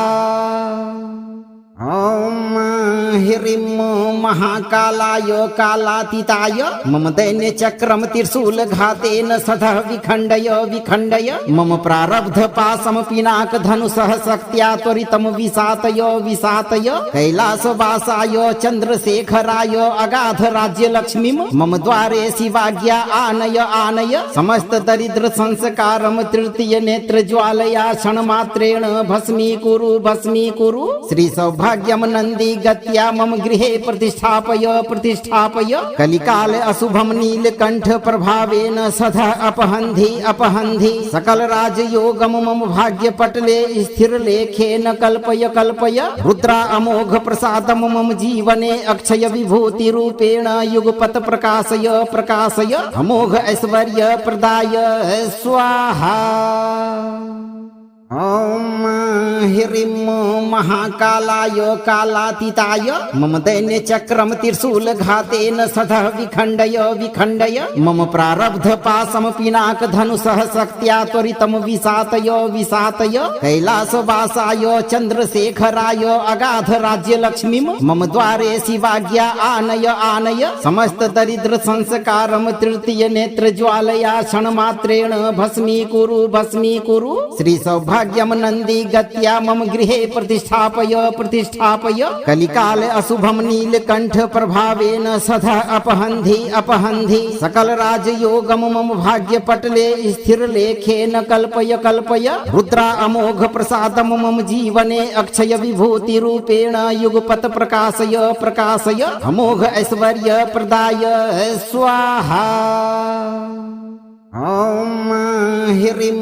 ओम ह्रीं महाकालाय कालातीताय मम दैन्य चक्रम त्रिशूल घातेन सदा विखंडय विखंडय मम प्रारब्ध पाशम पिनाक धनुषः शक्त्या त्वरितम विसातय विसातय कैलासवासाय चंद्रशेखराय अगाध राज्य लक्ष्मीम मम द्वारे शिवाज्ञा आनय आनय समस्त दरिद्र संस्कारम तृतीय नेत्र ज्वालया क्षणमात्रेण भस्मीकुरु भस्मीकुरु। श्री सौभाग्यम सौभाग्यम नंदी गत्या मम गृहे प्रतिष्ठापय प्रतिष्ठापय कलिकाल अशुभम नीलकंठ प्रभावेन सदा अपहन्धि अपहन्धि सकल राजयोगम मम भाग्य पटले स्थिर लेखेन कल्पय कल्पय रुद्रा अमोघ प्रसादम मम जीवने अक्षय विभूति रूपेण युगपत प्रकाशय प्रकाशय अमोघ ऐश्वर्य प्रदाय स्वाहा। ओम ह्रीं महाकालाय कालातीताय मम दैन्य चक्रम त्रिशूल घातेन सदा विखंडय विखंडय मम प्रारब्ध पाशम पिनाक धनुषः शक्त्या त्वरितम विसातय विसातय कैलासवासाय चंद्रशेखराय अगाध राज्य लक्ष्मीम मम द्वारे शिवाज्ञा आनय आनय समस्त दरिद्र संस्कारम तृतीय नेत्र ज्वालया क्षण मात्रेण भस्मीकुरु भस्मीकुरु। श्री सौभाग्यम नंदी गत्या मम गृहे प्रतिष्ठापय प्रतिष्ठापय कलिकाल अशुभम नीलकंठ प्रभावेन सदा अपहन्धि अपहन्धि सकल राजयोगम मम भाग्य पटले स्थिर लेखेन कल्पय कल्पय रुद्रा अमोघ प्रसादम मम जीवने अक्षय विभूति रूपेण युगपत प्रकाशय प्रकाशय अमोघ ऐश्वर्य प्रदाय स्वाहा। ओम ह्रीं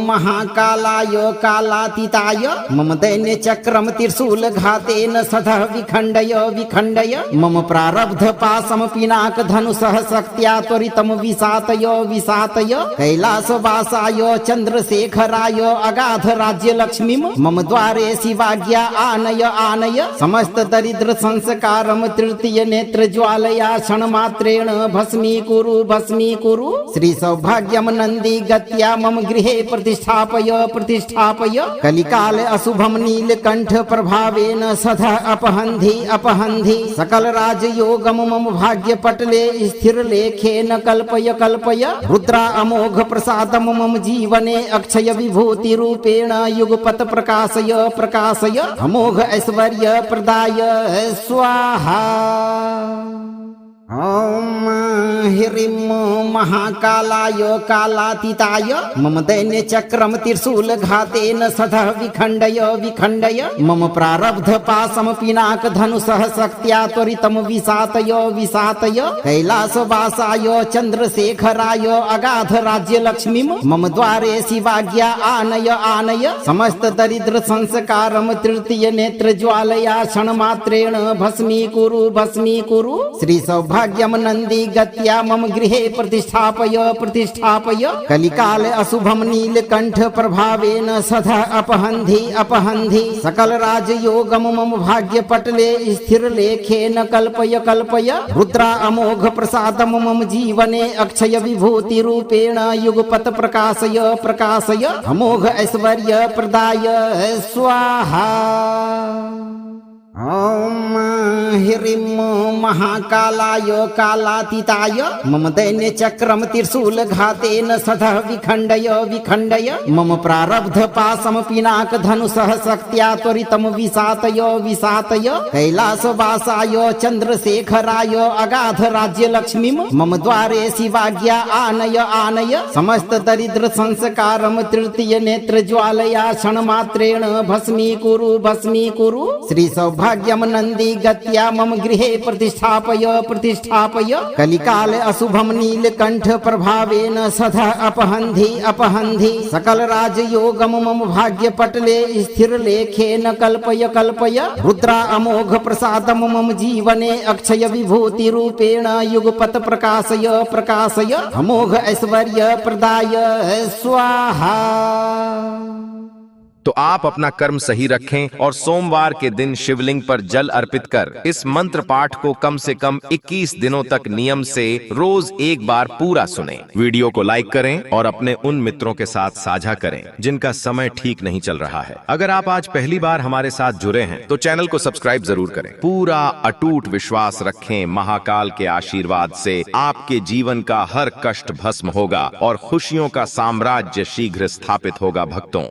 महाकालाय कालातीताय मम दैन्य चक्रम त्रिशूल घातेन सदा विखंडय विखंडय मम प्रारब्ध पाशम पिनाक धनुषः शक्त्या त्वरितम विसातय विसातय कैलासवासाय चंद्रशेखराय अगाध राज्य लक्ष्मीम मम द्वारे शिवाज्ञा आनय आनय समस्त दरिद्र संस्कारम तृतीय नेत्र ज्वालया क्षण मात्रेण भस्मीकुरु भस्मीकुरु। श्री सौभाग्यम नंदी गत्या मम गृहे प्रतिष्ठापय प्रतिष्ठापय कलिकाल अशुभम नीलकंठ प्रभावेन सदा अपहन्धि अपहन्धि सकल राजयोगम मम भाग्य पटले स्थिर लेखेन कल्पय कल्पय रुद्रा अमोघ प्रसादम मम जीवने अक्षय विभूति रूपेण युगपत प्रकाशय प्रकाशय अमोघ ऐश्वर्य प्रदाय स्वाहा। ओम ह्रीं महाकालाय कालातीताय मम दैन्य चक्रम त्रिशूल घातेन सदा विखंडय विखंडय मम प्रारब्ध पाशम पिनाक धनुषः शक्त्या त्वरितम विसातय विसातय कैलासवासाय चंद्रशेखराय अगाध राज्य लक्ष्मीम मम द्वारे शिवाज्ञा आनय आनय समस्त दरिद्र संस्कारम तृतीय नेत्र ज्वालया क्षण मात्रेण भस्मीकुरु भस्मीकुरु। श्री सौभाग्यम नंदी गत्या मम गृहे प्रतिष्ठापय प्रतिष्ठापय कलिकाल अशुभम नीलकंठ प्रभावेन सदा अपहन्धि अपहन्धि सकल राजयोगम मम भाग्य पटले स्थिर लेखेन कल्पय कल्पय रुद्रा अमोघ प्रसादम मम जीवने अक्षय विभूति रूपेण युगपत प्रकाशय प्रकाशय अमोघ ऐश्वर्य प्रदाय स्वाहा। ओम ह्रीं महाकालाय कालातीताय मम दैन्य चक्रम त्रिशूल घातेन सदा विखंडय विखंडय मम प्रारब्ध पाशम पिनाक धनुषः शक्त्या त्वरितम विसातय विसातय कैलासवासाय चंद्रशेखराय अगाध राज्य लक्ष्मीम मम द्वारे शिवाज्ञा आनय आनय समस्त दरिद्र संस्कारम तृतीय नेत्र ज्वालया क्षण मात्रेण भस्मीकुरु भस्मीकुरु। श्री सौभाग्यम नंदी गत्या मम गृहे प्रतिष्ठापय प्रतिष्ठापय कलिकाल अशुभम नीलकंठ प्रभावेन सदा अपहन्धि अपहन्धि सकल राजयोगम मम भाग्य पटले स्थिर लेखेन कल्पय कल्पय रुद्रा अमोघ प्रसादम मम जीवने अक्षय विभूति रूपेण युगपत प्रकाशय प्रकाशय अमोघ ऐश्वर्य प्रदाय स्वाहा। तो आप अपना कर्म सही रखें और सोमवार के दिन शिवलिंग पर जल अर्पित कर इस मंत्र पाठ को कम से कम 21 दिनों तक नियम से रोज एक बार पूरा सुनें। वीडियो को लाइक करें और अपने उन मित्रों के साथ साझा करें जिनका समय ठीक नहीं चल रहा है। अगर आप आज पहली बार हमारे साथ जुड़े हैं तो चैनल को सब्सक्राइब जरूर करें। पूरा अटूट विश्वास रखें, महाकाल के आशीर्वाद से आपके जीवन का हर कष्ट भस्म होगा और खुशियों का साम्राज्य शीघ्र स्थापित होगा। भक्तों,